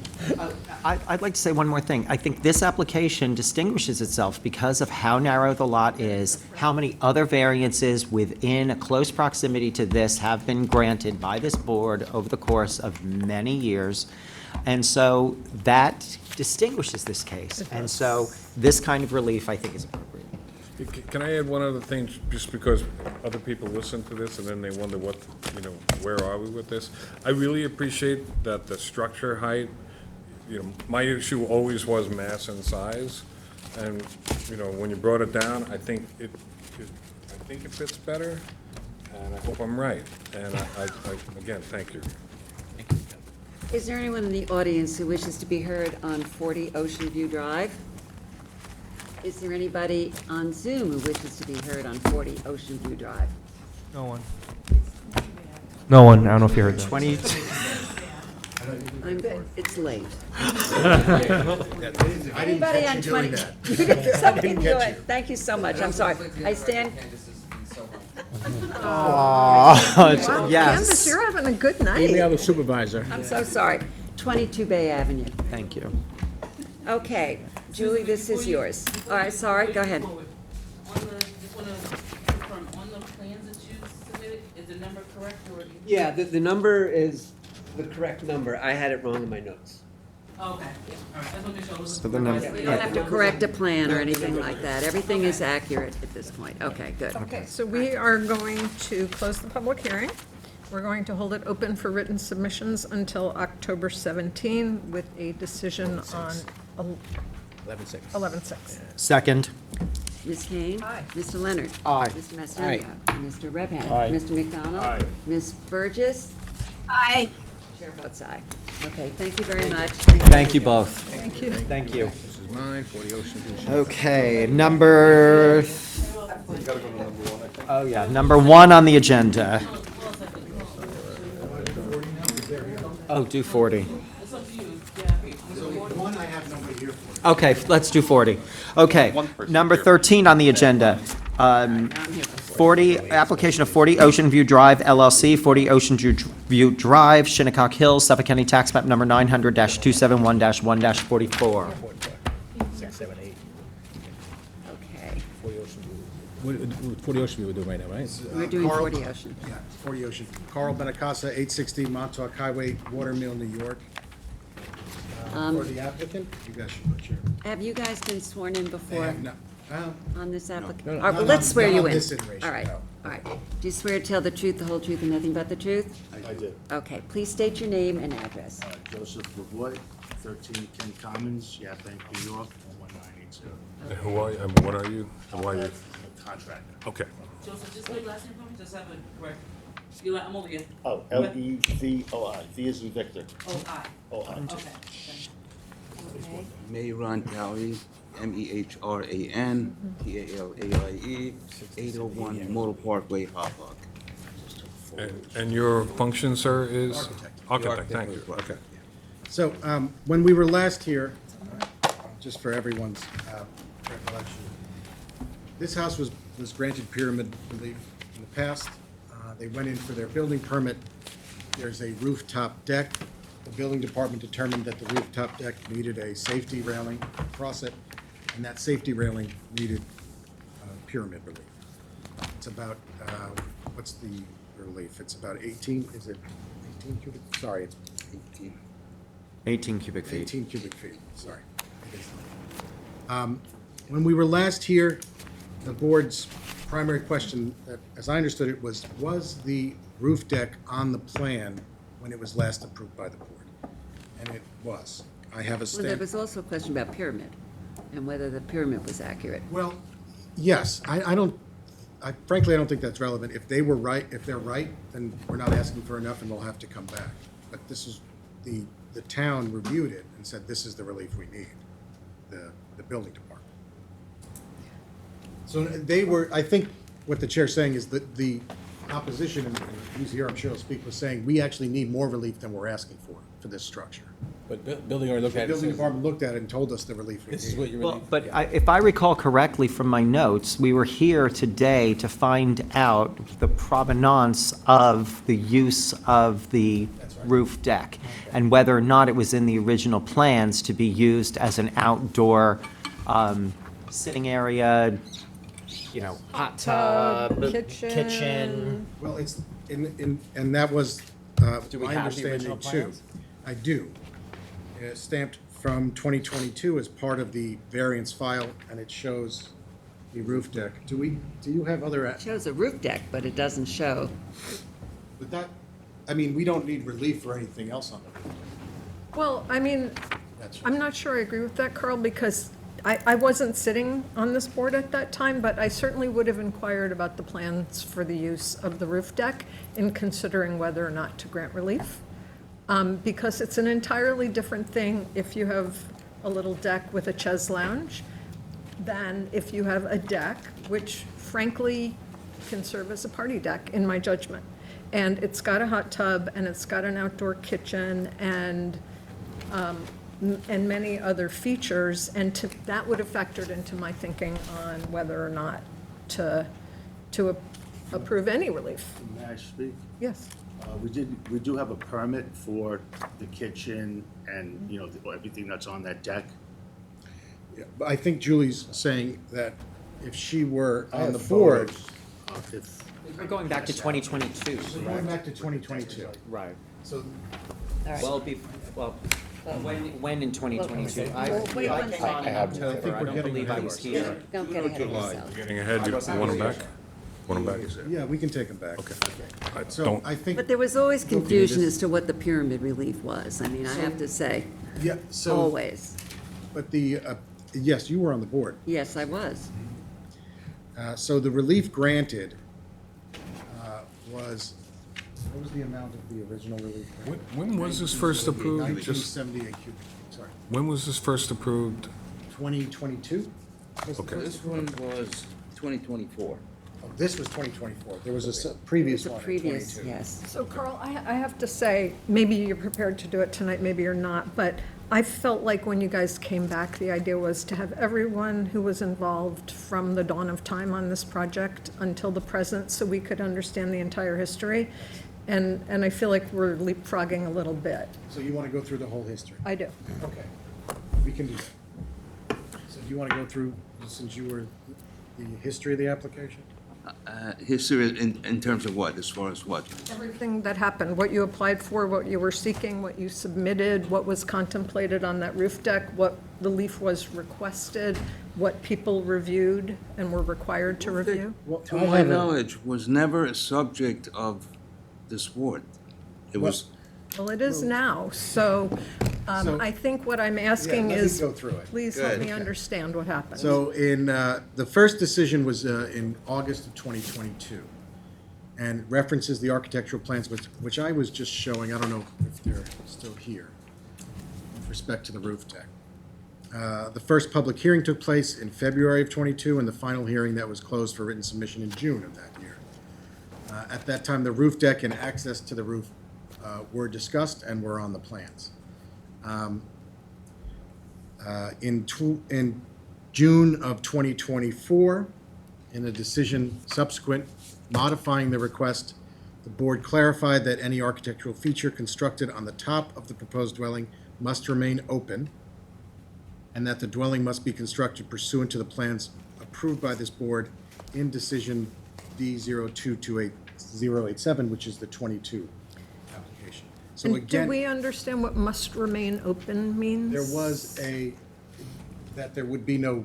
I'd like to say one more thing. I think this application distinguishes itself because of how narrow the lot is, how many other variances within a close proximity to this have been granted by this board over the course of many years. And so that distinguishes this case. And so this kind of relief, I think, is appropriate. Can I add one other thing, just because other people listen to this and then they wonder what, you know, where are we with this? I really appreciate that the structure height, you know, my issue always was mass and size. And, you know, when you brought it down, I think it fits better, and I hope I'm right. And I again, thank you. Is there anyone in the audience who wishes to be heard on 40 Ocean View Drive? Is there anybody on Zoom who wishes to be heard on 40 Ocean View Drive? No one. No one. I don't know if you heard that. 20. It's late. I didn't Anybody catch on you 20? doing that. You did something didn't to catch it. Thank you so much. I'm sorry. I stand. Aw, Candace, yes. you're having a good night. Email the supervisor. I'm so sorry. 22 Bay Avenue. Thank you. Okay, Julie, this is yours. All right, sorry, go ahead. On the, just want to confirm, on the plans that you submitted, is the number correct or? Yeah, the number is the correct number. I had it wrong in my notes. Oh, okay, yeah, all right, I just want to make sure I was. So the number- You don't have to correct a plan or anything like that. Everything is accurate at this point. Okay, good. Okay, so we are going to close the public hearing. We're going to hold it open for written submissions until October 17 with a decision on 11-6. 11/6. Second. Ms. Kane? Aye. Mr. Leonard? Aye. Mr. Mastrangelo? Mr. Redpath? Aye. Mr. McDonald? Aye. Ms. Burgess? Aye. Chair votes aye. Okay, thank you very much. Thank you both. Thank you. Thank you. This is mine, 40 Ocean View. Okay, number, oh yeah, number 1 on the agenda. Oh, do 40. One I have nobody here for. Okay, let's do 40. Okay, number 13 on the agenda. 40, application of 40 Ocean View Drive LLC, 40 Ocean View Drive, Shinnecock Hills, Suffolk County Tax Map number 900-271-1-44. 6, 7, 8. Okay, 40 Ocean View. 40 Ocean View we're doing right now, right? we're doing Carl- 40 Ocean. Yeah, 40 Ocean. Carl Benacasa, 860 Montauk Highway, Watermill, New York. For the applicant, you guys should put your. Have you guys been sworn in before No. on this application? No, no, All right, well, not let's on- swear not you on in. this iteration, All right, no. all right. Do you swear to tell the truth, the whole truth, and nothing but the truth? I did. Okay, please state your name and address. Joseph Lavoie, 13 Kent Commons, Yaphank, New York, 11982. And who are you, and what are you, and why are you? Contractor. Okay. Joseph, just your last name for me, just have it correct. You like, I'm over here. Oh, Levoi. V is in Victor. Oh, I. O-I. Okay. Okay. Mehran Talie, MEHRAN, TALAIE, 801 Motor Parkway, Hoplock. And your function, sir, is? Architect, thank you, Architect. okay. So, when we were last here, just for everyone's recollection, this house was granted pyramid relief in the past. They went in for their building permit there's a rooftop deck. The building department determined that the rooftop deck needed a safety railing across it, and that safety railing needed pyramid relief. It's about, what's the relief? It's about 18, is it 18 cubic? Sorry, it's 18. 18 cubic feet. 18 cubic feet, sorry. It is. When we were last here, the board's primary question, as I understood it, was the roof deck on the plan when it was last approved by the board? And it was. I have a Well, there stamp. was also a question about pyramid, and whether the pyramid was accurate. Well, yes, frankly, I don't think that's relevant. If they were right, if they're right, then we're not asking for enough and we'll have to come back. But this is, the town reviewed it and said, this is the relief we need, the building department. So they were, I think what the chair's saying is that the opposition, and he's here, I'm sure he'll speak, was saying, we actually need more relief than we're asking for this structure. But building already looked The at it. building says, department looked at it and told us the relief we need. This is what your Well, relief. but if I recall correctly from my notes, we were here today to find out the provenance of the use of the roof deck, and whether or not it was in the original plans to be used as an outdoor sitting area, hot tub, kitchen. Well, it's, and that was Do we my have the original understanding too. plans? I do. It's stamped from 2022 as part of the variance file, and it shows the roof deck. Do you have other? It shows a roof deck, but it doesn't show. But that, I mean, we don't need relief or anything else on it. Well, I mean, That's I'm not sure I agree with that, Carl, because I wasn't sitting on this board at that time, but I certainly would have inquired about the plans for the use of the roof deck in considering whether or not to grant relief. Because it's an entirely different thing if you have a little deck with a chaise lounge than if you have a deck, which frankly can serve as a party deck, in my judgment. And it's got a hot tub, and it's got an outdoor kitchen, and many other features, and that would have factored into my thinking on whether or not to approve any relief. May I speak? Yes. We do have a permit for the kitchen and, everything that's on that deck. Yeah, but I think Julie's saying that if she were I on have the board. photos. We're going back to 2022. We're going back to 2022. Right. So, When in 2022? I Well, wait one came on in I October, think I we're don't getting believe I ahead of was here. Don't get ahead of yourself. Getting ahead, you want them back? Want them back? yeah, we can take them back. Okay. I So don't, I think, But there was always Looking at confusion this- as to what the pyramid relief was. I mean, I have to say, yeah, so, always. but yes, you were on the board. Yes, I was. So the relief granted was, what was the amount of the original relief? when was this first approved? Just, 1978 cubic, sorry. when was this first approved? 2022? Okay. This one was 2024. Oh, this was 2024. There was a previous The one in previous, 22. yes. So Carl, I have to say, maybe you're prepared to do it tonight, maybe you're not, but I felt like when you guys came back, the idea was to have everyone who was involved from the dawn of time on this project until the present, so we could understand the entire history. And I feel like we're leapfrogging a little bit. So you want to go through the whole history? I do. Okay, we can do that. So do you want to go through, since you were the history of the application? History in terms of what, as far as what? Everything that happened, what you applied for, what you were seeking, what you submitted, what was contemplated on that roof deck, what relief was requested, what people reviewed and were required to review? To my knowledge, was never a subject of this board. It was, Well, it is now, so So- I think what I'm asking let me is, go through it. please help Good. me understand what happened. So the first decision was in August of 2022, and references the architectural plans, which I was just showing, I don't know if they're still here, with respect to the roof deck. The first public hearing took place in February of '22, and the final hearing that was closed for written submission in June of that year. At that time, the roof deck and access to the roof were discussed and were on the plans. In June of 2024, in a decision subsequent modifying the request, The board clarified that any architectural feature constructed on the top of the proposed dwelling must remain open, and that the dwelling must be constructed pursuant to the plans approved by this board in decision D0228-087, which is the 22 application. So And do again, we understand what must remain open means? there was that there would be no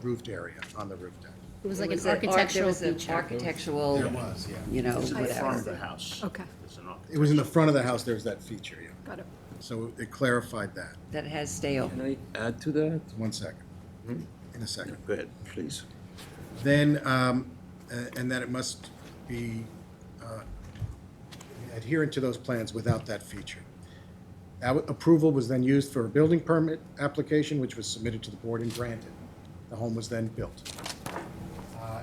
roofed area on the roof deck. It was like There an architectural There was feature. an architectural, There was, yeah. you know, It's in the front of whatever. the house. Okay, There's an It was in the front of the house, there's that feature, yeah. got it. So it clarified that. That it has stay open. Can I add to that? 1 second. In a second. Go ahead, please. Then, and that it must be adherent to those plans without that feature. Approval was then used for a building permit application, which was submitted to the board and granted. The home was then built.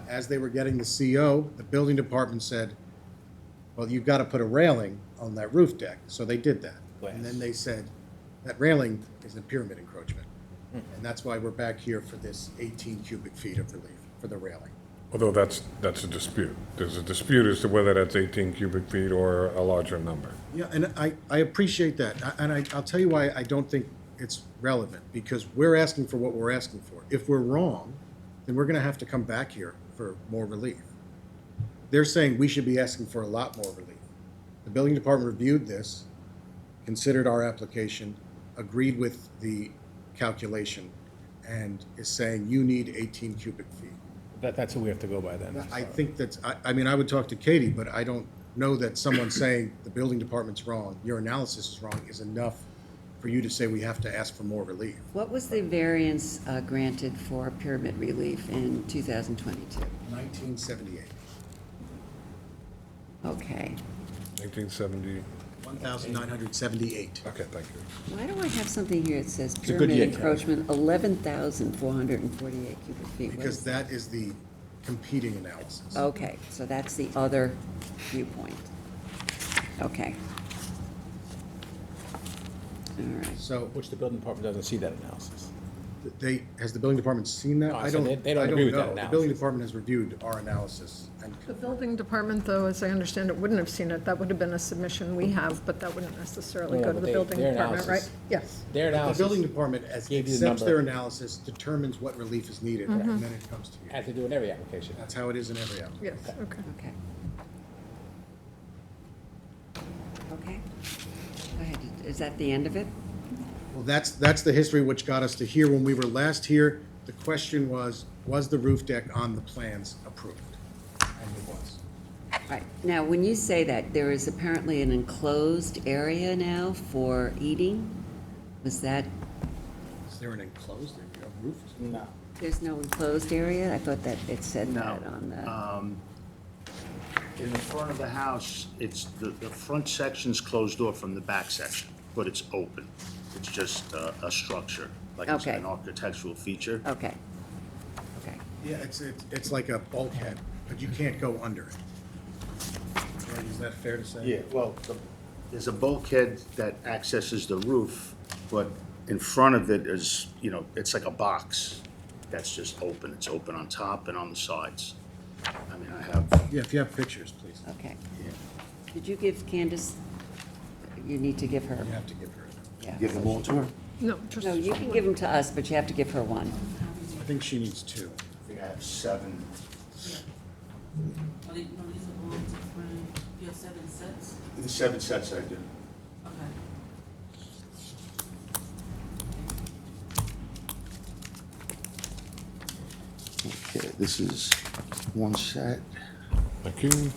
As they were getting the CO, the building department said, well, you've got to put a railing on that roof deck. So they did that. And then they said, that railing is a pyramid encroachment. And that's why we're back here for this 18 cubic feet of relief for the railing. Although that's a dispute. There's a dispute as to whether that's 18 cubic feet or a larger number. Yeah, and I appreciate that. And I'll tell you why I don't think it's relevant, because we're asking for what we're asking for. If we're wrong, then we're going to have to come back here for more relief. They're saying we should be asking for a lot more relief. The building department reviewed this, considered our application, agreed with the calculation, and is saying you need 18 cubic feet. That's who we have to go by then. I think that's, I mean, I would talk to Katie, but I don't know that someone saying the building department's wrong, your analysis is wrong, is enough for you to say we have to ask for more relief. What was the variance granted for pyramid relief in 2022? 1978. Okay. 1970. 1,978. Okay, thank you. Why do I have something here that says a good pyramid year, Kelly. encroachment, 11,448 cubic feet? What Because is that is the competing analysis. Okay, so that's the other viewpoint. Okay. All right. So Which the building department doesn't see that analysis. has the building department seen that? No, I so don't, they don't I agree with that know. The analysis. building department has reviewed our analysis and The building department, though, as I understand it, wouldn't have seen it. That would have been a submission we have, but that wouldn't necessarily No, go but to the they- building their department, right? analysis- Yes. Their the analysis. building department Gave you the accepts number. their analysis, determines what relief is needed, and then it comes to you. Had to do in every application. That's how it is in every application. Yes, okay. Okay. Okay. Go ahead. Is that the end of it? Well, that's the history which got us to here. When we were last here, the question was the roof deck on the plans approved? And it was. Right. Now, when you say that, there is apparently an enclosed area now for eating? Was that, Is there an enclosed area, a roof? No. there's no enclosed area? I thought that it said No. that on the, In the front of the house, it's, the front section's closed off from the back section, but it's open. It's just a structure, like it's Okay. an architectural feature. okay. Okay. Yeah, it's like a bulkhead, but you can't go under it. Right, is that fair to say? Yeah, well, there's a bulkhead that accesses the roof, but in front of it is, you know, it's like a box that's just open. It's open on top and on the sides. I mean, I have, Yeah, if you have pictures, please. Okay. yeah. Did you give Candace, you need to give her? You have to give her. Yeah. Give them all to her? No, just. No, you can give them to us, but you have to give her one. I think she needs two. I think I have 7. Are these are all different, you have 7 sets? The 7 sets I do. Okay. Okay, this is one set, Thank you. 2.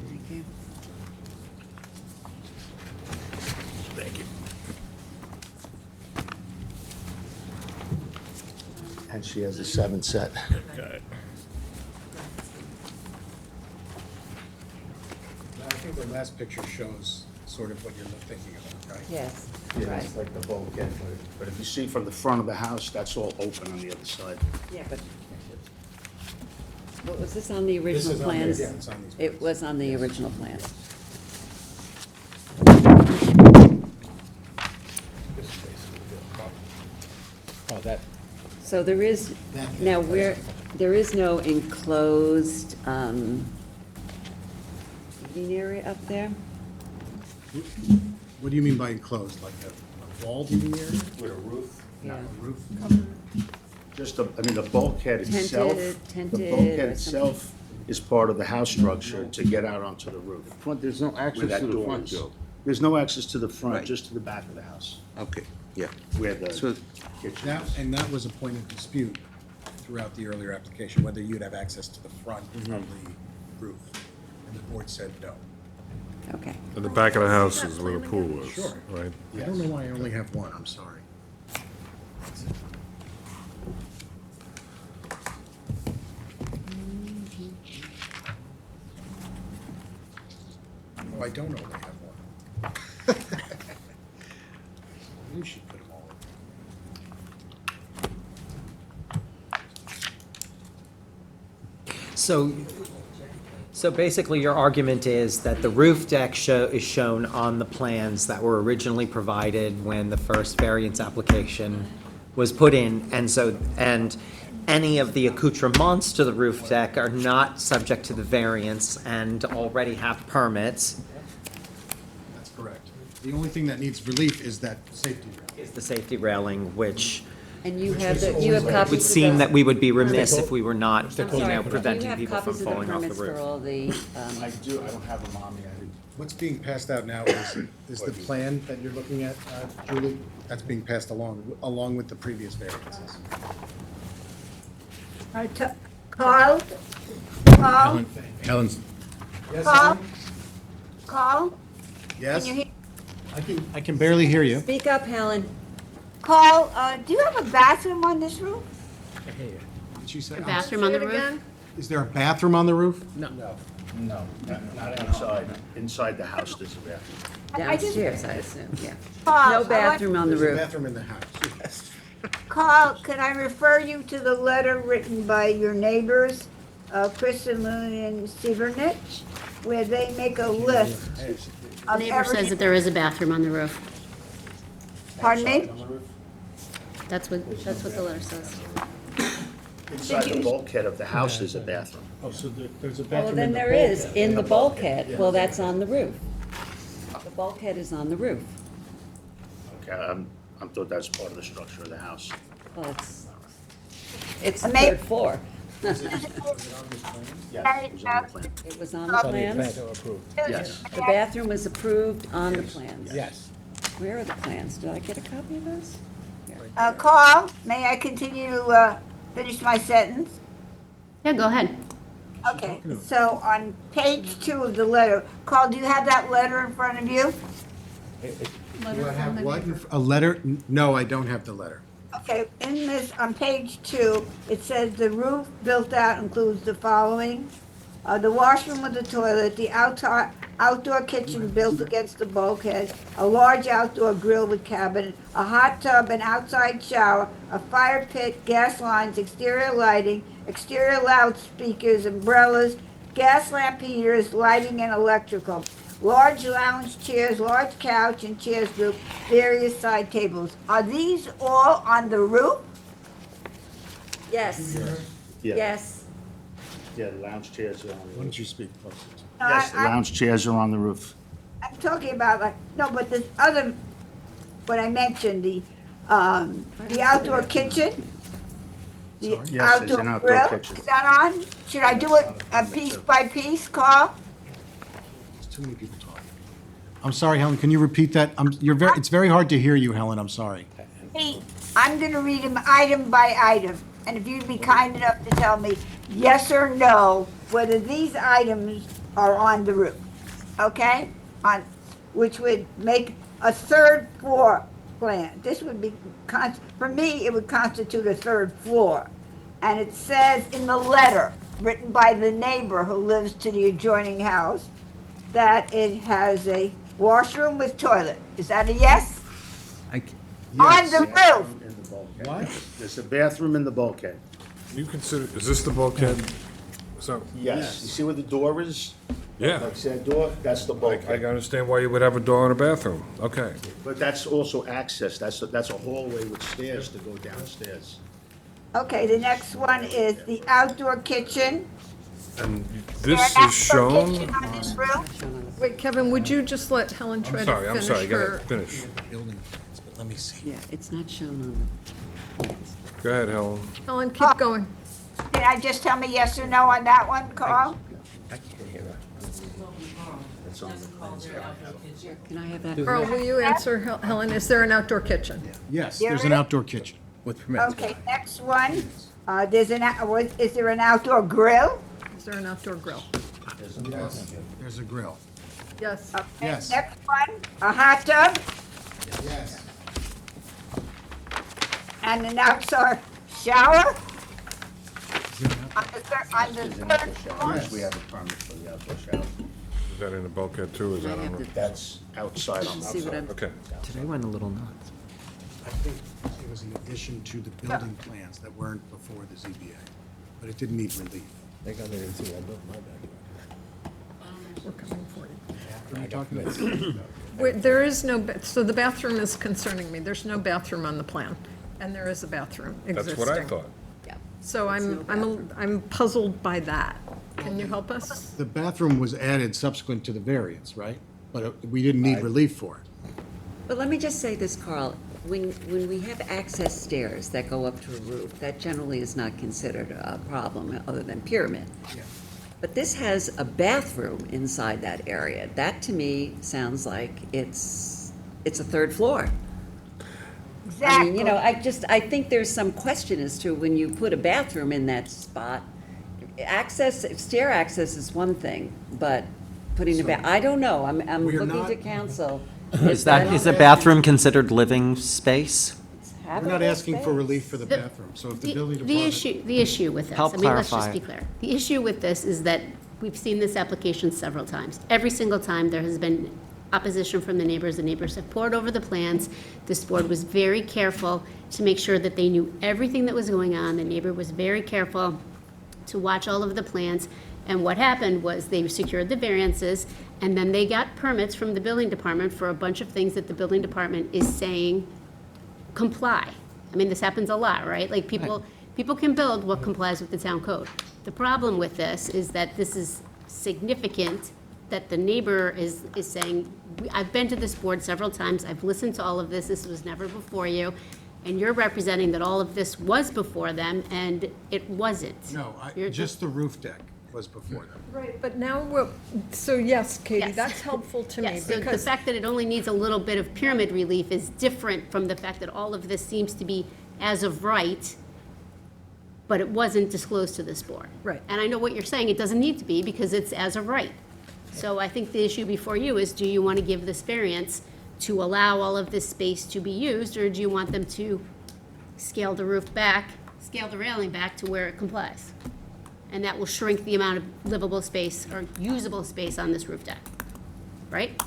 Thank you. Thank you. And she has a 7 set. Got it. I think the last picture shows sort of what you're thinking about, right? Yes, Yeah, right. it's like the bulkhead, but if you see from the front of the house, that's all open on the other side. Yeah, but, what was this on the This original is on there, plans? yeah, it's on these It plans. was on the original plans. This is basically the problem. Oh, that, So there is, That- now where, there is no enclosed eating area up there? What do you mean by enclosed, like a walled eating area? With a roof? Yeah. Roof? Just, the bulkhead itself, the Tented bulkhead or something. itself is part of the house structure to get out onto the roof. Front, there's no where access that to the door front, is. Joe. There's no access to the front, Right. just to the back of the house, Okay, yeah. where the So, kitchen That, is. and that was a point of dispute throughout the earlier application, whether you'd have access to the front of the roof. And the board said no. Okay. And the back of the house is where the pool was, Sure. right? I don't know why I only have one, I'm sorry. Oh, I don't only have one. You should put them all in. So basically, your argument is that the roof deck is shown on the plans that were originally provided when the first variance application was put in, and any of the accoutrements to the roof deck are not subject to the variance and already have permits. That's correct. The only thing that needs relief is that safety rail. Is the safety railing, which And you have copies would of seem those? that we would be remiss if we were not, I'm sorry, preventing people from Do you have falling off copies the of the permits for roof. all the, I do, I don't have them on me, I didn't. What's being passed out now is the plan that you're looking at, Julie. That's being passed along with the previous variances. All right, Carl? Carl? Helen's, Carl? Carl? Yes? Can you hear? I can barely hear you. speak up, Helen. Carl, do you have a bathroom on this roof? Did she say? A bathroom on the roof? Is there a bathroom on the roof? No, not inside. Inside the house, there's a bathroom. I just- Downstairs, I assume, yeah. Carl, No I want- bathroom on the There's a roof. bathroom in the house, yes. Carl, can I refer you to the letter written by your neighbors, Chris and Lillian Severnich, where they make a list The of neighbor says that everything? there is a bathroom on the roof. Pardon me? That's what the letter says. Inside the bulkhead of the house is a bathroom. Oh, so there's a Well, then there is, in the bulkhead. Well, that's on the roof. The bulkhead is on the roof. Okay, I thought that's part of the structure of the house. Well, it's the And they- third floor. Yes, it was on the plan. It was on the plans? Yes. The bathroom was approved on the plans? Yes. Where are the plans? Did I get a copy of those? Carl, may I continue to finish my sentence? Yeah, go ahead. Okay, so on page 2 of the letter, Carl, do you have that letter in front of you? Do I have what? A letter? No, I don't have the letter. Okay, in this, on page 2, it says the roof built out includes the following: the washroom with the toilet, the outdoor kitchen built against the bulkhead, a large outdoor grill with cabinet, a hot tub, an outside shower, a fire pit, gas lines, exterior lighting, exterior loudspeakers, umbrellas, gas lamp heaters, lighting and electrical, large lounge chairs, large couch and chairs group, various side tables. Are these all on the roof? Yes, Yeah. yes. Yeah, the lounge chairs are on the Why roof. don't you speak closer to? Yes, the lounge chairs are on the roof. I'm talking about no, but this other, what I mentioned, the outdoor kitchen, the Yes, there's outdoor an outdoor grill, kitchen. is that on? Should I do it piece by piece, Carl? There's too many people talking. I'm sorry, Helen, can you repeat that? It's very hard to hear you, Helen, I'm sorry. Hey, I'm gonna read them item by item, and if you'd be kind enough to tell me yes or no, whether these items are on the roof, okay? Which would make a third floor plan. This would be, for me, it would constitute a third floor. And it says in the letter, written by the neighbor who lives to the adjoining house, that it has a washroom with toilet. Is that a yes? On the roof? In the bulkhead. What? There's a bathroom in the bulkhead. You consider, is this the bulkhead? So, Yes. You see where the door is? yeah, Like that door, that's the I bulkhead. understand why you would have a door and a bathroom. Okay. But that's also access. That's a hallway with stairs to go downstairs. Okay, the next one is the outdoor kitchen. And There this an is outdoor shown, kitchen on this roof? Wait, Kevin, would you just let Helen try to I'm finish sorry, go her? ahead, finish. Building plans, but let me see. Yeah, it's not shown on the. Go ahead, Helen. Helen, keep going. Did I just tell me yes or no on that one, Carl? I can't hear her. Can I have that? Carl, will you answer Helen? Is there an outdoor kitchen? Yes, There there's an is? outdoor kitchen. With permits. Okay, next one, is there an outdoor grill? Is there an outdoor grill? Yes, there's a grill. Yes. Okay, Yes. next one, a hot tub Yes. and an outdoor shower? On the third floor? We have a permit for the outdoor shower. Is that in the bulkhead too, is that on the? That's outside on the See what I'm, Okay. Today went a little nuts. I think it was in addition to the building plans that weren't before the ZBA, but it didn't need relief. They got it into, I built my backyard. We're coming for you. What are you talking about? Wait, there is no, so the bathroom is concerning me. There's no bathroom on the plan, and there is a bathroom existing. That's what I thought. So I'm puzzled by that. Can you help us? The bathroom was added subsequent to the variance, right? But we didn't need relief for it. but let me just say this, Carl. When we have access stairs that go up to a roof, that generally is not considered a problem other than pyramid. But this has a bathroom inside that area. That to me sounds like it's a third floor. I mean, you know, I think there's some question as to when you put a bathroom in that spot. Stair access is one thing, but putting I don't know, I'm We're looking not- to council. Is a bathroom considered living space? We're not asking for relief for the bathroom, so if the building department. The issue with this, Help I mean, let's just clarify. be clear. The issue with this is that we've seen this application several times. Every single time, there has been opposition from the neighbors. The neighbors have poured over the plans. This board was very careful to make sure that they knew everything that was going on. The neighbor was very careful to watch all of the plans. And what happened was they secured the variances, and then they got permits from the building department for a bunch of things that the building department is saying comply. I mean, this happens a lot, right? Like, people can build what complies with the town code. The problem with this is that this is significant, that the neighbor is saying, I've been to this board several times, I've listened to all of this was never before you, and you're representing that all of this was before them, and it wasn't. No, You're just the roof deck was before them. Right, but now so yes, Katie, Yes. that's helpful to me Yes, so the because fact that it only needs a little bit of pyramid relief is different from the fact that all of this seems to be as of right, but it wasn't disclosed to this board. Right. And I know what you're saying, it doesn't need to be because it's as of right. So I think the issue before you is, do you want to give this variance to allow all of this space to be used, or do you want them to scale the roof back, scale the railing back to where it complies? And that will shrink the amount of livable space or usable space on this roof deck, right?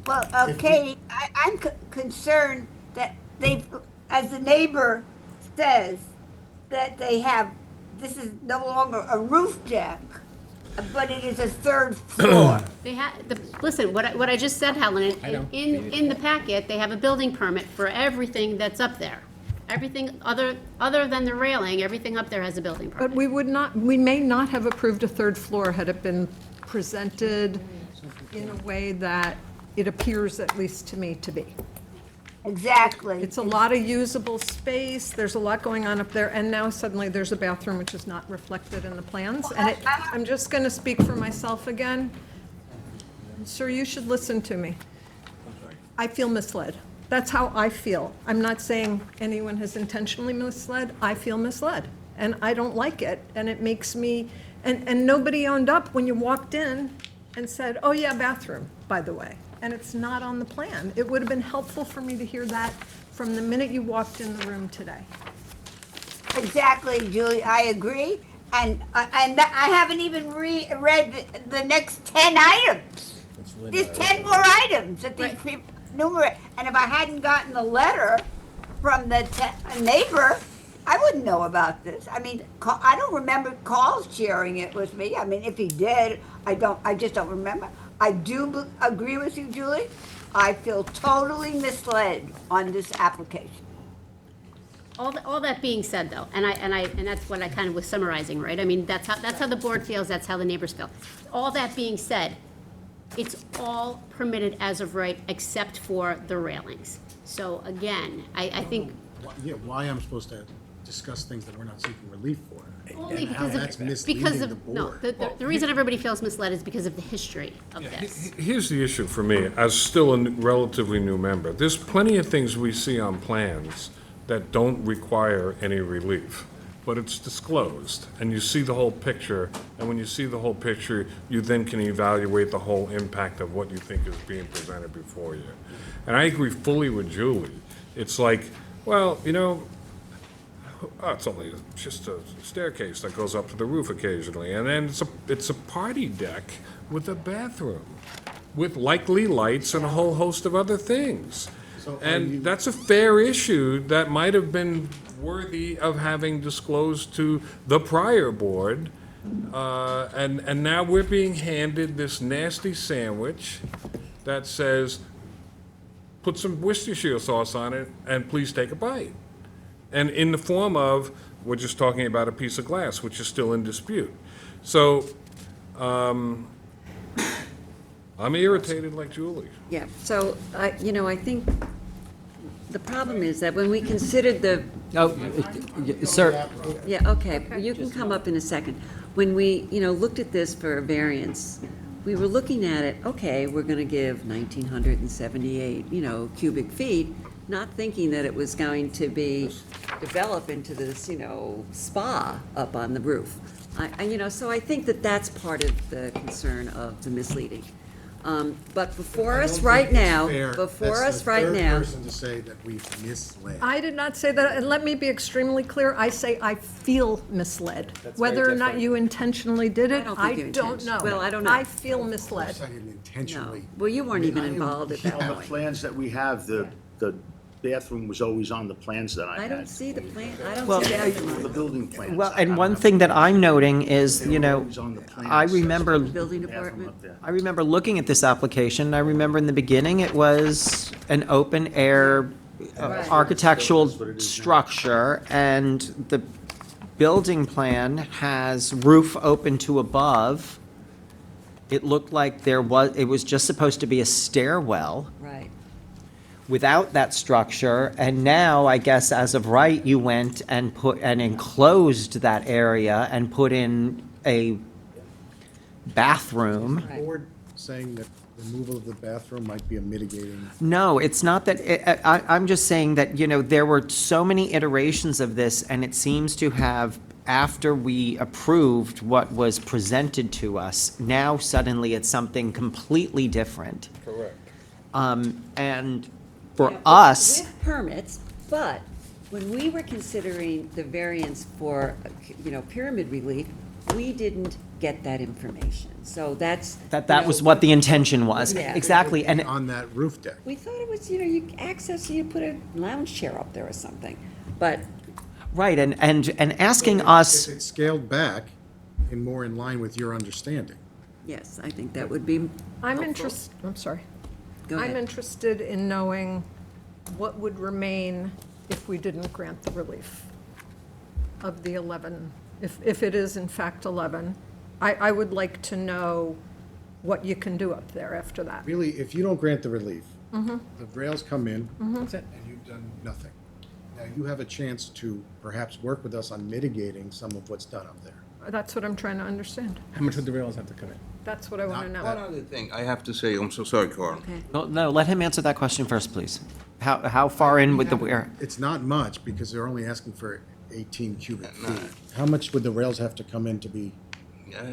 Well, Katie, I'm concerned that as the neighbor says, that this is no longer a roof deck, but it is a third floor. They listen, what I just said, Helen, in the packet, they have a building permit for everything that's up there. Everything other than the railing, everything up there has a building permit. But we may not have approved a third floor had it been presented in a way that it appears, at least to me, to be. Exactly. It's a lot of usable space, there's a lot going on up there, and now suddenly there's a bathroom which is not reflected in the plans. And I'm just gonna speak for myself again. Sir, you should listen to me. I feel misled. That's how I feel. I'm not saying anyone has intentionally misled. I feel misled, and I don't like it, and it makes me, and nobody owned up when you walked in and said, oh yeah, bathroom, by the way, and it's not on the plan. It would have been helpful for me to hear that from the minute you walked in the room today. Exactly, Julie, I agree, and I haven't even read the next 10 items. There's 10 more items that these people enumerate, and if I hadn't gotten the letter from the neighbor, I wouldn't know about this. I mean, I don't remember Carl sharing it with me. I mean, if he did, I just don't remember. I do agree with you, Julie. I feel totally misled on this application. All that being said, though, and that's what I kind of was summarizing, right? I mean, that's how the board feels, that's how the neighbors feel. All that being said, it's all permitted as of right, except for the railings. So again, I think Yeah, why I'm supposed to discuss things that we're not seeking relief for. only And how because that's of, misleading the no, board. the reason everybody feels misled is because of the history of this. Here's the issue for me, as still a relatively new member. There's plenty of things we see on plans that don't require any relief, but it's disclosed, and you see the whole picture, and when you see the whole picture, you then can evaluate the whole impact of what you think is being presented before you. And I agree fully with Julie. It's like, well, you know, it's only just a staircase that goes up to the roof occasionally, and then it's a party deck with a bathroom, with likely lights and a whole host of other things. And that's a fair issue that might have been worthy of having disclosed to the prior board. And now we're being handed this nasty sandwich that says, put some Worcestershire sauce on it and please take a bite. And in the form of, we're just talking about a piece of glass, which is still in dispute. So, I'm irritated like Julie. Yeah, so, I think the problem is that when we considered the, Oh, sir, yeah, okay, you can come up in a second. When we, looked at this for a variance, we were looking at it, okay, we're gonna give 1,978, cubic feet, not thinking that it was going to be, develop into this, spa up on the roof. So I think that that's part of the concern of the misleading. But before us right now, That's the third person to say that we've misled. I did not say that, and let me be extremely clear, I say I feel misled. That's Whether very or not different. you intentionally did it, don't think I you don't know. Well, I don't know. I feel misled. I didn't intentionally. No, well, you weren't even involved at that On the point. plans that we have, the bathroom was always on the plans that I I had. don't see the plan, I Well, don't see that. The building plans. well, and one thing that I'm noting is, They were always on the plans. I remember, Building Bathroom department, up there. I remember looking at this application, I remember in the beginning, it was an open-air Right. architectural That's what it is now. structure, and the building plan has roof open to above. It looked like it was just supposed to be a stairwell right. without that structure, and now, I guess, as of right, you went and enclosed that area and put in a bathroom. The board saying that removal of the bathroom might be a mitigating. No, it's not that, I'm just saying that, there were so many iterations of this, and it seems to have, after we approved what was presented to us, now suddenly it's something completely different. Correct. And for Yeah, us, with permits, but when we were considering the variance for, pyramid relief, we didn't get that information. So that's. that was what the intention was. Yeah. Exactly, and On that roof deck. We thought it was, you access, you put a lounge chair up there or something. But, right, and asking If us, it's scaled back and more in line with your understanding. yes, I think that would be I'm helpful. I'm sorry. Go I'm ahead. interested in knowing what would remain if we didn't grant the relief of the 11, if it is in fact 11. I would like to know what you can do up there after that. Really, if you don't grant the relief, Mm-hmm. the rails come in, that's it, and you've done nothing. Now, you have a chance to perhaps work with us on mitigating some of what's done up there. That's what I'm trying to understand. How much would the rails have to come in? That's what I want to know. One other thing, I have to say, I'm so sorry, Carl. Okay. no, let him answer that question first, please. How far in with the, where? It's not much, because they're only asking for 18 cubic feet. How much would the rails have to come in to be? I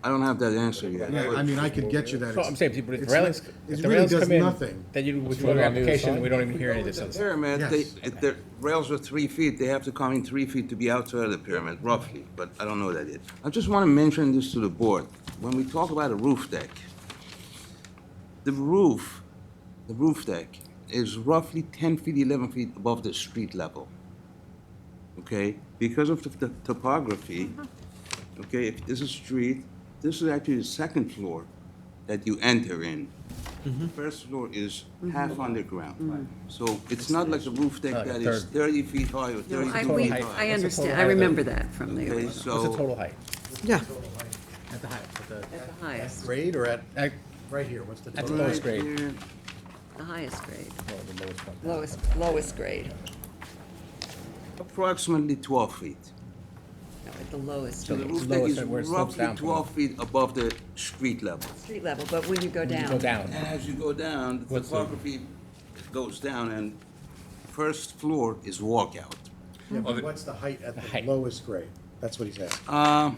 don't have that answer yet. Yeah, I mean, I could get you that. So I'm saying, but if It's the railings, not- if it the really rails does come in, nothing. then you withdraw the application, and we don't even hear any of this other stuff. Pyramid, Yes. if the rails are 3 feet, they have to come in 3 feet to be outside of the pyramid, roughly, but I don't know that yet. I just want to mention this to the board. When we talk about a roof deck, the roof deck is roughly 10 feet, 11 feet above the street level. Okay? Because of the topography, okay, if this is street, this is actually the second floor that you enter in. First floor is half underground. So it's not like a roof deck that is 30 feet high or 32 feet high. I understand, I remember that from the Okay, original. What's the so, total height? Yeah. At the height, At the highest, Grade or at, right here, what's the? at the total? lowest grade. here, the highest grade, Well, the lowest one. lowest grade, approximately 12 feet. no, at the lowest So the grade, roof deck Lowest is where it slopes roughly down from. 12 feet above the street level. street level, but when you go You down. go down. And as you go down, the What's the- topography goes down, and first floor is walkout. Yeah, but what's the height at height. the lowest grade? That's what he's asking.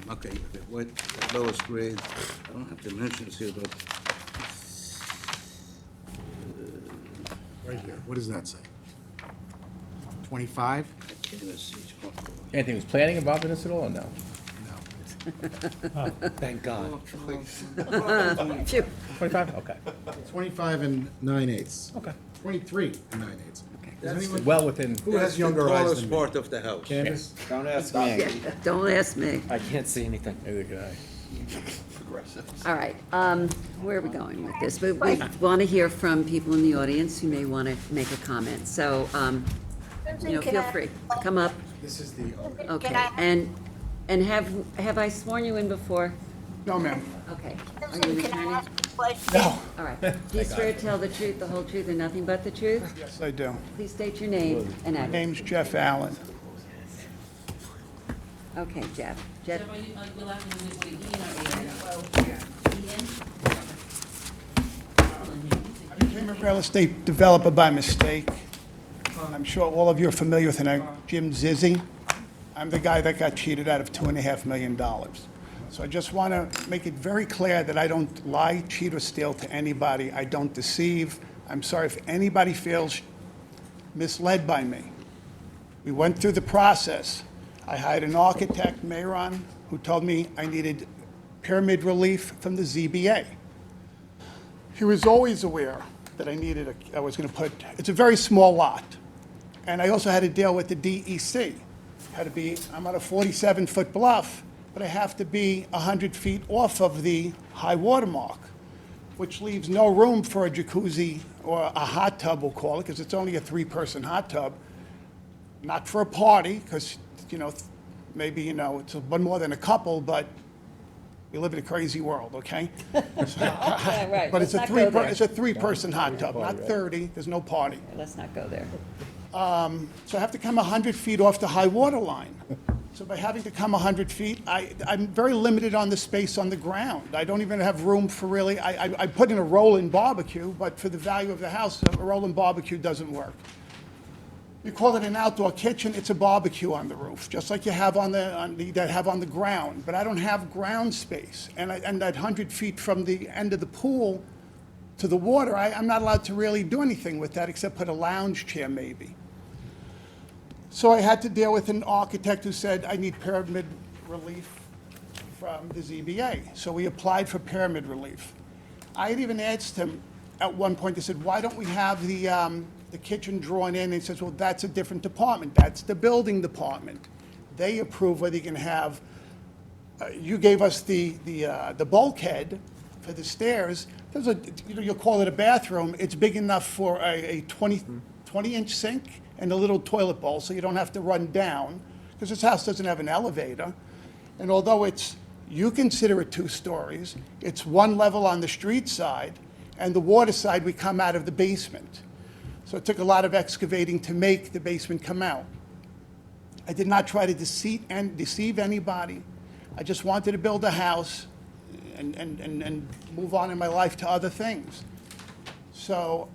Okay, what, the lowest grade, I don't have dimensions here, but Right here, what does that say? 25? let's see. Anthony, was planning involved in this at all, or no? Thank God. Phew. 25? Okay. 25 and 9/8. Okay. 23 and 9/8. Is That's anyone, Well within, who has younger the eyes tallest than me? part of the house. Candace? Don't ask Yeah, don't ask me. I can't see anything. neither can I. All right, where are we going with this? We want to hear from people in the audience who may want to make a comment, so, feel free, come up. This is the, Okay, and have I sworn you in before? No, ma'am. Okay. Are you an attorney? No. All right. Do you swear to tell the truth, the whole truth, and nothing but the truth? Yes, I do. Please state your name and My address. name's Jeff Allen. Okay, Jeff. Jeff, Jeff, are you laughing with Ian or Ian? I became a real estate developer by mistake. I'm sure all of you are familiar with the name Jim Zizzi. I'm the guy that got cheated out of $2.5 million. So I just want to make it very clear that I don't lie, cheat, or steal to anybody. I don't deceive. I'm sorry if anybody feels misled by me. We went through the process. I hired an architect, Mayron, who told me I needed pyramid relief from the ZBA. He was always aware that I was going to put, it's a very small lot. And I also had to deal with the DEC. I'm on a 47-foot bluff, but I have to be 100 feet off of the high water mark, which leaves no room for a jacuzzi or a hot tub, we'll call it, because it's only a 3-person hot tub. Not for a party, because, maybe, it's one more than a couple, but we live in a crazy world, okay? right. But it's Let's not go there. it's a 3-person hot tub, not 30, there's no party. let's not go there. So I have to come 100 feet off the high water line. So by having to come 100 feet, I'm very limited on the space on the ground. I don't even have room for really, I put in a roll-in barbecue, but for the value of the house, a roll-in barbecue doesn't work. You call it an outdoor kitchen, it's a barbecue on the roof, just like you have that have on the ground. But I don't have ground space. And that 100 feet from the end of the pool to the water, I'm not allowed to really do anything with that except put a lounge chair maybe. So I had to deal with an architect who said, I need pyramid relief from the ZBA. So we applied for pyramid relief. I had even asked him at one point, I said, why don't we have the kitchen drawn in? And he says, well, that's a different department. That's the building department. They approve whether you can have, you gave us the bulkhead for the stairs. There's you'll call it a bathroom. It's big enough for a 20-inch sink and a little toilet bowl, so you don't have to run down, because this house doesn't have an elevator. And although you consider it 2 stories, it's 1 level on the street side, and the water side, we come out of the basement. So it took a lot of excavating to make the basement come out. I did not try to deceive anybody. I just wanted to build a house and move on in my life to other things. So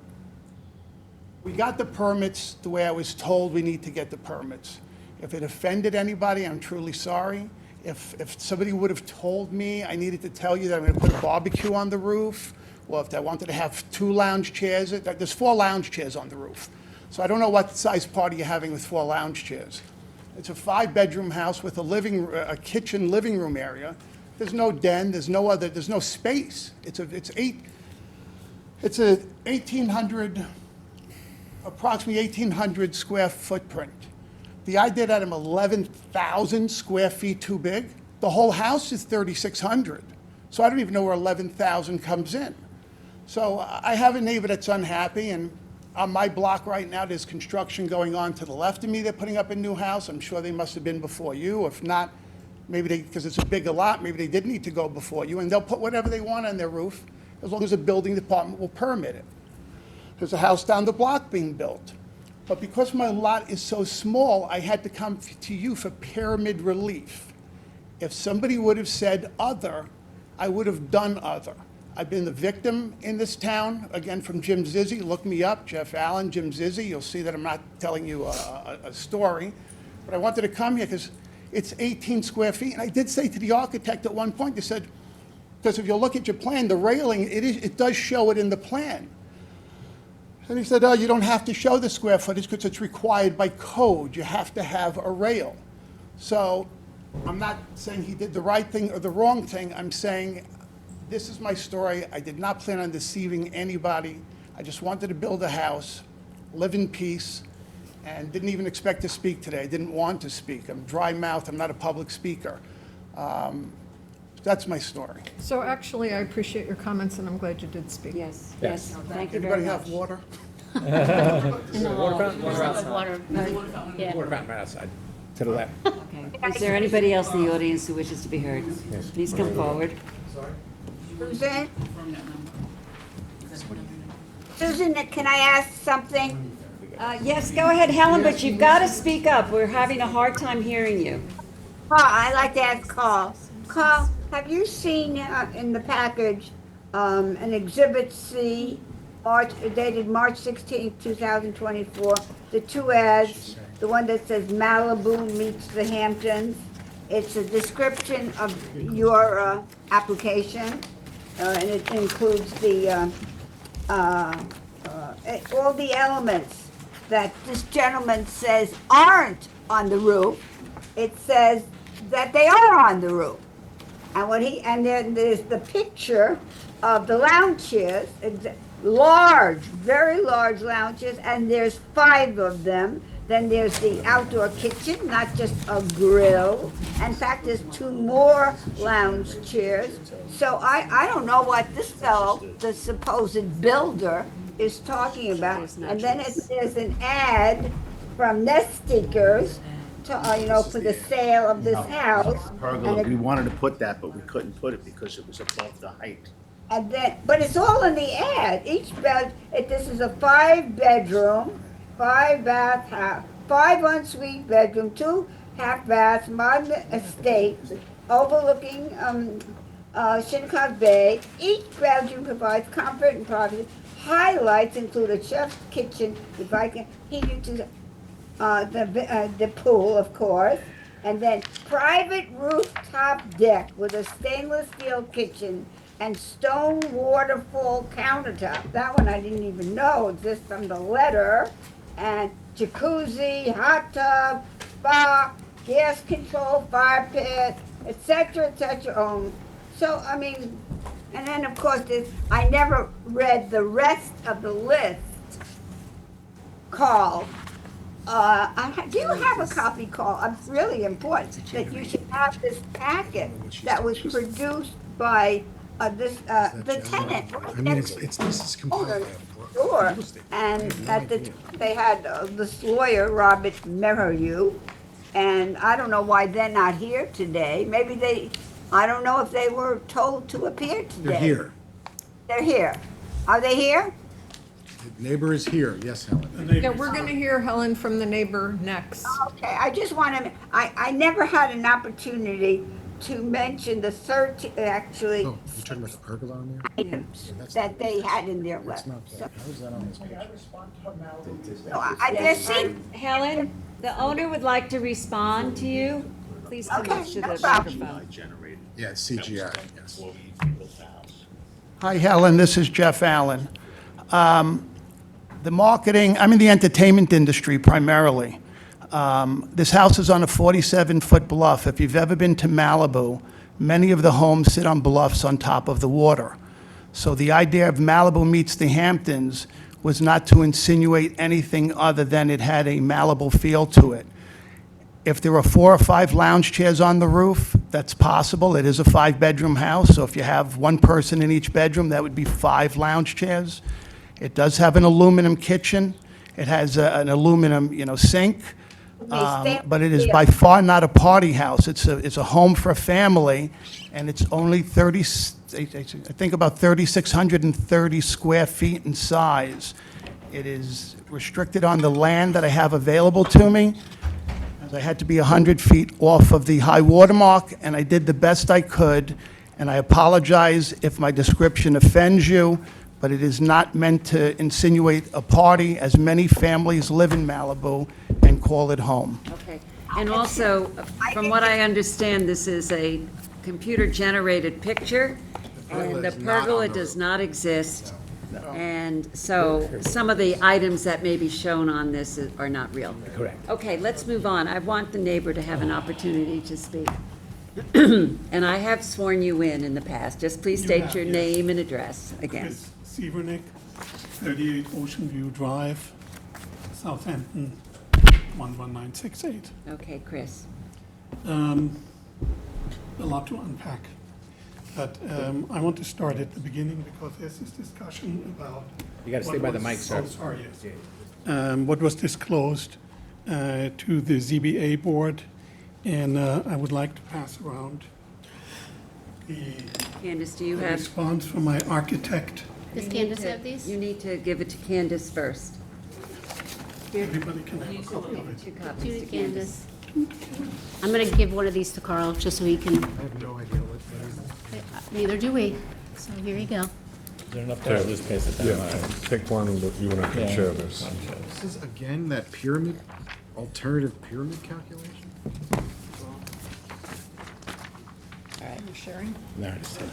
we got the permits the way I was told we need to get the permits. If it offended anybody, I'm truly sorry. If somebody would have told me I needed to tell you that I'm going to put a barbecue on the roof, or if I wanted to have 2 lounge chairs, there's 4 lounge chairs on the roof. So I don't know what size party you're having with 4 lounge chairs. It's a 5-bedroom house with a kitchen living room area. There's no den, there's no space. It's a 1,800, approximately 1,800 square footprint. The idea that I'm 11,000 square feet too big, the whole house is 3,600. So I don't even know where 11,000 comes in. So I have a neighbor that's unhappy, and on my block right now, there's construction going on to the left of me. They're putting up a new house. I'm sure they must have been before you. If not, maybe they, because it's a bigger lot, maybe they did need to go before you. And they'll put whatever they want on their roof, as long as the building department will permit it. There's a house down the block being built. But because my lot is so small, I had to come to you for pyramid relief. If somebody would have said other, I would have done other. I've been the victim in this town, again, from Jim Zizzi. Look me up, Jeff Allen, Jim Zizzi. You'll see that I'm not telling you a story. But I wanted to come here because it's 18 square feet. And I did say to the architect at one point, they said, because if you look at your plan, the railing, it does show it in the plan. And he said, oh, you don't have to show the square footage because it's required by code. You have to have a rail. So I'm not saying he did the right thing or the wrong thing. I'm saying this is my story. I did not plan on deceiving anybody. I just wanted to build a house, live in peace, and didn't even expect to speak today. I didn't want to speak. I'm dry mouthed. I'm not a public speaker. That's my story. So actually, I appreciate your comments, and I'm glad you did speak. Yes, Yes. yes, thank you very Anybody much. have water? Water fountain, water outside. Water, yeah. Water fountain right outside, to the left. Okay. Is there anybody else in the audience who wishes to be heard? Please come forward. Susan? Susan, can I ask something? Yes, go ahead, Helen, but you've got to speak up. We're having a hard time hearing you. I'd like to ask Carl. Carl, have you seen in the package an Exhibit C, dated March 16, 2024, the two ads, the one that says Malibu meets the Hamptons? It's a description of your application, and it includes the all the elements that this gentleman says aren't on the roof. It says that they are on the roof. And then there's the picture of the lounge chairs, large, very large lounge chairs, and there's 5 of them. Then there's the outdoor kitchen, not just a grill. In fact, there's 2 more lounge chairs. So I don't know what this fellow, the supposed builder, is talking about. And then there's an ad from Nest Seekers to, for the sale of this house. Pergola, we wanted to put that, but we couldn't put it because it was above the height. And then, but it's all in the ad. Each bed, this is a 5-bedroom, 5-bath house, 5 ensuite bedroom, 2 half baths, modern estate, overlooking Shinnecock Bay. Each bedroom provides comfort and privacy. Highlights include a chef's kitchen, if I can heat into the pool, of course, and then private rooftop deck with a stainless steel kitchen and stone waterfall countertop. That one I didn't even know exists from the letter. And jacuzzi, hot tub, spa, gas control, fire pit, etc., etc. So, I mean, and then of course, I never read the rest of the list, Carl. Do you have a copy, Carl? It's really important that you should have this packet that was produced by the tenant. I mean, this is compiled. Sure, and they had this lawyer, Robert Merrill, and I don't know why they're not here today. Maybe I don't know if they were told to appear today. They're here. They're here. Are they here? The neighbor is here, yes, Helen. Yeah, we're going to hear Helen from the neighbor next. Okay, I just want to, I never had an opportunity to mention the actually, Oh, you're talking about the pergola on there? items that they had in their That's list. not that. How is that on this picture? So I just see, Helen, the owner would like to respond to you. Please come up to no the problem. microphone. Yeah, it's CGI, yes. Hi, Helen, this is Jeff Allen. The marketing, I'm in the entertainment industry primarily. This house is on a 47-foot bluff. If you've ever been to Malibu, many of the homes sit on bluffs on top of the water. So the idea of Malibu meets the Hamptons was not to insinuate anything other than it had a Malibu feel to it. If there are 4 or 5 lounge chairs on the roof, that's possible. It is a 5-bedroom house, so if you have one person in each bedroom, that would be 5 lounge chairs. It does have an aluminum kitchen. It has an aluminum, sink. But it is by far not a party house. It's a home for a family, and it's only I think about 3,630 square feet in size. It is restricted on the land that I have available to me, as I had to be 100 feet off of the high water mark, and I did the best I could, and I apologize if my description offends you, but it is not meant to insinuate a party, as many families live in Malibu and call it home. Okay. And also, from what I understand, this is a computer-generated picture, and the pergola does not exist. And so some of the items that may be shown on this are not real. Correct. Okay, let's move on. I want the neighbor to have an opportunity to speak. And I have sworn you in the past. Just please state your name and address again. Chris Sievernick, 38 Ocean View Drive, Southampton, 11968. Okay, Chris. A lot to unpack. But I want to start at the beginning because there's this discussion about. You gotta stay by the mic, sir. Oh, sorry, yes. What was disclosed to the ZBA board, and I would like to pass around Candace, do you the have? response from my architect. Does Candace have these? You need to give it to Candace first. Everybody can have a copy of it. 2 copies To to Candace. I'm gonna give one of these to Carl, just so he can. I have no idea what that is. Neither do we. So here you go. Is there enough there? Just pass it down. Yeah, take one, and you and I can share this. This is again that pyramid, alternative pyramid calculation? All right. You're sharing? No, I just said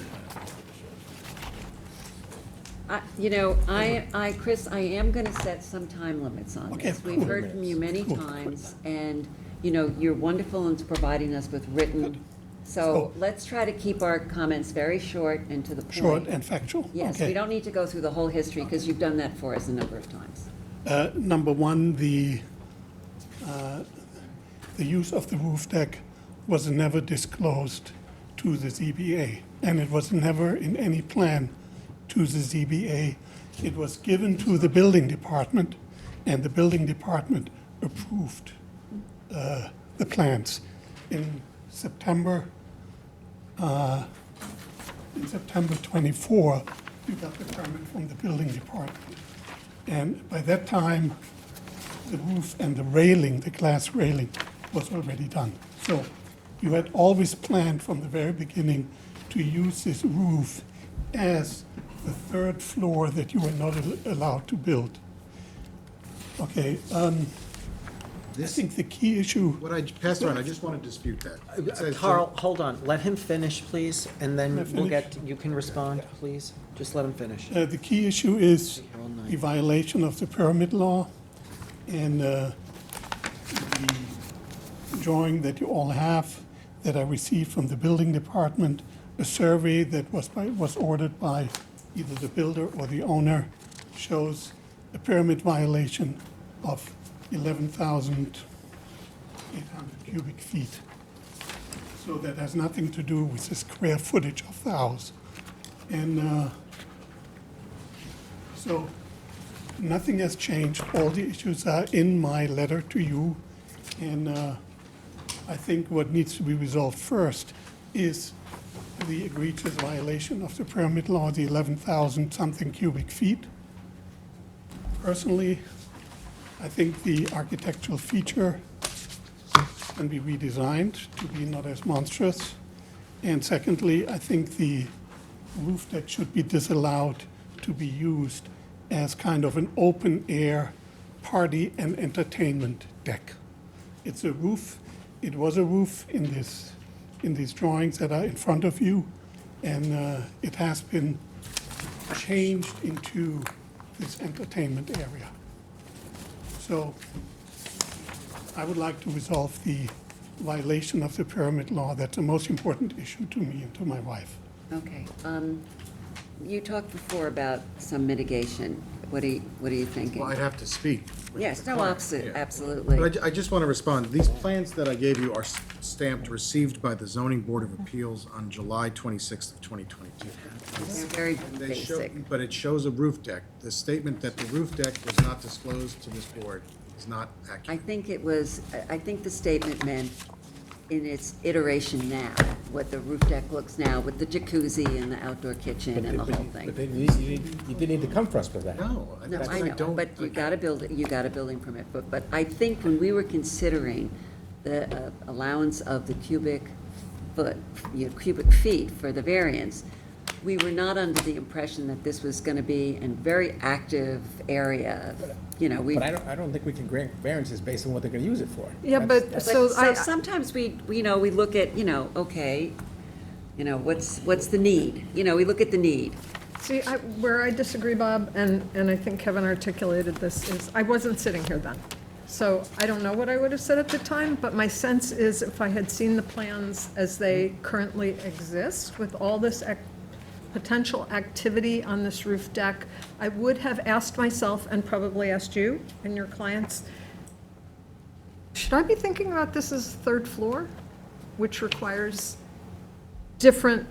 Chris, I am going to set some time limits on Okay, this. We've cool. heard from you many Cool. times, and, you're wonderful in providing us with written. So let's try to keep our comments very short and to the point. Short and factual? Yes, Okay. we don't need to go through the whole history, because you've done that for us a number of times. Number one, the use of the roof deck was never disclosed to the ZBA, and it was never in any plan to the ZBA. It was given to the building department, and the building department approved the plans. In September 24, we got the permit from the building department. And by that time, the roof and the railing, the glass railing, was already done. So you had always planned from the very beginning to use this roof as the 3rd floor that you were not allowed to build. Okay, I think the key issue. What I passed around, I just want to dispute that. It says- Carl, hold on. Let him finish, please, and then Can I we'll finish? you can respond, please. Just let him finish. The key issue is all night. the violation of the pyramid law, and the drawing that you all have that I received from the building department, a survey that was ordered by either the builder or the owner, shows a pyramid violation of 11,800 cubic feet. So that has nothing to do with the square footage of the house. And so nothing has changed. All the issues are in my letter to you. And I think what needs to be resolved first is the egregious violation of the pyramid law, the 11,000-something cubic feet. Personally, I think the architectural feature can be redesigned to be not as monstrous. And secondly, I think the roof deck should be disallowed to be used as kind of an open-air party and entertainment deck. It's a roof, it was a roof in these drawings that are in front of you, and it has been changed into this entertainment area. So I would like to resolve the violation of the pyramid law. That's the most important issue to me and to my wife. Okay. you talked before about some mitigation. What are you thinking? Well, I'd have to speak. with Yes, the no, client, opposite, yeah. absolutely. But I just want to respond. These plans that I gave you are stamped, received by the Zoning Board of Appeals on July 26th of 2022. They're very And they show- basic. But it shows a roof deck. The statement that the roof deck was not disclosed to this board is not accurate. I think the statement meant in its iteration now, what the roof deck looks now with the jacuzzi and the outdoor kitchen and the whole thing. But you didn't need to come for us for that. No, No, that's I what know, don't. but you got a building permit, but I think when we were considering the allowance of the cubic feet for the variance, we were not under the impression that this was gonna be a very active area, we. But I don't think we can grant variances based on what they're gonna use it for. Yeah, That's- but, so I, Sometimes we look at, okay, what's the need? We look at the need. see, where I disagree, Bob, and I think Kevin articulated this, is I wasn't sitting here then. So I don't know what I would have said at the time, but my sense is if I had seen the plans as they currently exist with all this potential activity on this roof deck, I would have asked myself, and probably asked you and your clients, should I be thinking about this as third floor, which requires different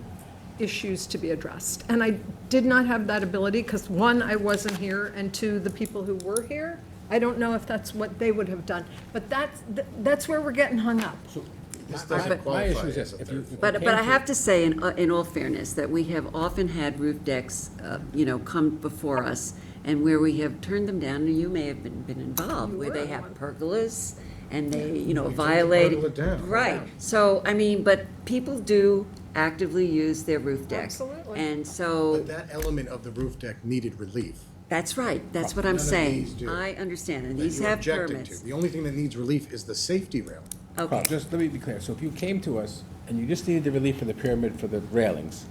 issues to be addressed? And I did not have that ability, because one, I wasn't here, and two, the people who were here, I don't know if that's what they would have done. But that's where we're getting hung up. This My doesn't qualify issue is as this, a if you- third. But I have to say, in all fairness, that we have often had roof decks, come before us, and where we have turned them down, and you may have been involved, where they have pergolas, and they, violate. pergola down. Right, so, but people do actively use their roof decks. Absolutely. And so, But that element of the roof deck needed relief. that's right, that's what I'm None of saying. these do. I understand, and that these you're have objecting permits. to. The only thing that needs relief is the safety rail. Carl, Okay, just let me be clear. So if you came to us and you just needed the relief for the pyramid for the railings,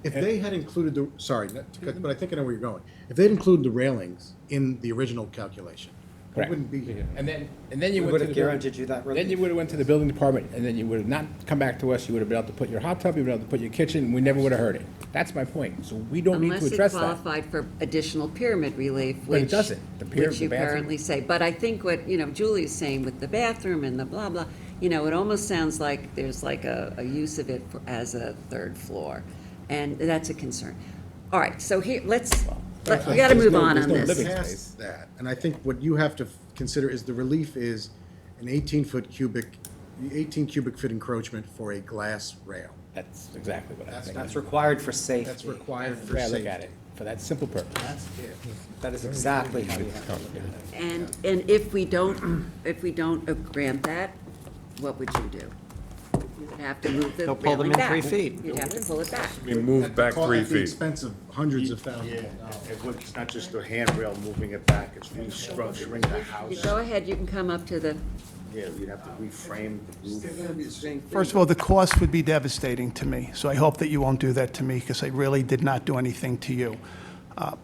If they had included the, sorry, but I think I know where you're going. If they'd included the railings in the original calculation, we correct? wouldn't be here. And then you We went would to have the building. guaranteed you that Then relief. you would have went to the building department, and then you would have not come back to us. You would have been able to put your hot tub, you would have been able to put your kitchen, and we never would have heard it. That's my point. So we don't need to unless it address that. qualified for additional pyramid relief, But it which. doesn't. The Which you bathroom- currently say, but I think what, Julie's saying with the bathroom and the blah, blah, it almost sounds like there's like a use of it as a third floor, and that's a concern. All right, so here, we gotta move on there's no this. living Past space. that, and I think what you have to consider is the relief is an 18 cubic foot encroachment for a glass rail. That's exactly what I think. That's required for safety. That's required for The way I safety. look at it, for that simple purpose. That's it. That is exactly how you have to look at it. And if we don't grant that, what would you do? You'd have to move the They'll pull them railing in back. 3 feet. You'd have to pull it back. We moved back 3 At the feet. expense of hundreds of thousands Yeah, of dollars. it's not just the handrail moving it back, it's restructuring the You house. go ahead, you can come up to the, Yeah, you'd have to reframe the roof. First of all, the cost would be devastating to me, so I hope that you won't do that to me, because I really did not do anything to you,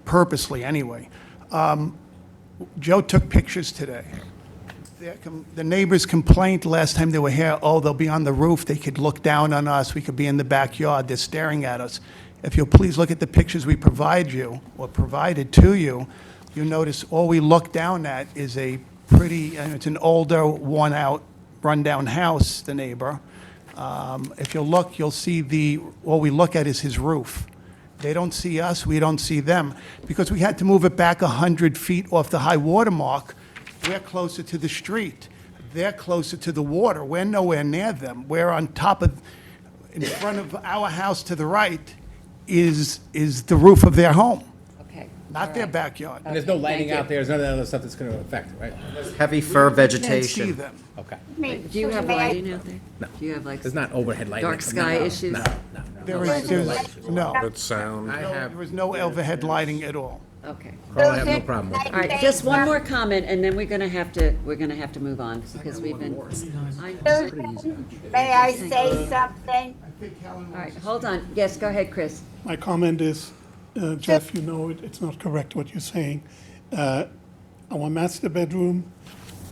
purposely anyway. Joe took pictures today. The neighbors complained last time they were here, they'll be on the roof, they could look down on us, we could be in the backyard, they're staring at us. If you'll please look at the pictures we provide you, or provided to you, you'll notice all we look down at is a pretty, it's an older, worn-out, run-down house, the neighbor. If you'll look, you'll see all we look at is his roof. They don't see us, we don't see them. Because we had to move it back 100 feet off the high water mark, we're closer to the street. They're closer to the water. We're nowhere near them. We're on top of, in front of our house to the right is the roof of their home, okay. not their backyard. And there's no lighting Thank you. out there, there's none of that other stuff that's gonna affect, right? Heavy fir You can't see vegetation. them. Okay. Do you have lighting out there? No. Do you have like There's not overhead lighting. dark sky No, issues? No, no, no. There's no, That sound. there was no overhead lighting at all. Okay. Carl, I have no problem with it. All right, just one more comment, and then we're gonna have to move on, because we've been. May I say something? All right, hold on. Yes, go ahead, Chris. My comment is, Jeff, it's not correct what you're saying. Our master bedroom,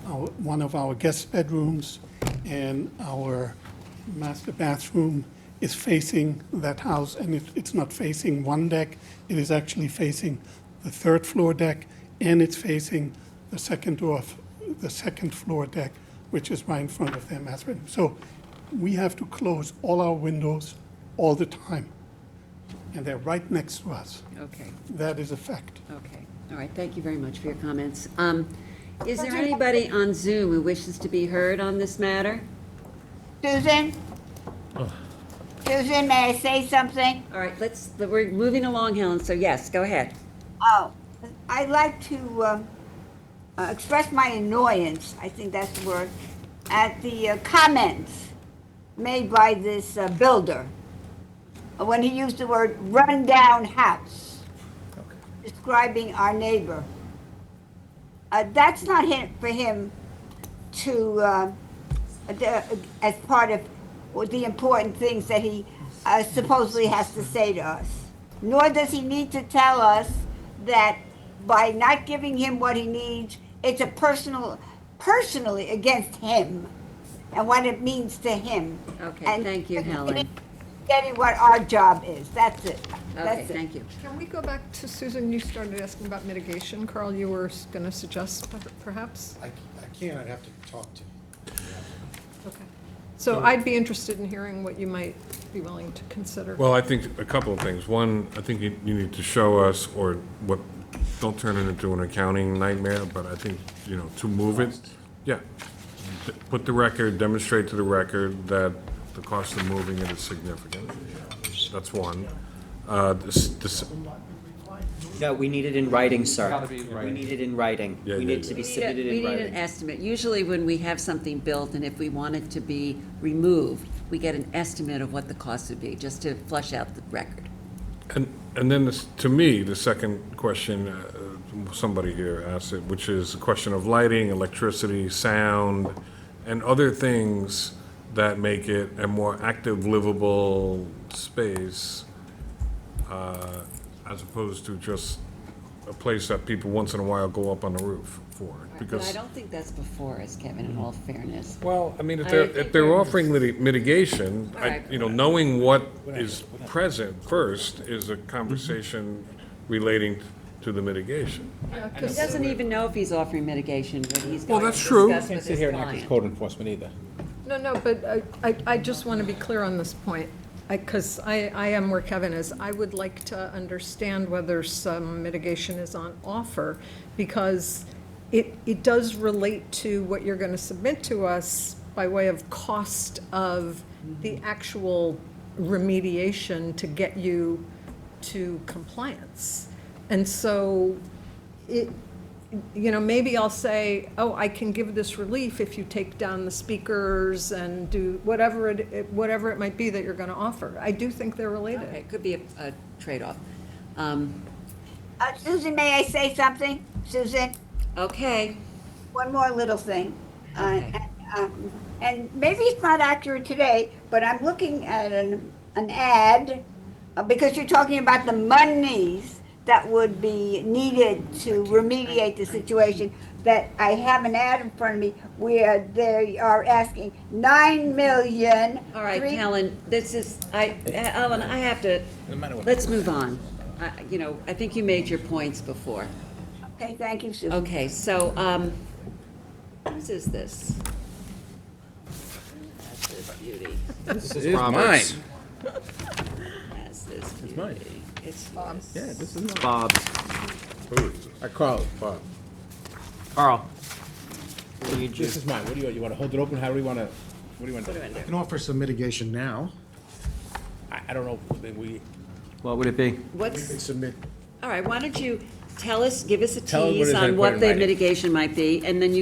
one of our guest bedrooms, and our master bathroom is facing that house, and it's not facing one deck, it is actually facing the third floor deck, and it's facing the second floor deck, which is right in front of their master bedroom. So we have to close all our windows all the time, and they're right next to us. Okay, That is a fact. okay. All right, thank you very much for your comments. Is there anybody on Zoom who wishes to be heard on this matter? Susan? Susan, may I say something? All right, we're moving along, Helen, so yes, go ahead. Oh, I'd like to express my annoyance, I think that's the word, at the comments made by this builder when he used the word rundown house, describing our neighbor. That's not for him to, as part of the important things that he supposedly has to say to us. Nor does he need to tell us that by not giving him what he needs, it's a personally against him and what it means to him. Okay, And thank you, Helen. Getting what our job is, that's it. Okay, That's it. thank you. Can we go back to Susan? You started asking about mitigation. Carl, you were going to suggest perhaps? I can't, I'd have to talk to. Okay. So I'd be interested in hearing what you might be willing to consider. Well, I think a couple of things. One, I think you need to show us, or what, don't turn it into an accounting nightmare, but I think, to move it, yeah. Put the record, demonstrate to the record that the cost of moving it is significant. That's one. No, we need it in writing, sir. We need it in writing. Yeah, We yeah, need to yeah. be submitted in We need an writing. estimate. Usually when we have something built and if we want it to be removed, we get an estimate of what the cost would be, just to flush out the record. And then, to me, the second question, somebody here asked it, which is a question of lighting, electricity, sound, and other things that make it a more active, livable space, as opposed to just a place that people once in a while go up on the roof for. But Because, I don't think that's before us, Kevin, in all fairness. well, I mean, I if think they're we're- offering mitigation, All right. knowing what is present first is a conversation relating to the mitigation. He doesn't even know if he's offering mitigation, but he's Well, going to that's true. discuss Can't with sit his here and act as client. code enforcement either. No, but I just want to be clear on this point, because I am where Kevin is. I would like to understand whether some mitigation is on offer, because it does relate to what you're going to submit to us by way of cost of the actual remediation to get you to compliance. And so maybe I'll say, oh, I can give this relief if you take down the speakers and do whatever it might be that you're going to offer. I do think they're related. Okay, it could be a trade-off. Susan, may I say something? Susan? Okay, One more little thing. Okay. And maybe it's not accurate today, but I'm looking at an ad, because you're talking about the monies that would be needed to remediate the situation, that I have an ad in front of me where they are asking 9 million. all right, Helen, Ellen, I have to, let's move on. I think you made your points before. Okay, thank you, Susan. Okay, so, whose is this? That's this beauty. This is Robert's. That's this beauty. mine. It's Bob's. Yeah, this is mine. Bob's. Carl, Bob. Carl. This is mine. What do you want to hold it open? How do we want to, what do you want to do? I can offer some mitigation now. I don't know, we, What would it be? We can What's, submit, all right, why don't you give us a Tell us what it tease is on and what put it the in writing. mitigation might be, and then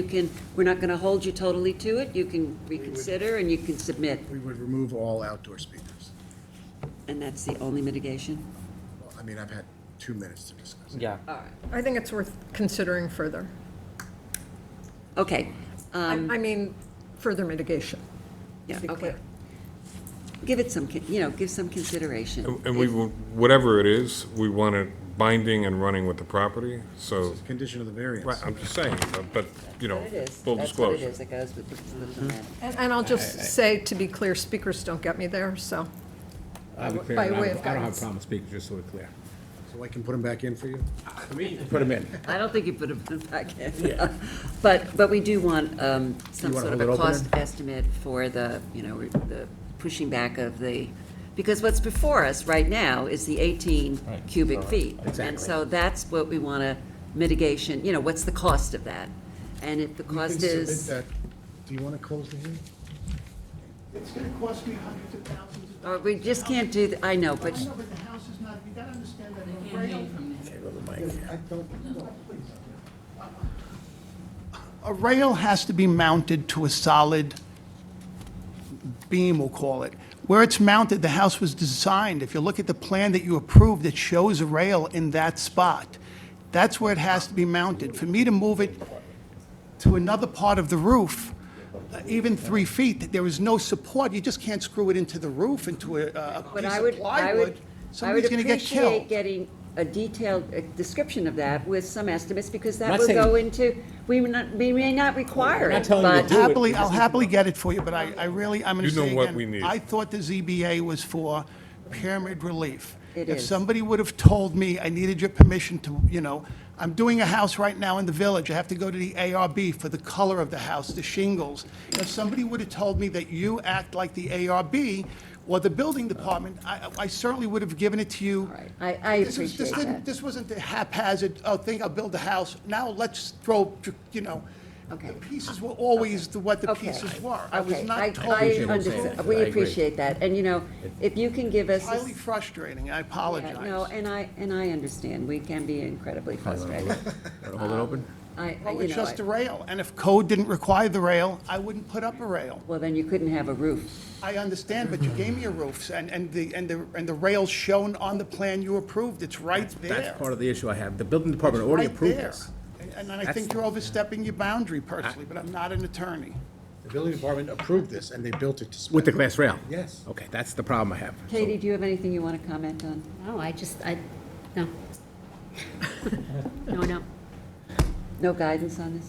we're not gonna hold you totally to it, you can reconsider and you can submit, we would remove all outdoor speakers. and that's the only mitigation? Well, I mean, I've had 2 minutes to discuss it. Yeah. All right, I think it's worth considering further. okay. I mean, further mitigation. Yeah, to be okay. clear. Give it some, give some consideration. And we, whatever it is, we want it binding and running with the property, so, It's a condition of the variance. right, I'm just saying, but, It is, full that's what it disclosure. is, it goes with the permit. And I'll just say, to be clear, speakers don't get me there, so. I'll be clear, By I way of don't have a guidance. problem speaking, just so we're clear. So I can put them back in for you? For me, put them in. I don't think you put it back in. But we do want some wanna sort of hold it a open cost then? estimate for the, the pushing back of the, because what's before us right now is the 18 Right. cubic feet. And Exactly. so that's what we want to mitigation, what's the cost of that? And if the You can cost submit is, that. Do you want to close the hearing? It's gonna cost me hundreds of thousands of or dollars. we just can't do, I know, but I know, but the house is not, you gotta understand that They a can't hear rail, you from there. I don't. a rail has to be mounted to a solid beam, we'll call it. Where it's mounted, the house was designed, if you look at the plan that you approved, it shows a rail in that spot. That's where it has to be mounted. For me to move it to another part of the roof, even 3 feet, there is no support, you just can't screw it into the roof, into a but piece I of would, plywood. I Somebody's would gonna get appreciate killed. getting a detailed description of that with some estimates, because that Not will saying- go into, we may not require not it, telling you to but. do it. Happily, I'll happily get it for you, but I'm gonna You know say what again, we need. I thought the ZBA was for pyramid relief. It If is. somebody would have told me I needed your permission to, I'm doing a house right now in the village, I have to go to the ARB for the color of the house, the shingles. If somebody would have told me that you act like the ARB or the building department, I certainly would have given it to you. I This appreciate didn't- that. This wasn't the haphazard, think I'll build a house, now let's throw, Okay. the pieces were always what the Okay. pieces were. I was Okay, not told. I appreciate what you're understand, saying. we I agree. appreciate that, and if you can give us. It's highly frustrating, I apologize. Yeah, no, and I understand, we can be incredibly frustrated. Wanna hold it open? Well, it's just a rail, and if code didn't require the rail, I wouldn't put up a rail. Well, then you couldn't have a roof. I understand, but you gave me a roof, and the rail's shown on the plan you approved, it's right there. That's part of the issue I have. The building department already Right approved there. this. And I That's- think you're overstepping your boundary personally, but I'm not an attorney. The building department approved this, and they built it to spec. With the glass rail? Yes. Okay, that's the problem I have. Katie, do you have anything you want to comment on? No, no. No, no. No guidance on this?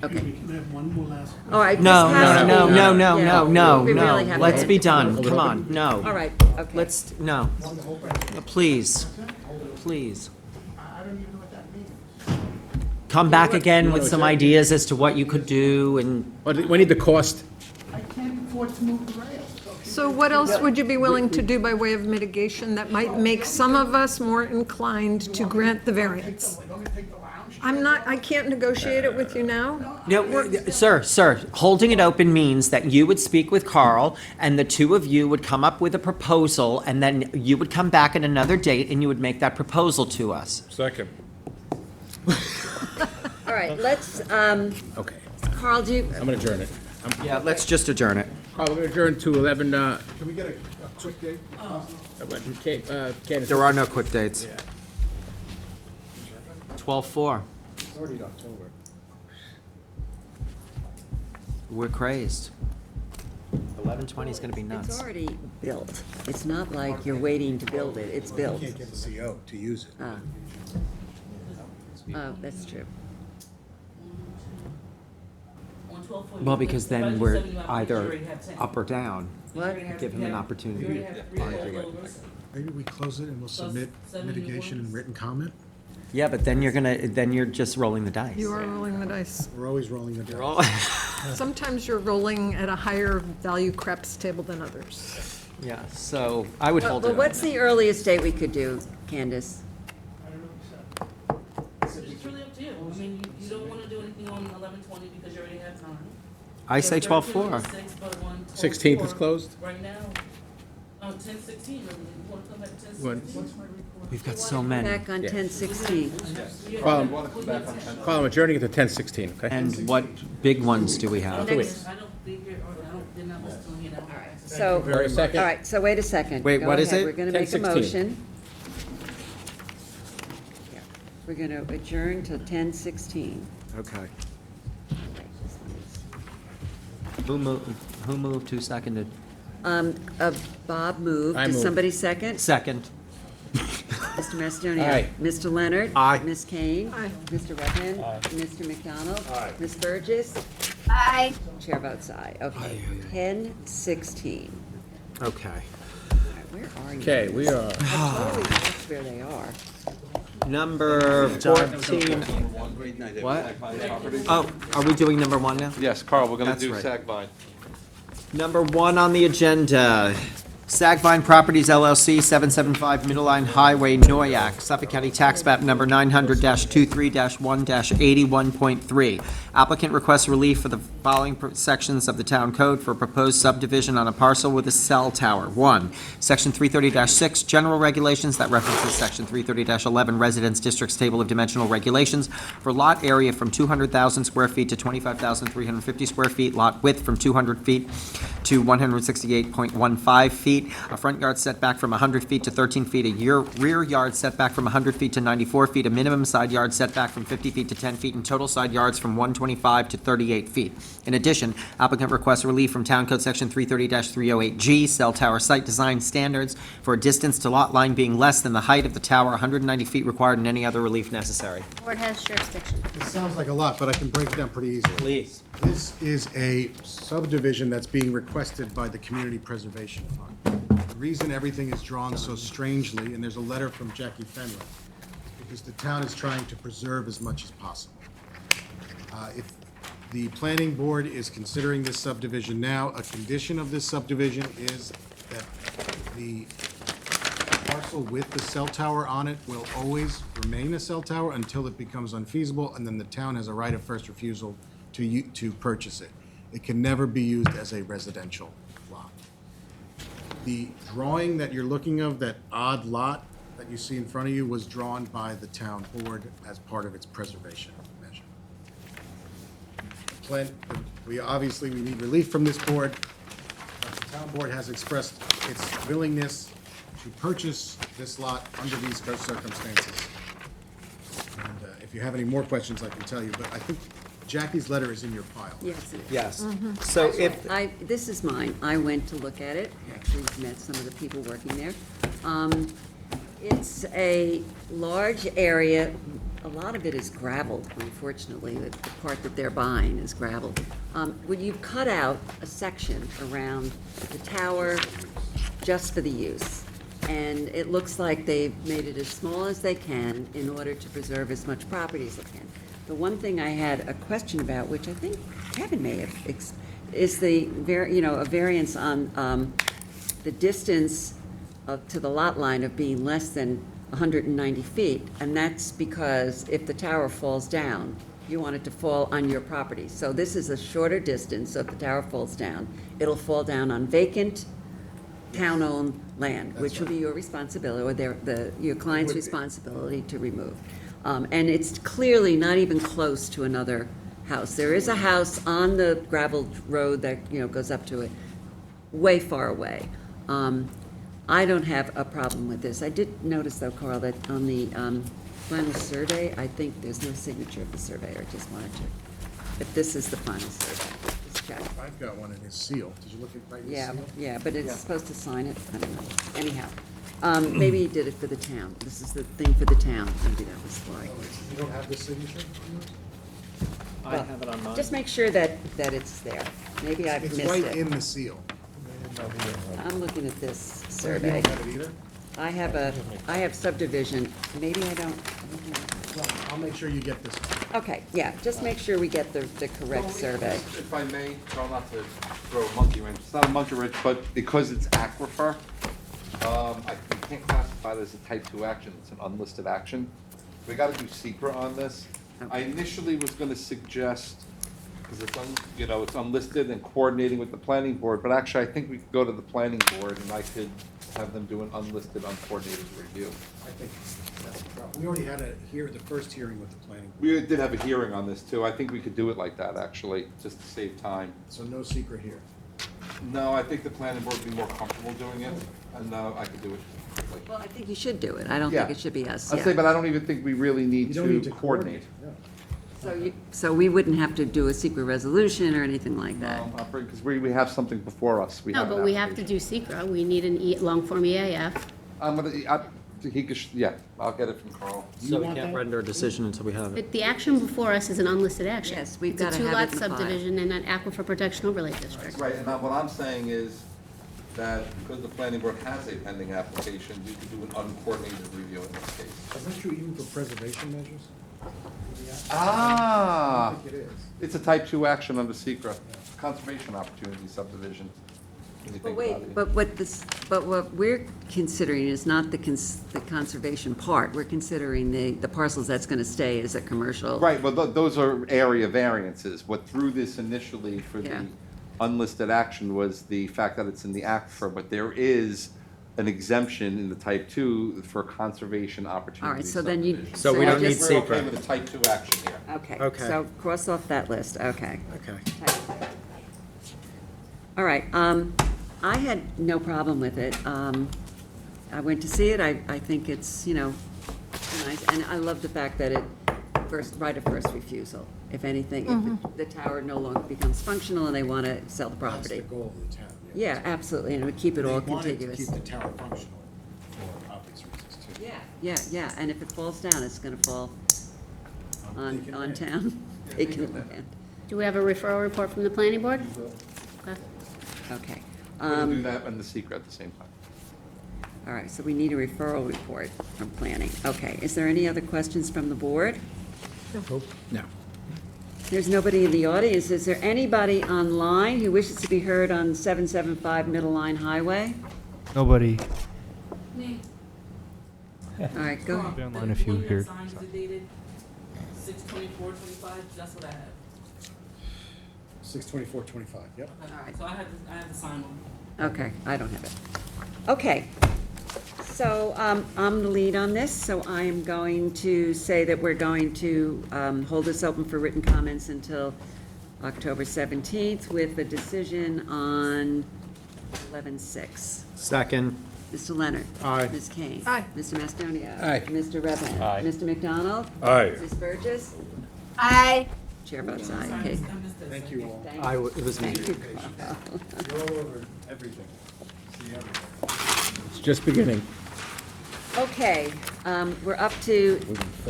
Okay. Can I have one more last? All right. No, this has no, to no, be- no, no, yeah, no, no, we really no. have to Let's end be it. done. Come on, no. All right, okay. Let's, no. Please, please. I don't even know what that means. Come back again with some ideas as to what you could do and, But we need the cost. I can't afford to move the rail. So what else would you be willing to do by way of mitigation that might make some of us more inclined to grant the variance? I can't negotiate it with you now. no, sir, holding it open means that you would speak with Carl and the two of you would come up with a proposal and then you would come back at another date and you would make that proposal to us. Second. All right, let's, Okay, Carl, do you, I'm gonna adjourn it. Yeah, let's just adjourn it. Carl, we're gonna adjourn to 11, Can we get a quick date? Candace. There are no quick dates. 12/4. It's already October. We're crazed. 11/20 is gonna be it's nuts. already built. It's not like you're waiting to build it, it's built. You can't get the CO to use it. Ah. Oh, that's true. On 12/4, Well, because then by we're 7, you either already have 10. up or down. You already have- Give him you an have- opportunity you already to have 3 argue it. holdovers. Maybe we close it and we'll submit 7 new mitigation and ones. written comment? Yeah, but then you're just rolling the dice. You are rolling the dice. We're always rolling the dice. Sometimes you're rolling at a higher value craps table than others. Yeah, so I would hold it Well, on what's that. the earliest date we could do, Candace? It's really up to you. I mean, you don't wanna do anything on 11/20 because you already have 9. I say 12/4. 6, but on 16th is 12/4 closed? Right now, 10/16, you wanna come back 10/16? We've got so many. Back on Yeah. 10/16. Carl, I'm adjourning it to 10:16, okay? And what big ones do we have? Next- I don't think you're, they're not listed, you know. All right. So, Very second. all right, so wait a second. Wait, Go what is ahead. it? We're gonna make a 10:16. motion. Yeah. We're gonna adjourn to 10:16. Okay. Who moved, who seconded? Bob moved. I Did moved. somebody second? Second. Mr. Macedonia? Aye. Mr. Leonard? Aye. Ms. Kane? Aye. Mr. Redmond? Mr. McDonald? Aye. Ms. Burgess? Aye. Chair votes aye. Okay, 10:16. Okay. Where are you? Okay, we are. I totally lost where they are. Number 14. What? Oh, are we doing number 1 now? Yes, Carl, we're gonna That's do right. Sagvine. Number 1 on the agenda, Sagvine Properties LLC, 775 Middle Line Highway, Noyak, Suffolk County Tax Map Number 900-23-1-81.3. Applicant requests relief for the following sections of the Town Code for a proposed subdivision on a parcel with a cell tower. 1, Section 330-6, General Regulations that references Section 330-11, Residence Districts Table of Dimensional Regulations for lot area from 200,000 square feet to 25,350 square feet, lot width from 200 feet to 168.15 feet, a front yard setback from 100 feet to 13 feet, a rear yard setback from 100 feet to 94 feet, a minimum side yard setback from 50 feet to 10 feet, and total side yards from 125 to 38 feet. In addition, applicant requests relief from Town Code Section 330-308G, cell tower site design standards for a distance to lot line being less than the height of the tower, 190 feet required, and any other relief necessary. Board has jurisdiction. This sounds like a lot, but I can break it down pretty easily. Please. This is a subdivision that's being requested by the Community Preservation Fund. The reason everything is drawn so strangely, and there's a letter from Jackie Fenwick, because the town is trying to preserve as much as possible. If the planning board is considering this subdivision now, a condition of this subdivision is that the parcel with the cell tower on it will always remain a cell tower until it becomes unfeasible, and then the town has a right of first refusal to purchase it. It can never be used as a residential lot. The drawing that you're looking of, that odd lot that you see in front of you, was drawn by the town board as part of its preservation measure. We need relief from this board. But the town board has expressed its willingness to purchase this lot under these circumstances. And if you have any more questions, I can tell you, but I think Jackie's letter is in your file. Yes, it is. Yes. So if, This is mine. I went to look at it, actually met some of the people working there. It's a large area. A lot of it is gravelled, unfortunately. The part that they're buying is gravelled. When you've cut out a section around the tower just for the use, and it looks like they've made it as small as they can in order to preserve as much property as they can. The one thing I had a question about, which I think Kevin may have, is the a variance on the distance to the lot line of being less than 190 feet, and that's because if the tower falls down, you want it to fall on your property. So this is a shorter distance, so if the tower falls down, it'll fall down on vacant, town-owned land, which will be your responsibility, or your client's responsibility to remove. And it's clearly not even close to another house. There is a house on the gravel road that, goes up to it, way far away. I don't have a problem with this. I did notice, though, Carl, that on the final survey, I think there's no signature of the surveyor, just wanted to. But this is the final survey. Just check. I've got one in his seal. Did you look at his seal? Yeah, but it's supposed to sign it, I don't know. Anyhow, maybe he did it for the town. This is the thing for the town, maybe that was why. You don't have the signature? I have it on mine. Just make sure that it's there. Maybe I've missed it. It's right in the seal. I'm looking at this You survey. don't have it either? I have subdivision, maybe I don't. Well, I'll make sure you get this one. Okay, yeah, just make sure we get the correct survey. If I may, try not to throw a monkey wrench. It's not a monkey wrench, but because it's aquifer, I can't classify it as a type 2 action. It's an unlisted action. We gotta do secret on this. I initially was gonna suggest, because it's unlisted and coordinating with the planning board, but actually I think we could go to the planning board and I could have them do an unlisted, uncoordinated review. I think that's the problem. We already had the first hearing with the planning board, We did have a hearing on this too. I think we could do it like that, actually, just to save time. so no secret here. No, I think the planning board would be more comfortable doing it, and I could do it. Well, I think you should do it. I don't Yeah. think it should be us. I'd yeah. say, but I don't even think we really need You don't need to to coordinate. So we wouldn't have to do a secret resolution or anything like that. Because we have something before us. No, but we have to do secra. We need an long form EAF. I'll get it from Carl. So we can't render a decision until we have it. But the action before us is an unlisted action. Yes, we've It's a gotta have it two-lot in the file. subdivision and an aquifer protection overlay district. Right, and what I'm saying is that because the planning board has a pending application, we could do an uncoordinated review in this case. Is that true even for preservation measures? Ah, I think it is. it's a type 2 action under secret, conservation opportunity subdivision. when you But think wait, about it. but what we're considering is not the conservation part. We're considering the parcels that's gonna stay as a commercial. Right, but those are area variances. What threw this initially for Yeah. the unlisted action was the fact that it's in the aquifer, but there is an exemption in the type 2 for conservation opportunity. All right, so then you. subdivision. So we don't need We're okay secret. with the type 2 action here. Okay, Okay. so cross off that list, okay. Okay. All right, I had no problem with it. I went to see it, I think it's, nice, and I love the fact that right of first refusal. If anything, if the tower no longer becomes functional and they want to sell the That's property. the goal of the town. Yeah, absolutely, and it would keep it all They wanted to contiguous. keep the tower functional for obvious reasons too. Yeah, and if it falls down, it's gonna fall on vacant land. town. Vacant land. Do we have a referral report from the planning board? Okay. Okay. We're gonna do that and the secret at the same time. All right, so we need a referral report from planning. Okay, is there any other questions from the board? No. There's nobody in the audience. Is there anybody online who wishes to be heard on 775 Middle Line Highway? Nobody. Me. All right, go ahead. Be online if you hear. Signs are dated 6/24/25, that's what I have. 6/24/25, yep. All right, so I have the sign one. Okay, I don't have it. Okay, so I'm the lead on this, so I'm going to say that we're going to hold this open for written comments until October 17th with a decision on 11/6. Second. Mr. Leonard. Aye. Ms. Kane. Aye. Mr. Mastonia. Aye. Mr. Redmond. Aye. Mr. McDonald. Aye. Ms. Burgess. Aye. Chair votes aye. Sorry, Okay. I missed it. Thank you all. It was me. Thank you. You're all over everything. See everything. It's just beginning. Okay, we're up to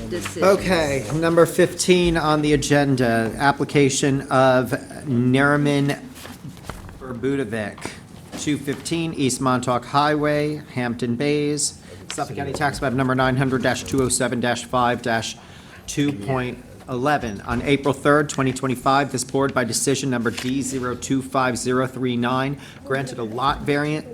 decisions. Okay, number 15 on the agenda, application of Neriman Burbudovic, 215 East Montauk Highway, Hampton Bays, Suffolk County Tax Map number 900-207-5-2.11. On April 3rd, 2025, this board by decision number D025039 granted a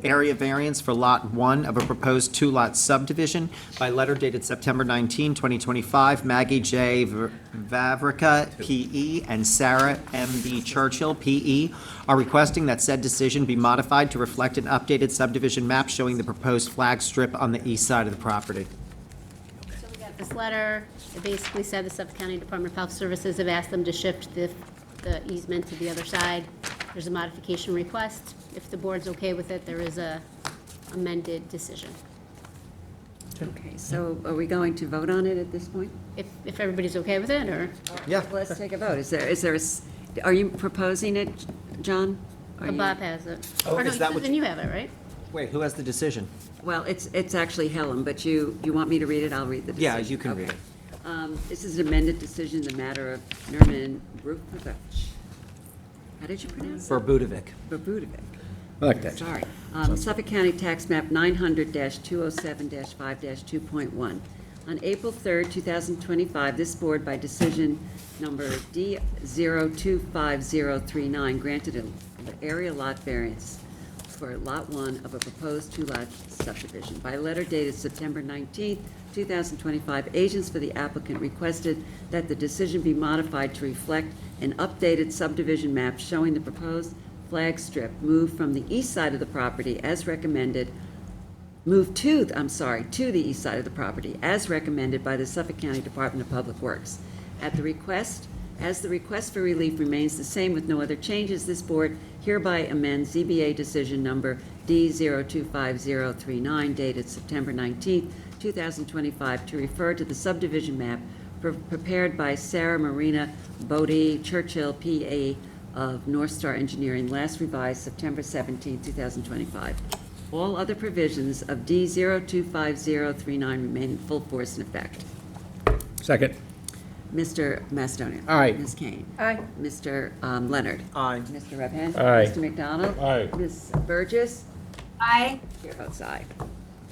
area variance for Lot 1 of a proposed two-lot subdivision by letter dated September 19, 2025. Maggie J. Vavrica, P.E., and Sarah M.B. Churchill, P.E., are requesting that said decision be modified to reflect an updated subdivision map showing the proposed flag strip on the east side of the property. So we got this letter, it basically said the Suffolk County Department of Health Services have asked them to shift the easement to the other side. There's a modification request. If the board's okay with it, there is a amended decision. Okay, so are we going to vote on it at this point? If everybody's okay with it, or? Yeah. Let's take a vote. Are you proposing it, John? Are you- Bob has it. Oh, Or no, is that what then you have it, right? Wait, who has the decision? Well, it's actually Helen, but you want me to read it? I'll read the decision. Yeah, you can read it. This is an amended decision, the matter of Nerman Brukovich. How did you pronounce it? Burbudovic. Burbudovic. I like that. Sorry. Suffolk County Tax Map 900-207-5-2.1. On April 3rd, 2025, this board by decision number D025039 granted an area lot variance for Lot 1 of a proposed two-lot subdivision. By letter dated September 19th, 2025, agents for the applicant requested that the decision be modified to reflect an updated subdivision map showing the proposed flag strip moved from the east side of the property as recommended, to the east side of the property as recommended by the Suffolk County Department of Public Works. As the request for relief remains the same with no other changes, this board hereby amends ZBA decision number D025039 dated September 19th, 2025 to refer to the subdivision map prepared by Sarah Marina Bodie Churchill, P.A. of North Star Engineering, last revised September 17, 2025. All other provisions of D025039 remain in full force and effect. Second. Mr. Mastonia. Aye. Ms. Kane. Aye. Mr. Leonard. Aye. Mr. Redhand. Aye. Mr. McDonald. Aye. Ms. Burgess. Aye. Chair votes aye.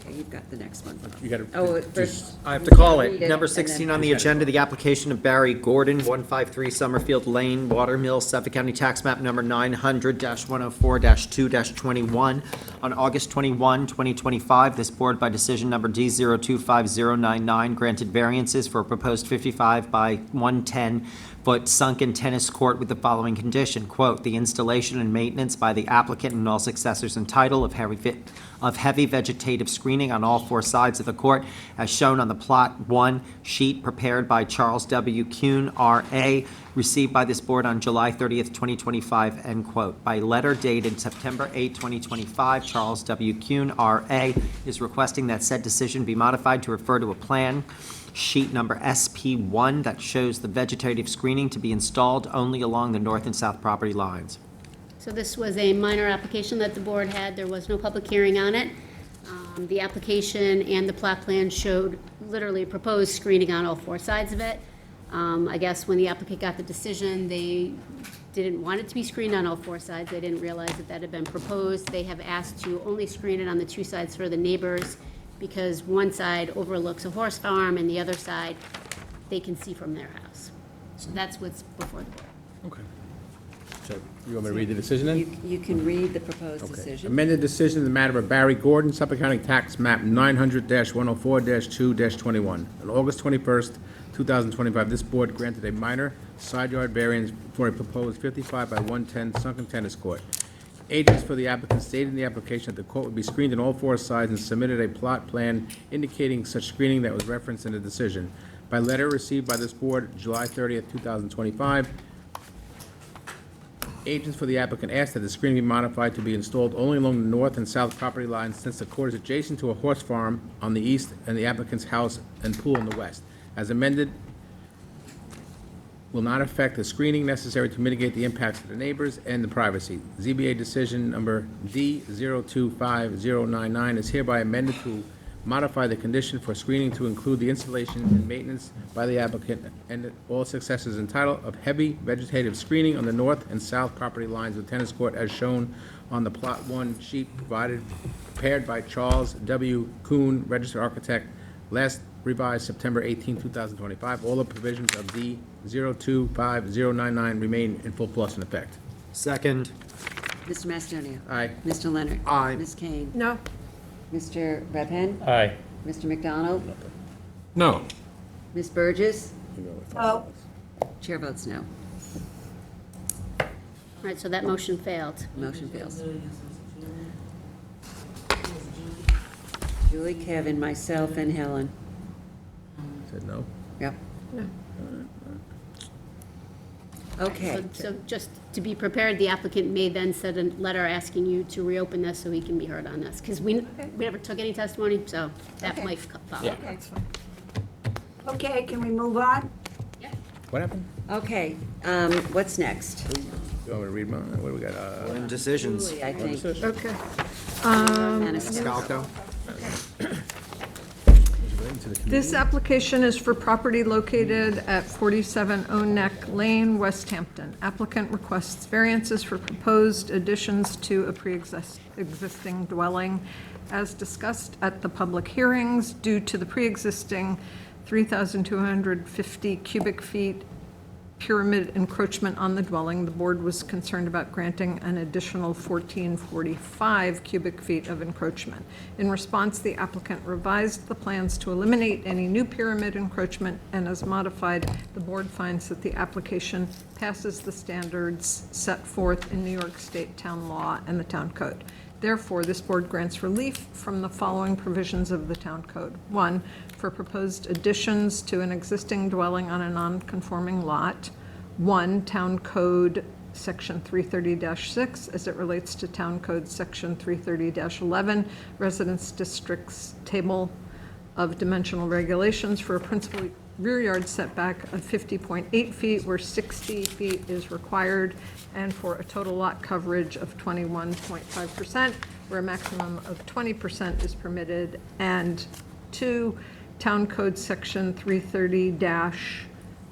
Okay, you've got the next one. You gotta Oh, just- first. I have to call Read it. it, Number and 16 then- on the agenda, the application of Barry Gordon, 153 Summerfield Lane, Watermill, Suffolk County Tax Map Number 900-104-2-21. On August 21, 2025, this board, by decision number D025099, granted variances for a proposed 55 by 110-foot sunken tennis court with the following condition, quote, "The installation and maintenance by the applicant and all successors in title of heavy vegetative screening on all four sides of the court, as shown on the Plot 1 sheet prepared by Charles W. Kuhn, R.A., received by this board on July 30th, 2025," end quote. By letter dated September 8, 2025, Charles W. Kuhn, R.A., is requesting that said decision be modified to refer to a plan sheet number SP1 that shows the vegetative screening to be installed only along the north and south property lines. So this was a minor application that the board had. There was no public hearing on it. The application and the plot plan showed literally proposed screening on all four sides of it. I guess when the applicant got the decision, they didn't want it to be screened on all four sides. They didn't realize that that had been proposed. They have asked to only screen it on the two sides for the neighbors because one side overlooks a horse farm and the other side they can see from their house. So that's what's before the board. Okay. So you want me to read the decision then? You can read the proposed Okay. decision. Amended decision in the matter of Barry Gordon, Suffolk County Tax Map 900-104-2-21. On August 21st, 2025, this board granted a minor side yard variance for a proposed 55 by 110 sunken tennis court. Agents for the applicant stated in the application that the court would be screened on all four sides and submitted a plot plan indicating such screening that was referenced in the decision. By letter received by this board July 30th, 2025, agents for the applicant asked that the screening be modified to be installed only along the north and south property lines since the court is adjacent to a horse farm on the east and the applicant's house and pool on the west. As amended, will not affect the screening necessary to mitigate the impacts to the neighbors and the privacy. ZBA decision number D025099 is hereby amended to modify the condition for screening to include the installation and maintenance by the applicant and all successors in title of heavy vegetative screening on the north and south property lines of the tennis court as shown on the Plot 1 sheet prepared by Charles W. Kuhn, registered architect, last revised September 18, 2025. All the provisions of D025099 remain in full force and effect. Second. Mr. Macedonia? Aye. Mr. Leonard? Aye. Ms. Kane? No. Mr. Redpen? Aye. Mr. McDonald? No. Ms. Burgess? Oh, Chair votes no. All right, so that motion failed. Motion fails. Julie, Kevin, myself, and Helen. Said no? Yep. No. Okay. So just to be prepared, the applicant may then send a letter asking you to reopen this so he can be heard on this. Because we never took any testimony, so that Okay. might follow. Yeah. okay. Okay, can we move on? What happened? Okay, what's next? You want me to read mine? What do we got? And decisions. Julie, I think. Okay. Maniscalco. This application is for property located at 47 Oneck Lane, West Hampton. Applicant requests variances for proposed additions to a pre-existing dwelling as discussed at the public hearings due to the pre-existing 3,250 cubic feet pyramid encroachment on the dwelling. The board was concerned about granting an additional 1,445 cubic feet of encroachment. In response, the applicant revised the plans to eliminate any new pyramid encroachment, and as modified, the board finds that the application passes the standards set forth in New York State town law and the town code. Therefore, this board grants relief from the following provisions of the town code. 1, for proposed additions to an existing dwelling on a non-conforming lot. 1, Town Code Section 330-6, as it relates to Town Code Section 330-11, Residence Districts Table of Dimensional Regulations for a principal rear yard setback of 50.8 feet where 60 feet is required, and for a total lot coverage of 21.5% where a maximum of 20% is permitted. And 2, Town Code Section 330-11,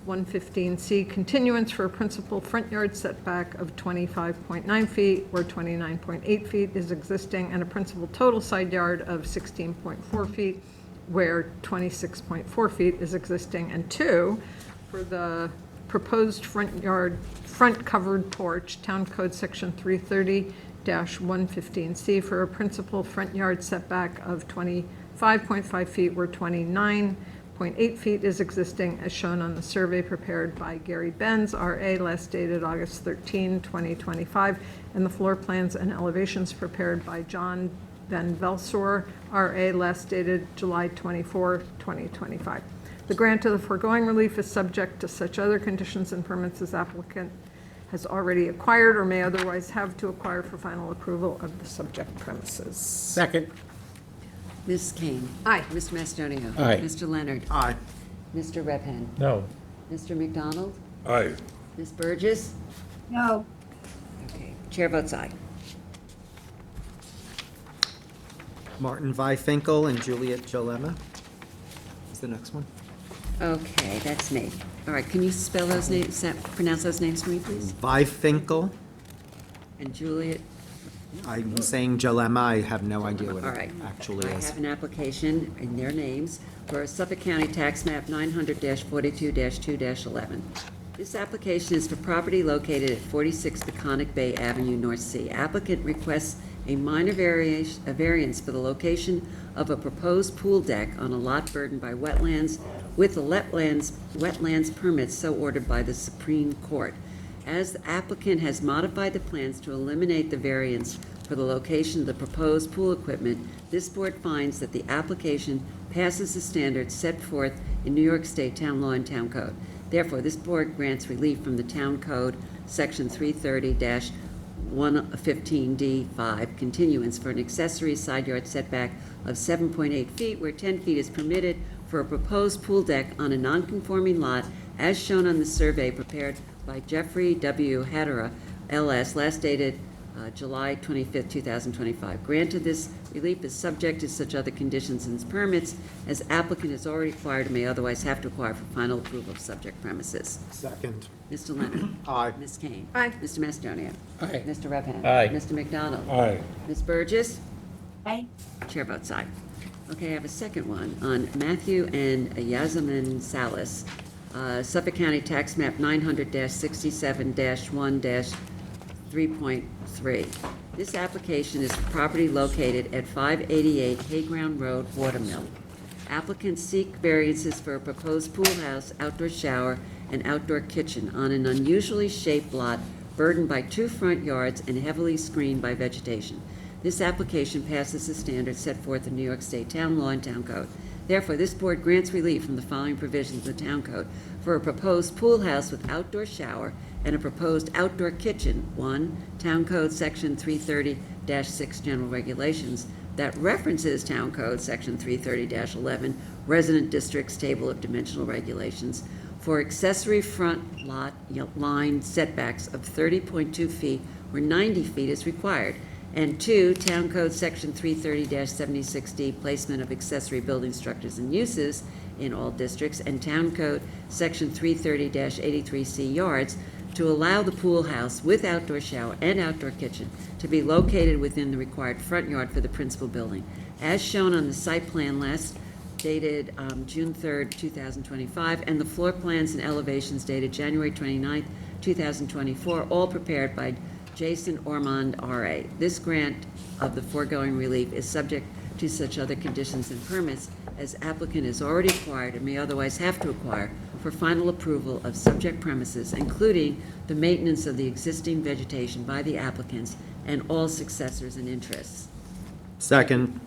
115C, continuance for a principal front yard setback of 25.9 feet where 29.8 feet is existing, and a principal total side yard of 16.4 feet where 26.4 feet is existing. And 2, for the proposed front covered porch, Town Code Section 330-115C, for a principal front yard setback of 25.5 feet where 29.8 feet is existing, as shown on the survey prepared by Gary Benz, RA, last dated August 13, 2025, and the floor plans and elevations prepared by John Van Velsor, RA, last dated July 24, 2025. The grant of the foregoing relief is subject to such other conditions and permits as applicant has already acquired or may otherwise have to acquire for final approval of the subject premises. Second. Ms. Kane. Aye. Mr. Macedonia. Aye. Mr. Leonard. Aye. Mr. Redhand. No. Mr. McDonald. Aye. Ms. Burgess. No, Okay, chair votes aye. Martin Finkel and Juliet Jolema is the next one. Okay, that's me. All right, can you spell those names, pronounce those names for me, please? Finkel. And Juliet, I'm saying Jolema, I have no idea what all it right. actually I is. have an application in their names for Suffolk County Tax Map 900-42-2-11. This application is for property located at 46 Peconic Bay Avenue, North Sea. Applicant requests a minor variance for the location of a proposed pool deck on a lot burdened by wetlands with the wetlands permit so ordered by the Supreme Court. As the applicant has modified the plans to eliminate the variance for the location of the proposed pool equipment, this board finds that the application passes the standards set forth in New York State Town Law and Town Code. Therefore, this board grants relief from the Town Code, Section 330-115D5, continuance for an accessory side yard setback of 7.8 feet where 10 feet is permitted for a proposed pool deck on a non-conforming lot as shown on the survey prepared by Jeffrey W. Hatterer, LS, last dated July 25th, 2025. Granted, this relief is subject to such other conditions and permits as applicant has already acquired or may otherwise have to acquire for final approval of subject premises. Second. Mr. Leonard. Aye. Ms. Kane. Aye. Mr. Macedonia. Aye. Mr. Redhand. Aye. Mr. McDonald. Aye. Ms. Burgess. aye, Chair votes aye. Okay, I have a second one on Matthew and Yazamin Salas, Suffolk County Tax Map 900-67-1-3.3. This application is for property located at 588 Hayground Road, Watermill. Applicants seek variances for a proposed pool house, outdoor shower, and outdoor kitchen on an unusually shaped lot burdened by 2 front yards and heavily screened by vegetation. This application passes the standards set forth in New York State Town Law and Town Code. Therefore, this board grants relief from the following provisions of the Town Code for a proposed pool house with outdoor shower and a proposed outdoor kitchen. 1, Town Code Section 330-6 General Regulations that references Town Code Section 330-11 Resident Districts Table of Dimensional Regulations for accessory front lot line setbacks of 30.2 feet where 90 feet is required. And 2, Town Code Section 330-76D, placement of accessory building structures and uses in all districts, and Town Code Section 330-83C, yards, to allow the pool house with outdoor shower and outdoor kitchen to be located within the required front yard for the principal building, as shown on the site plan last dated June 3rd, 2025, and the floor plans and elevations dated January 29th, 2024, all prepared by Jason Ormond, R.A. This grant of the foregoing relief is subject to such other conditions and permits as applicant has already acquired and may otherwise have to acquire for final approval of subject premises, including the maintenance of the existing vegetation by the applicants and all successors and interests. Second.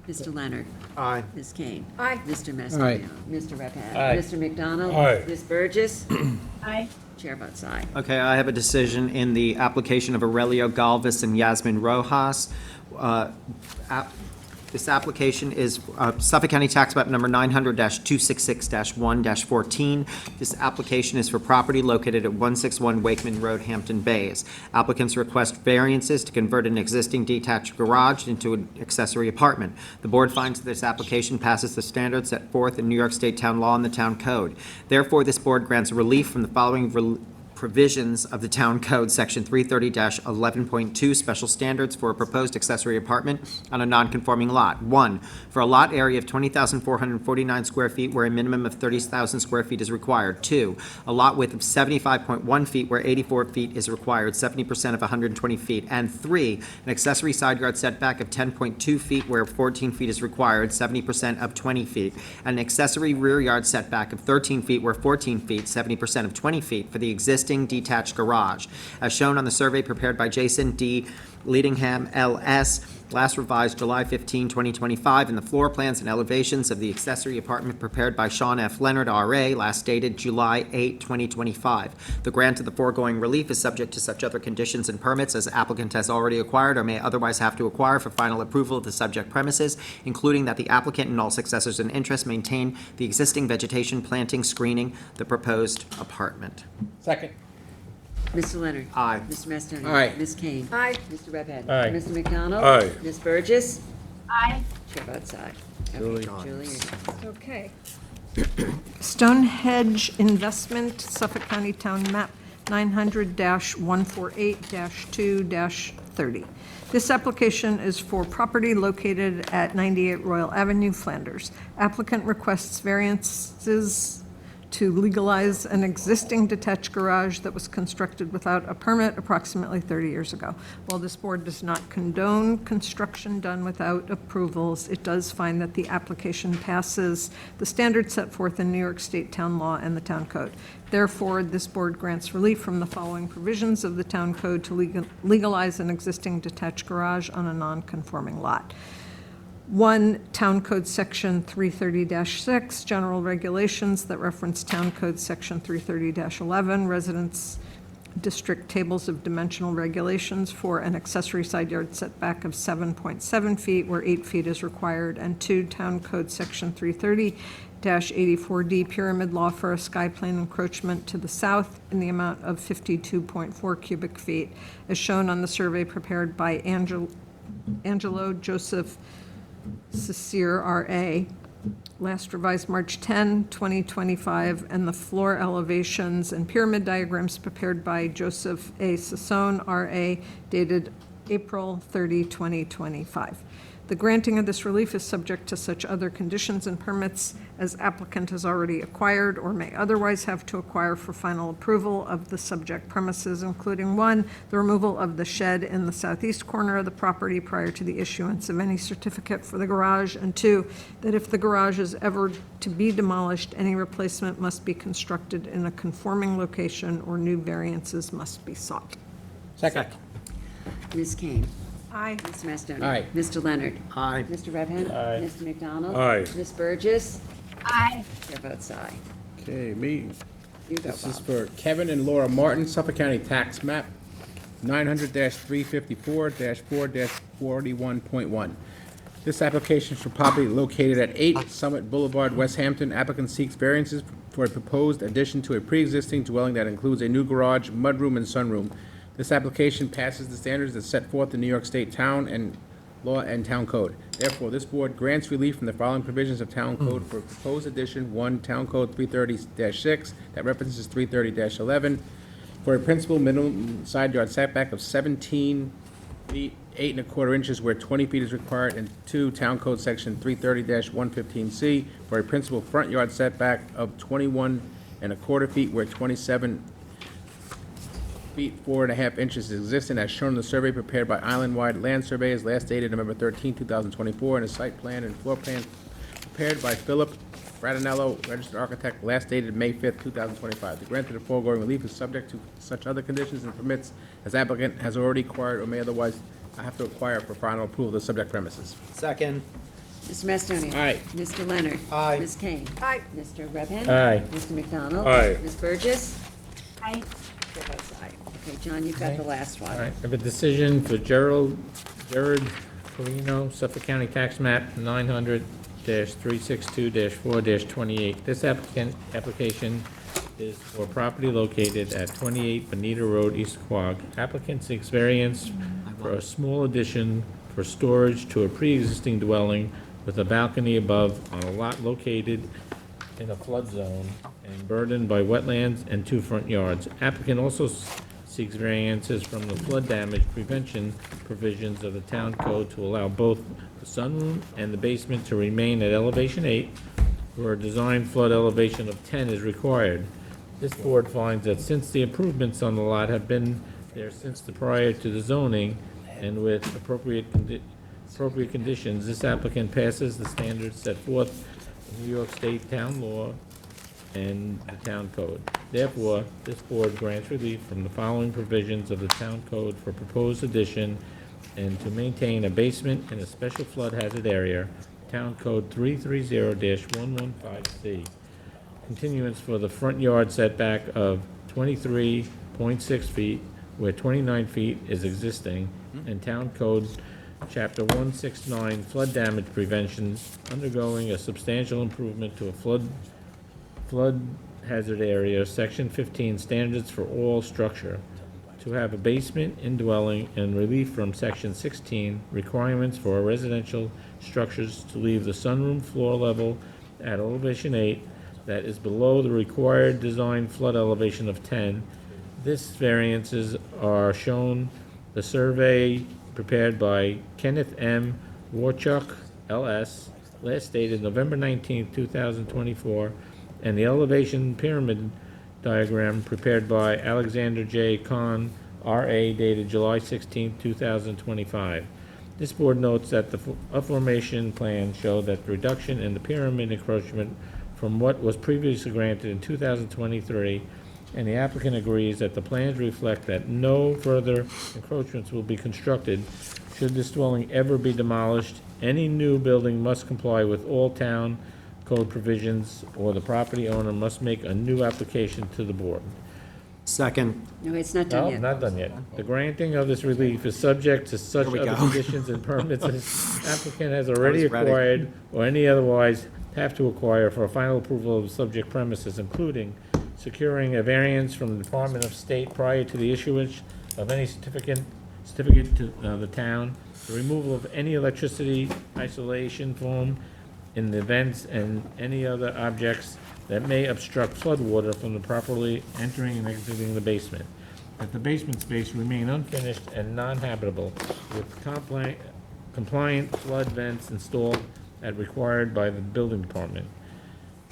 Mr. Leonard. Aye. Ms. Kane. Aye. Mr. Macedonia. Mr. Redhand. Aye. Mr. McDonald. Aye. Ms. Burgess. aye, Chair votes aye. Okay, I have a decision in the application of Aurelio Galvis and Yasmin Rojas. This application is Suffolk County Tax Map Number 900-266-1-14. This application is for property located at 161 Wakeman Road, Hampton Bays. Applicants request variances to convert an existing detached garage into an accessory apartment. The board finds that this application passes the standards set forth in New York State Town Law and the Town Code. Therefore, this board grants relief from the following provisions of the Town Code, Section 330-11.2, special standards for a proposed accessory apartment on a non-conforming lot. 1, for a lot area of 20,449 square feet where a minimum of 30,000 square feet is required. 2, a lot width of 75.1 feet where 84 feet is required, 70% of 120 feet. And 3, an accessory side yard setback of 10.2 feet where 14 feet is required, 70% of 20 feet. And an accessory rear yard setback of 13 feet where 14 feet, 70% of 20 feet for the existing detached garage, as shown on the survey prepared by Jason D. Leadingham, L.S., last revised July 15, 2025, and the floor plans and elevations of the accessory apartment prepared by Sean F. Leonard, R.A., last dated July 8, 2025. The grant of the foregoing relief is subject to such other conditions and permits as applicant has already acquired or may otherwise have to acquire for final approval of the subject premises, including that the applicant and all successors in interest maintain the existing vegetation, planting, screening, the proposed apartment. Second. Mr. Leonard. Aye. Mr. Mastonia. Aye. Ms. Kane. Aye. Mr. Redhead. Aye. Mr. McDonald. Aye. Ms. Burgess. Aye. Chair votes aye. Okay, Julie. Julie, you're- Okay. Stonehenge Investment, Suffolk County Town Map 900-148-2-30. This application is for property located at 98 Royal Avenue, Flanders. Applicant requests variances to legalize an existing detached garage that was constructed without a permit approximately 30 years ago. While this board does not condone construction done without approvals, it does find that the application passes the standards set forth in New York State Town Law and the Town Code. Therefore, this board grants relief from the following provisions of the Town Code to legalize an existing detached garage on a non-conforming lot. 1, Town Code Section 330-6, general regulations that reference Town Code Section 330-11, residence district tables of dimensional regulations for an accessory side yard setback of 7.7 feet where 8 feet is required. And 2, Town Code Section 330-84D, pyramid law for a sky plane encroachment to the south in the amount of 52.4 cubic feet, as shown on the survey prepared by Angelo Joseph Cecere, R.A., last revised March 10, 2025, and the floor elevations and pyramid diagrams prepared by Joseph A. Sassone, R.A., dated April 30, 2025. The granting of this relief is subject to such other conditions and permits as applicant has already acquired or may otherwise have to acquire for final approval of the subject premises, including 1, the removal of the shed in the southeast corner of the property prior to the issuance of any certificate for the garage, and 2, that if the garage is ever to be demolished, any replacement must be constructed in a conforming location or new variances must be sought. Second. Ms. Kane. Aye. Mr. Mastonia. Aye. Mr. Leonard. Aye. Mr. Redhead. Aye. Mr. McDonald. Aye. Ms. Burgess. Aye. Chair votes aye. Okay, me. You go, This is Bob. for Kevin and Laura Martin, Suffolk County Tax Map 900-354-4-41.1. This application is for property located at 8 Summit Boulevard, West Hampton. Applicant seeks variances for a proposed addition to a pre-existing dwelling that includes a new garage, mudroom, and sunroom. This application passes the standards that set forth the New York State Town and Law and Town Code. Therefore, this board grants relief from the following provisions of Town Code for proposed addition. 1, Town Code 330-6, that references 330-11, for a principal minimum side yard setback of 17 feet, 8 1/4 inches where 20 feet is required, and 2, Town Code Section 330-115C, for a principal front yard setback of 21 1/4 feet where 27 feet 4 1/2 inches is existing, as shown in the survey prepared by Island-Wide Land Surveyors, last dated November 13, 2024, and a site plan and floor plan prepared by Philip Fradinello, registered architect, last dated May 5, 2025. The grant of the foregoing relief is subject to such other conditions and permits as applicant has already acquired or may otherwise have to acquire for final approval of the subject premises. Second. Mr. Mastonia. Aye. Mr. Leonard. Aye. Ms. Kane. Aye. Mr. Redhead. Aye. Mr. McDonald. Aye. Ms. Burgess. Aye. Chair votes aye. Okay, John, you've got the last one. All right, I have a decision for Jared Carino, Suffolk County Tax Map 900-362-4-28. This application is for property located at 28 Bonita Road, East Quogue. Applicant seeks variance for a small addition for storage to a pre-existing dwelling with a balcony above on a lot located in a flood zone and burdened by wetlands and 2 front yards. Applicant also seeks variances from the flood damage prevention provisions of the town code to allow both the sunroom and the basement to remain at elevation 8, where a design flood elevation of 10 is required. This board finds that since the improvements on the lot have been there since prior to the zoning and with appropriate conditions, this applicant passes the standards set forth in New York State town law and the town code. Therefore, this board grants relief from the following provisions of the town code for proposed addition and to maintain a basement in a special flood hazard area, town code 330-115C. Continuance for the front yard setback of 23.6 feet, where 29 feet is existing, and town code Chapter 169, flood damage prevention, undergoing a substantial improvement to a flood hazard area, Section 15, standards for all structure, to have a basement indwelling, and relief from Section 16, requirements for residential structures to leave the sunroom floor level at elevation 8 that is below the required design flood elevation of 10. This variances are shown, the survey prepared by Kenneth M. Warchuk, LS, last dated November 19, 2024, and the elevation pyramid diagram prepared by Alexander J. Kahn, R.A., dated July 16, 2025. This board notes that the formation plan showed that the reduction in the pyramid encroachment from what was previously granted in 2023, and the applicant agrees that the plans reflect that no further encroachments will be constructed. Should this dwelling ever be demolished, any new building must comply with all town code provisions, or the property owner must make a new application to the board. Second. No, it's not done No, yet. not done yet. The granting of this relief is subject to such Here we other go. conditions and permits as applicant has already I was ready. acquired or any otherwise have to acquire for a final approval of the subject premises, including securing a variance from the Department of State prior to the issuance of any certificate to the town, the removal of any electricity isolation foam in the vents and any other objects that may obstruct flood water from the properly entering and exiting the basement. That the basement space remain unfinished and non-habitable with compliant flood vents installed as required by the building department.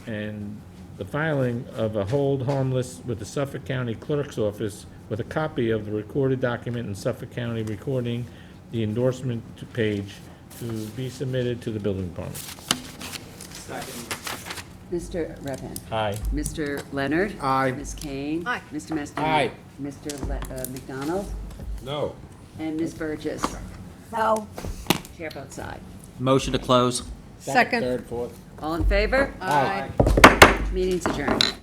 And the filing of a hold harmless with the Suffolk County Clerk's Office with a copy of the recorded document in Suffolk County recording the endorsement page to be submitted to the building department. Mr. Redpath. Aye. Mr. Leonard. Aye. Ms. Kane. Aye. Mr. Mastriani. Aye. Mr. McDonald. No. And Ms. Burgess. No. Chair votes aye. Motion to close. Second. Third, fourth. All in favor? Aye. Meeting's adjourned.